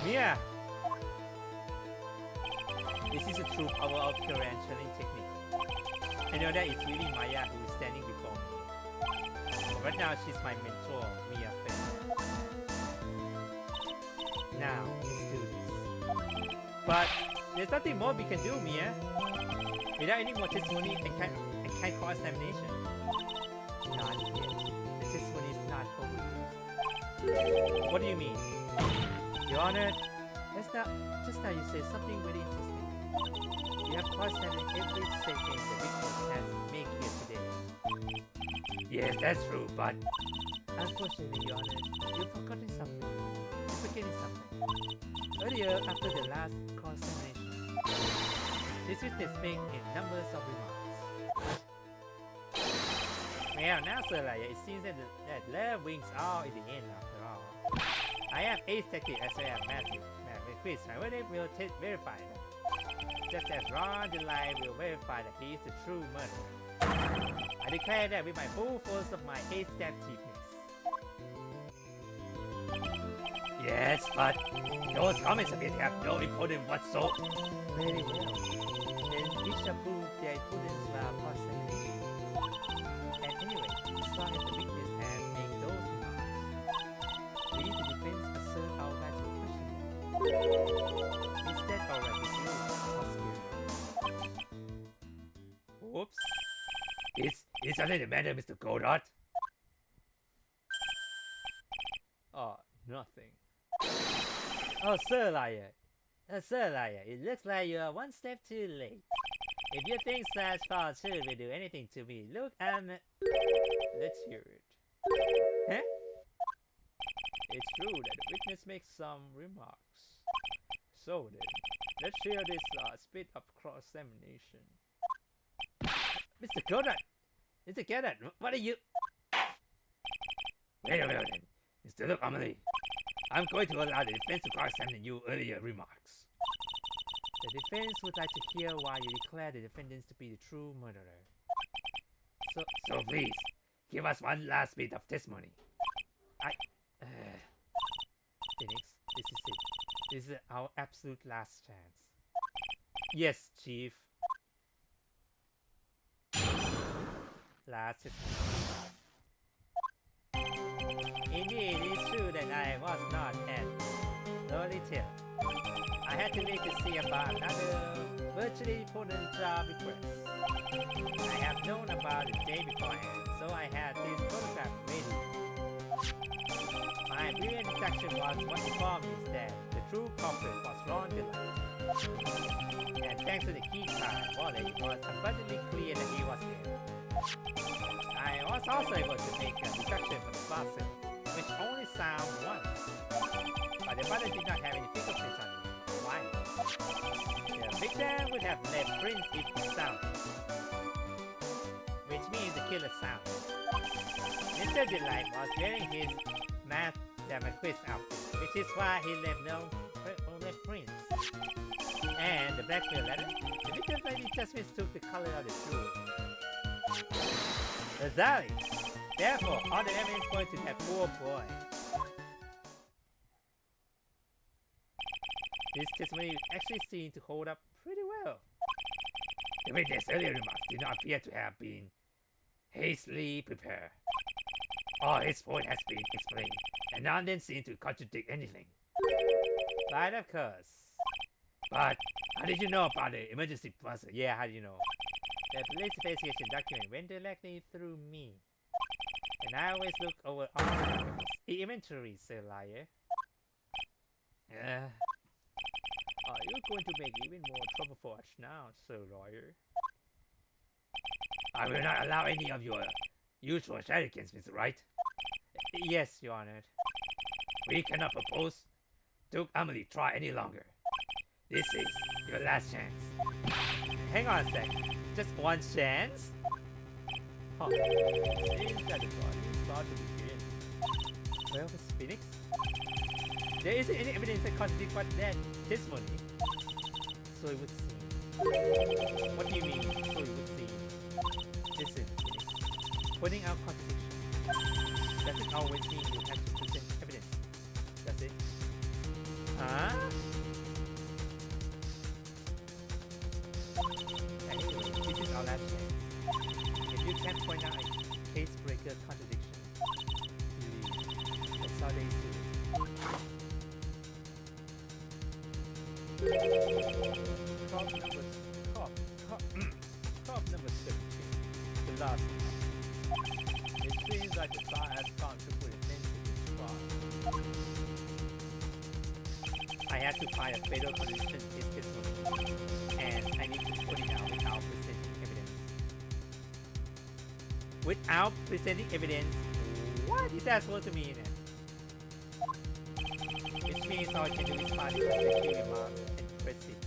Mia. This is a true power of pure and channeling technique. I know that it's really Maya who is standing before me. Right now, she's my mentor, Mia Fey. Now, let's do this. But there's nothing more we can do, Mia. Without any more testimony and kind cross-examination. Not yet. The testimony is not over. What do you mean? Your Honor, just now you said something very interesting. You have cross-examined every statement the witness has made here today. Yes, that's true, but Unfortunately, Your Honor, you've forgotten something. You're forgetting something. Earlier, after the last cross-examination, this witness made a number of remarks. Well, now, Sir Liar, it seems that love wins all in the end, after all. I have ace tactic as well as massive quiz. However, will verify that. Just as Ron the Liar will verify that he is the true murderer. I declare that with my full force of my ace tactiveness. yes, but those comments appear to have no importance whatsoever. Very well. Then we shall prove their importance while cross-examination. And anyway, as long as the witness has made those remarks, we, the defense, assert our right to question them. Instead, our right to view possibility. Oops. Is something the matter, Mr. Goddard? Oh, nothing. Oh, Sir Liar. Sir Liar, it looks like you are one step too late. If you think such falsehood will do anything to me, look, let's hear it. Huh? It's true that the witness makes some remarks. So then, let's hear this bit of cross-examination. Mr. Goddard! Mr. Goddard, what are you... Wait a minute then. Mr. Look, Amelie. I'm going to allow the defense to cross-examine your earlier remarks. The defense would like to hear why you declare the defendants to be the true murderer. So please, give us one last bit of testimony. Phoenix, this is it. This is our absolute last chance. Yes, Chief. Last testimony. Indeed, it is true that I was not at Lolita. I had to wait to see about another virtually important job request. I have known about it the day beforehand, so I had this photograph ready. My brilliant deduction was what informed me that the true culprit was Ron Dillon. And thanks to the key card wallet, it was abundantly clear that he was there. I was also able to make a deduction for the fossil, which only sound once. But the body did not have any fingerprints on it. Why? The victim would have left prints if it sounded, which means the killer sound. Mr. Delight was wearing his math Damaquist outfit, which is why he left no prints. And the blackmail letter? The victim maybe just mistook the color of the jewel. Exactly. Therefore, all the evidence points to that poor boy. This testimony actually seemed to hold up pretty well. The witness' earlier remarks did not appear to have been hastily prepared. All his point has been explained, and none then seem to contradict anything. But of course. But how did you know about the emergency puzzle? Yeah, how do you know? The police investigation document went directly through me. And I always look over all the documents. The inventory, Sir Liar. Are you going to make even more trouble for us now, Sir Lawyer? I will not allow any of your usual shenanigans, Mr. Wright. Yes, Your Honor. We cannot propose to Amelie try any longer. This is your last chance. Hang on a sec. Just one chance? Huh. Seems that the body is about to begin. Well, Miss Phoenix, there isn't any evidence that contradicts what that testimony. So it would seem. What do you mean, so it would seem? Listen, Phoenix. Pointing out contradiction doesn't always mean you have to present evidence, does it? Huh? our last chance. If you can point out a case breaker contradiction, leave. That's how they do it. Crop number crop number 17. The last one. It seems like the Tsar has gone to put an end to this trial. I have to find a fatal contradiction in his testimony, and I need to put it out without presenting evidence. Without presenting evidence? What is that supposed to mean? Which means all I can do is find a key remark and press it.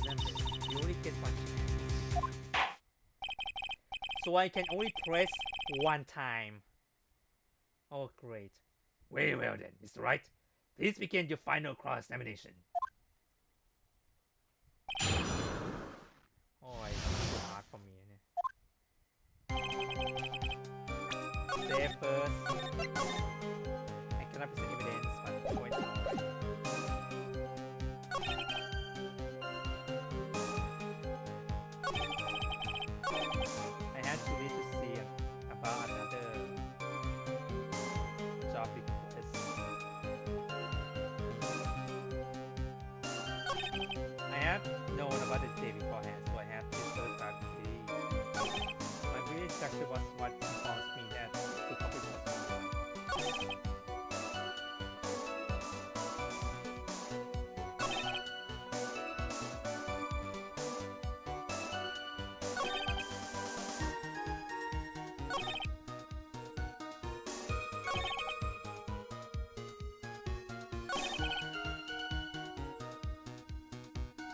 Remember, you only get one chance. So I can only press one time. Oh, great. Very well then, Mr. Wright. Please begin your final cross-examination. Oh, it's too hard for me. Save first. I cannot present evidence, but point out. I had to read to see about another job request. I have known about the day beforehand, so I have to search out the I really exactly what informs me that the topic was online.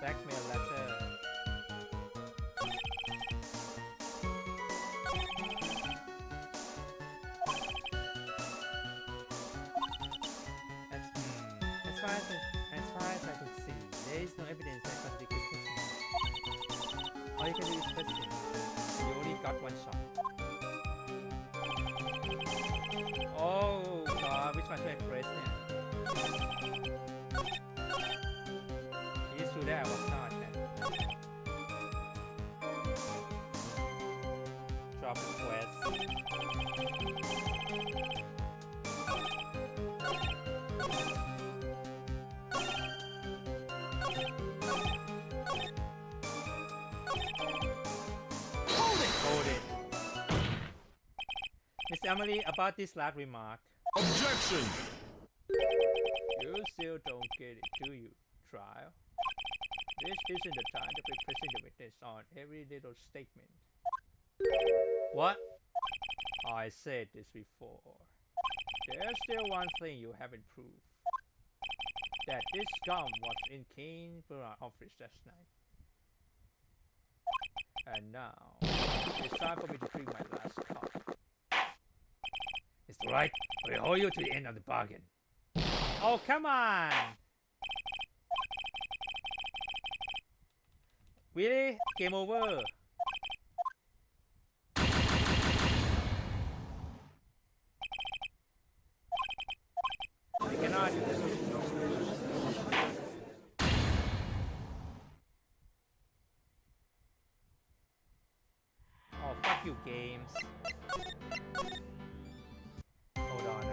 Blackmail letter. As far as I could see, there is no evidence that contradicts his testimony. All you can do is press him. You only got one shot. Oh god, which one should I press now? It is true that I was not. Drop request. Hold it. Miss Emily, about this last remark. Objection! You still don't get it, do you, trial? This isn't the time to be pressing the witness on every little statement. What? I said this before. There's still one thing you haven't proved. That this gum was in King Brown's office last night. And now, it's time for me to drink my last cup. Mr. Wright, I will hold you to the end of the bargain. Oh, come on! Really? Game over. I cannot. Oh, fuck you, games. Hold on.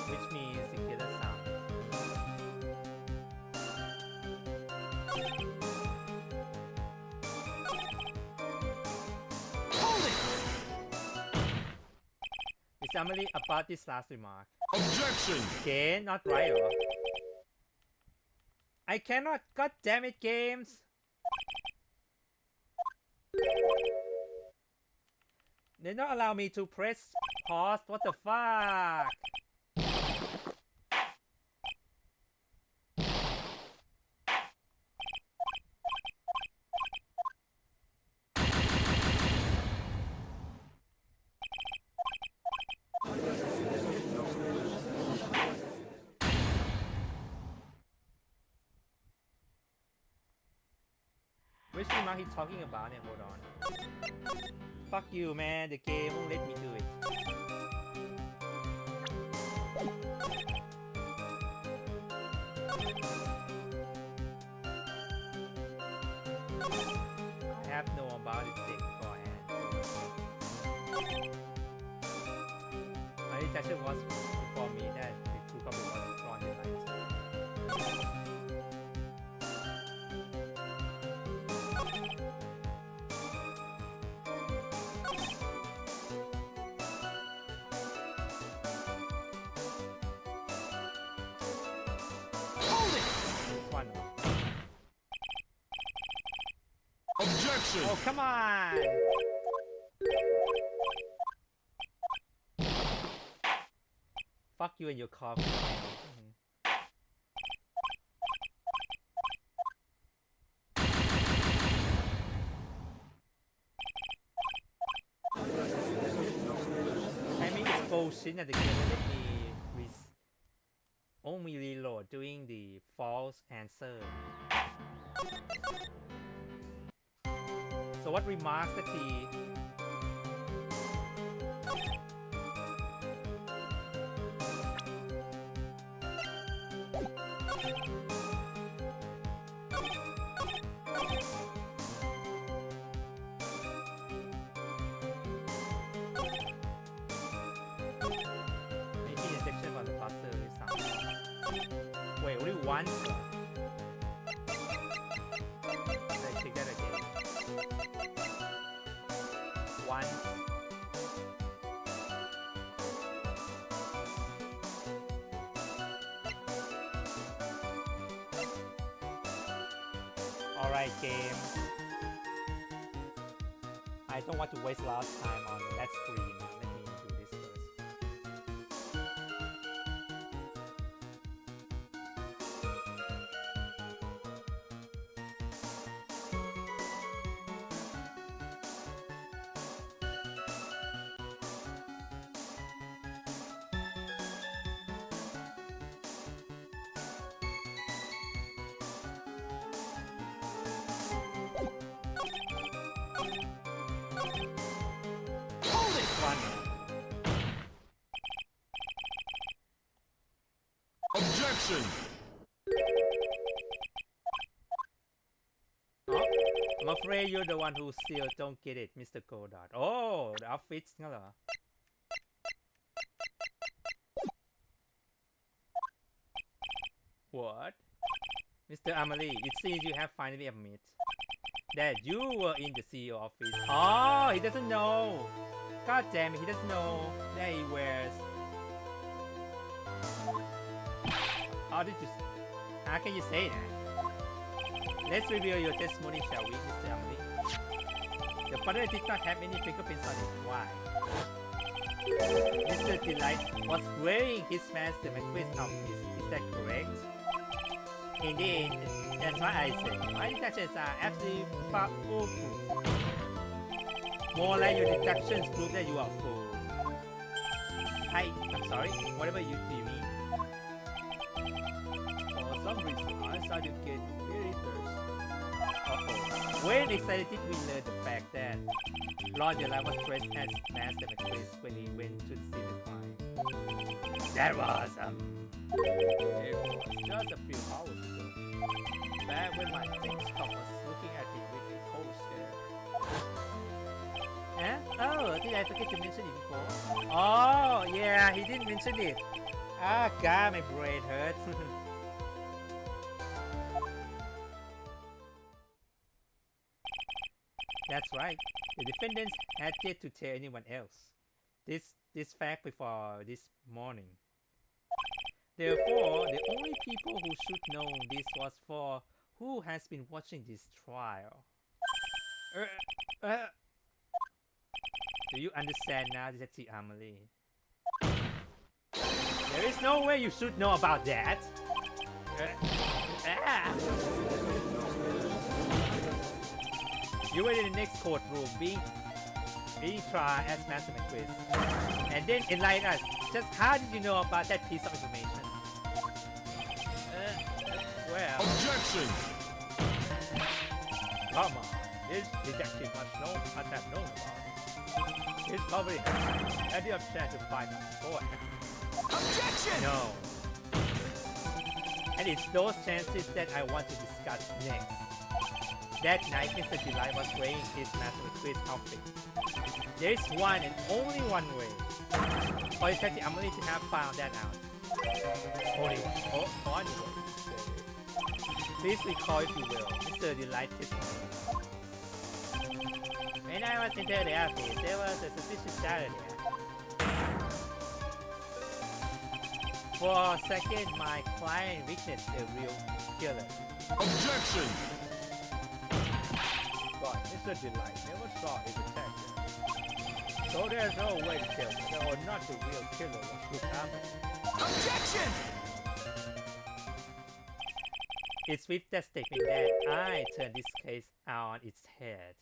Which means the killer sound. Miss Emily, about this last remark. Objection! Okay, not right. Or I cannot. God damn it, games. They don't allow me to press pause. What the fuck? Which remark he talking about? Hold on. Fuck you, man. The game won't let me do it. I have no about it beforehand. My intention was for me that the crew copy was drawn in light. Hold it! This one. Objection! Oh, come on! Fuck you and your coffee. I mean, it's bullshit that the game will let me only reload doing the false answer. So what remarks that he maybe the section about the buzzer is something. Wait, only once? Let's check that again. Once. Alright, game. I don't want to waste a lot of time on that screen. Let me do this first. Hold it! One. Objection! Oh, I'm afraid you're the one who still don't get it, Mr. Godard. Oh, the outfits งั้นเหรอ What? Mr. Amelie, it seems you have finally admit that you were in the CEO office. Oh, he doesn't know. God damn it, he doesn't know that he wears. How did you? How can you say that? Let's review your testimony, shall we, Mr. Amelie? Your father did not have any fingerprints on it. Why? Mr. Delight was wearing his Master McQueen's outfit. Is that correct? Indeed, that's what I said. My deductions are absolutely foolproof. More like your deductions prove that you are a fool. I'm sorry, whatever you mean. For some reason, I started to get very thirsty. Uh-oh. When excited did we learn the fact that Lord Yellow was dressed as Master McQueen when he went to see the crime? That was, It was just a few hours ago. Back when my desktop was looking at me with a cold stare. Huh? Oh, did I forget to mention it before? Oh, yeah, he didn't mention it. Ah, God, my brain hurts. That's right. The defendants had yet to tell anyone else this fact before this morning. Therefore, the only people who should know this was for who has been watching this trial. Do you understand now, Detective Amelie? There is no way you should know about that. You were in the next courtroom being tried as Master McQueen. And then enlighten us. Just how did you know about that piece of information? Well, Objection! come on. This detective must have known about it. He's probably has plenty of chance to find out beforehand. Objection! No. And it's those chances that I want to discuss next. That night, Mr. Delight was wearing his Master Quiz outfit. There is one and only one way for Detective Emily to have found that out. Only one. Oh, one way. Please recall, if you will, Mr. Delight's testimony. When I was into the outfit, there was a suspicious shadow there. For a second, my client witnessed the real killer. Objection! But Mr. Delight never saw his attacker. So there's no way to tell whether or not the real killer was looked after. Objection! It's with that statement that I turn this case on its head.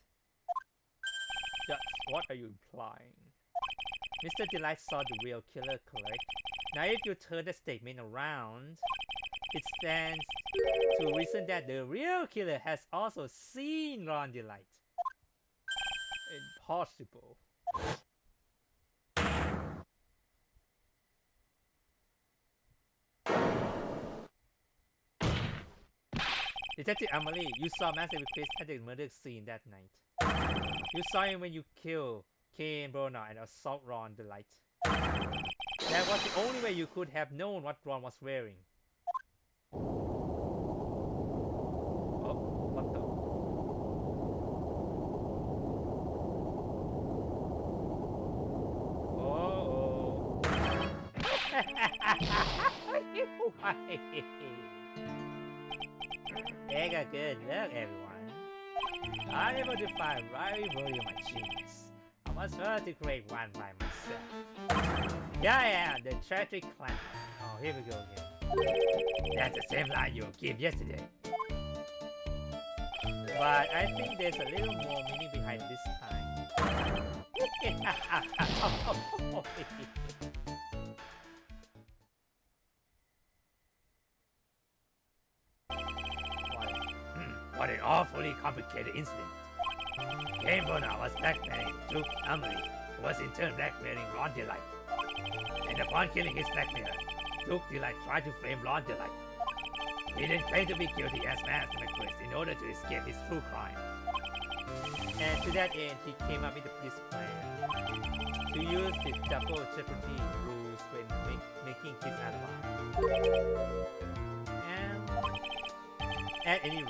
Just what are you implying? Mr. Delight saw the real killer, correct? Now if you turn the statement around, it stands to reason that the real killer has also seen Ron Delight. Impossible. Detective Emily, you saw Master Chris at the murder scene that night. You saw him when you killed Kane Brona and assault Ron Delight. That was the only way you could have known what Ron was wearing. Oh, what the? Take a good look, everyone. I'm able to find rivalry my genius. I must learn to create one by myself. Here I am, the tragic clown. Oh, here we go again. That's the same line you gave yesterday. But I think there's a little more meaning behind this time. What an awfully complicated incident. Kane Brona was blackmailing Duke Emily, who was in turn blackmailing Ron Delight. And upon killing his blackmailer, Duke Delight tried to frame Ron Delight. He then claimed to be guilty as Master McQuist in order to escape his true crime. And to that end, he came up with this plan to use the double jeopardy rules when making his alibi. And at any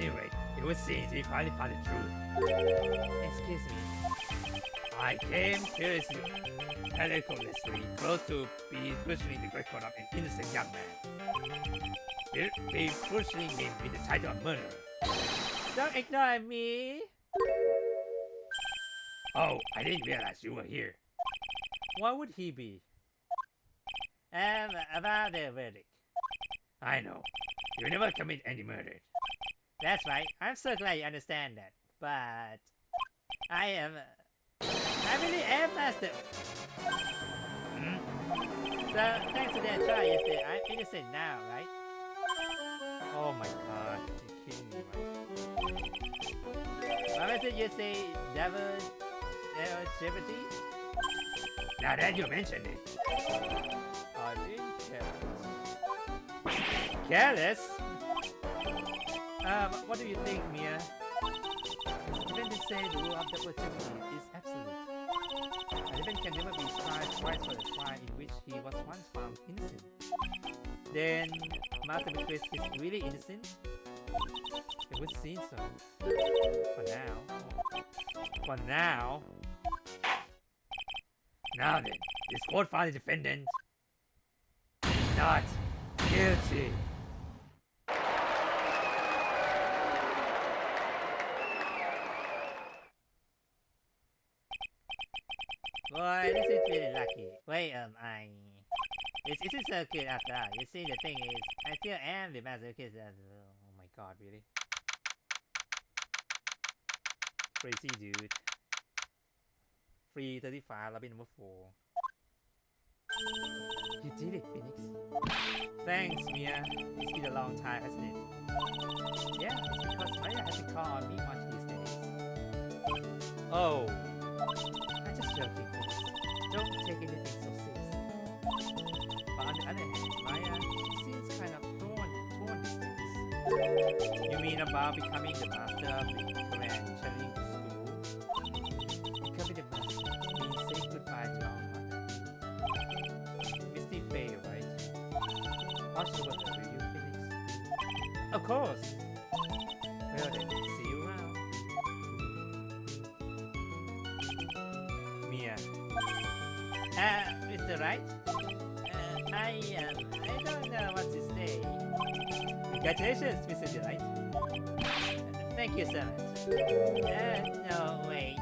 rate, it was seems he finally found the truth. excuse me, I came curiously, perilously close to be questioning the record of an innocent young man. Be questioning him with the title of murderer. don't ignore me. Oh, I didn't realize you were here. What would he be? About the verdict. I know. You never commit any murder. That's right. I'm so glad you understand that. But I really am master. So thanks to that trial yesterday, I'm innocent now, right? Oh my god, you're kidding me, right? What was it you say, double jeopardy? Now that you mentioned it. I didn't care. Careless? What do you think, Mia? Defendants say the rule of double jeopardy is absolute. A defendant can never be tried twice for a crime in which he was once found innocent. Then, Master McQuist is really innocent? It would seem so. For now. For now. Now then, this court found the defendant not guilty. Boy, this is really lucky. Wait, This is so good after all. You see, the thing is, I still am the master kid. Oh my god, really? Crazy dude. Free 35, I'll be number 4. You did it, Phoenix. Thanks, Mia. It's been a long time, hasn't it? Yeah, it's because Maya hasn't called on me much these days. Oh, I'm just joking, please. Don't take anything so seriously. But on the other hand, Maya, she seems kind of torn these days. you mean about becoming the master of the Grand Channeling School? Becoming the master means saying goodbye to our mother. Misty Faye, right? Watch over her, will you, Phoenix? Of course. Well then, see you around. Mia. Mr. Wright? I don't know what to say. Congratulations, Mr. Delight. Thank you so much. No, wait.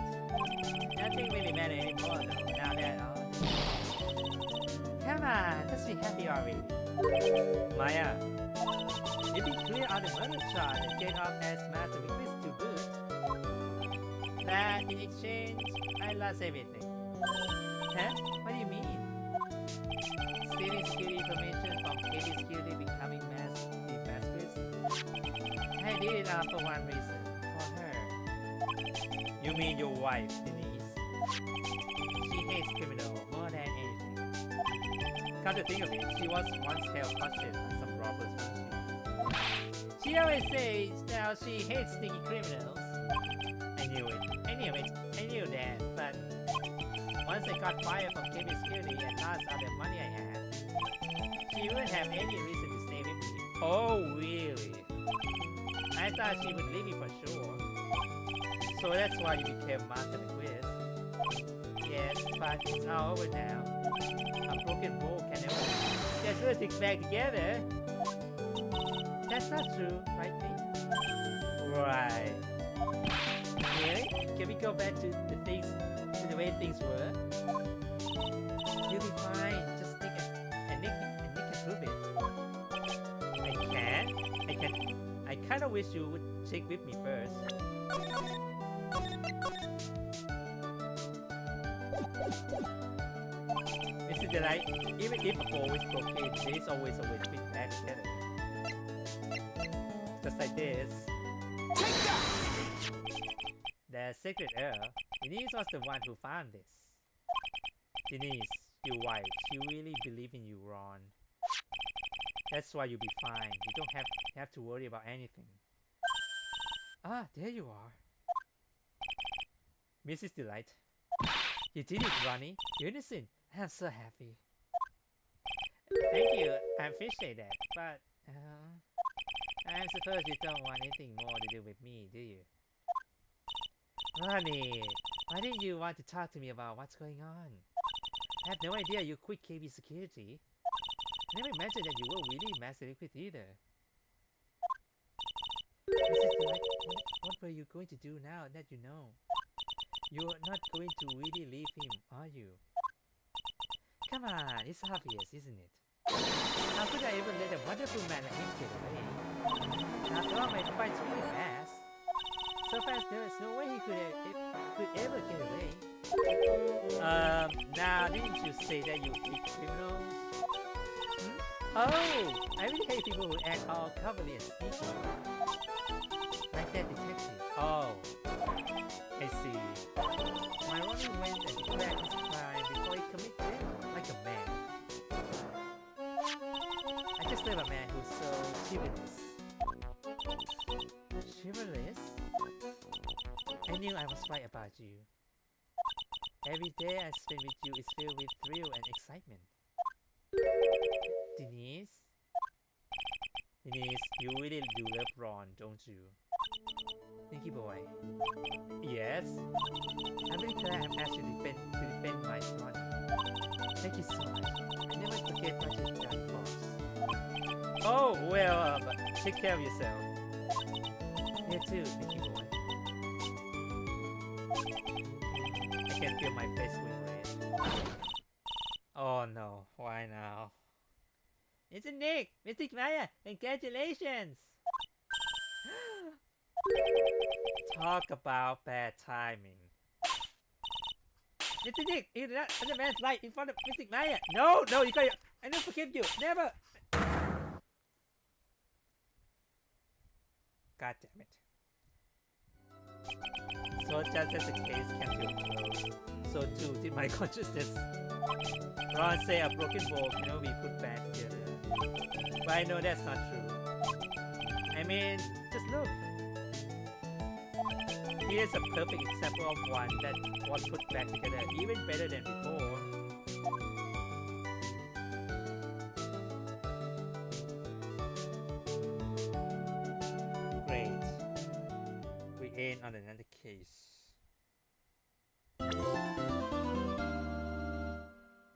Nothing really matter anymore though, now that all... Come on, let's be happy already. Maya, If we clear out the murder charge and get off as master with this to boot, but in exchange, I lost everything. Huh? What do you mean? Stealing security information from KB Security becoming the masters? I did it all for one reason. For her. you mean your wife, Denise? She hates criminals more than anything. Come to think of it, she was once held hostage by some robbers, wasn't She always says now she hates sneaky criminals. she? I knew it. I knew that, but once I got fired from KB Security and lost all the money I had, she wouldn't have any reason to stay with me. Oh, really? I thought she would leave me for sure. So that's why you became master of quiz. Yes, but it's all over now. A broken bowl can never get things back together. That's not true, right, Pete? Right. Really? Can we go back to the way things were? You'll be fine. Just stick it, and Nick can prove it. I kind of wish you would check with me first. Mr. Delight, even if a bowl is broken, there is always a way to put it back together. Just like this. Take that! The secret error. Denise was the one who found this. Denise, your wife, she really believed in you, Ron. That's why you'll be fine. You don't have to worry about anything. Ah, there you are. Mrs. Delight. You did it, Ronnie. You're innocent. I'm so happy. Thank you. I appreciate that. But, I suppose you don't want anything more to do with me, do you? Ronnie, why didn't you want to talk to me about what's going on? I have no idea you quit KB Security. I never imagined that you were really Master Liquid either. Mrs. Delight, what were you going to do now that you know? You're not going to really leave him, are you? Come on, it's obvious, isn't it? How could I ever let a wonderful man like him get away? After all, my fight's really fast. So fast there is no way he could ever get away. Now didn't you say that you hate criminals? Oh, I really hate people who act all cowardly and sneaky. Like that detective. Oh, I see. My Ronnie went and declared his crime before he committed it, like a man. I just love a man who's so chivalrous. Chivalrous? I knew I was right about you. Every day I spend with you is filled with thrill and excitement. Denise? Denise, you really do love Ron, don't you? Nicky boy. Yes? I'm really glad I'm asked you to defend my son. Thank you so much. I never forget what you've done for us. Oh, well, take care of yourself. You too, Nicky boy. I can feel my face going red. Oh no, why now? It's a Nick! Mystic Maya! Congratulations! Talk about bad timing. Mr. Nick! You're not another man's light in front of Mystic Maya! No! No, you got I never forgive you! Never! God damn it. So just as the case came to a close, so too did my consciousness. Ron say a broken bowl cannot be put back together. But I know that's not true. I mean, just look. Here's a perfect example of one that was put back together even better than before. Great. We end on another case.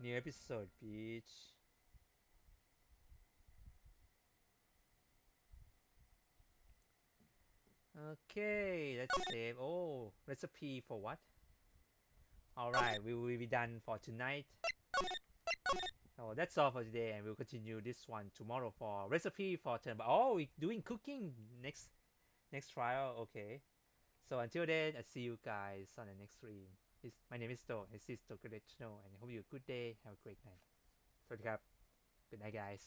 New episode, bitch. Okay, let's save. Oh, recipe for what? Alright, we will be done for tonight. So that's all for today, and we'll continue this one tomorrow for recipe for turn. But oh, we're doing cooking next trial. Okay. So until then, I see you guys on the next stream. My name is Sto. This is Tribulations, and I hope you have a good day. Have a great night. สวัสดีครับ Good night, guys.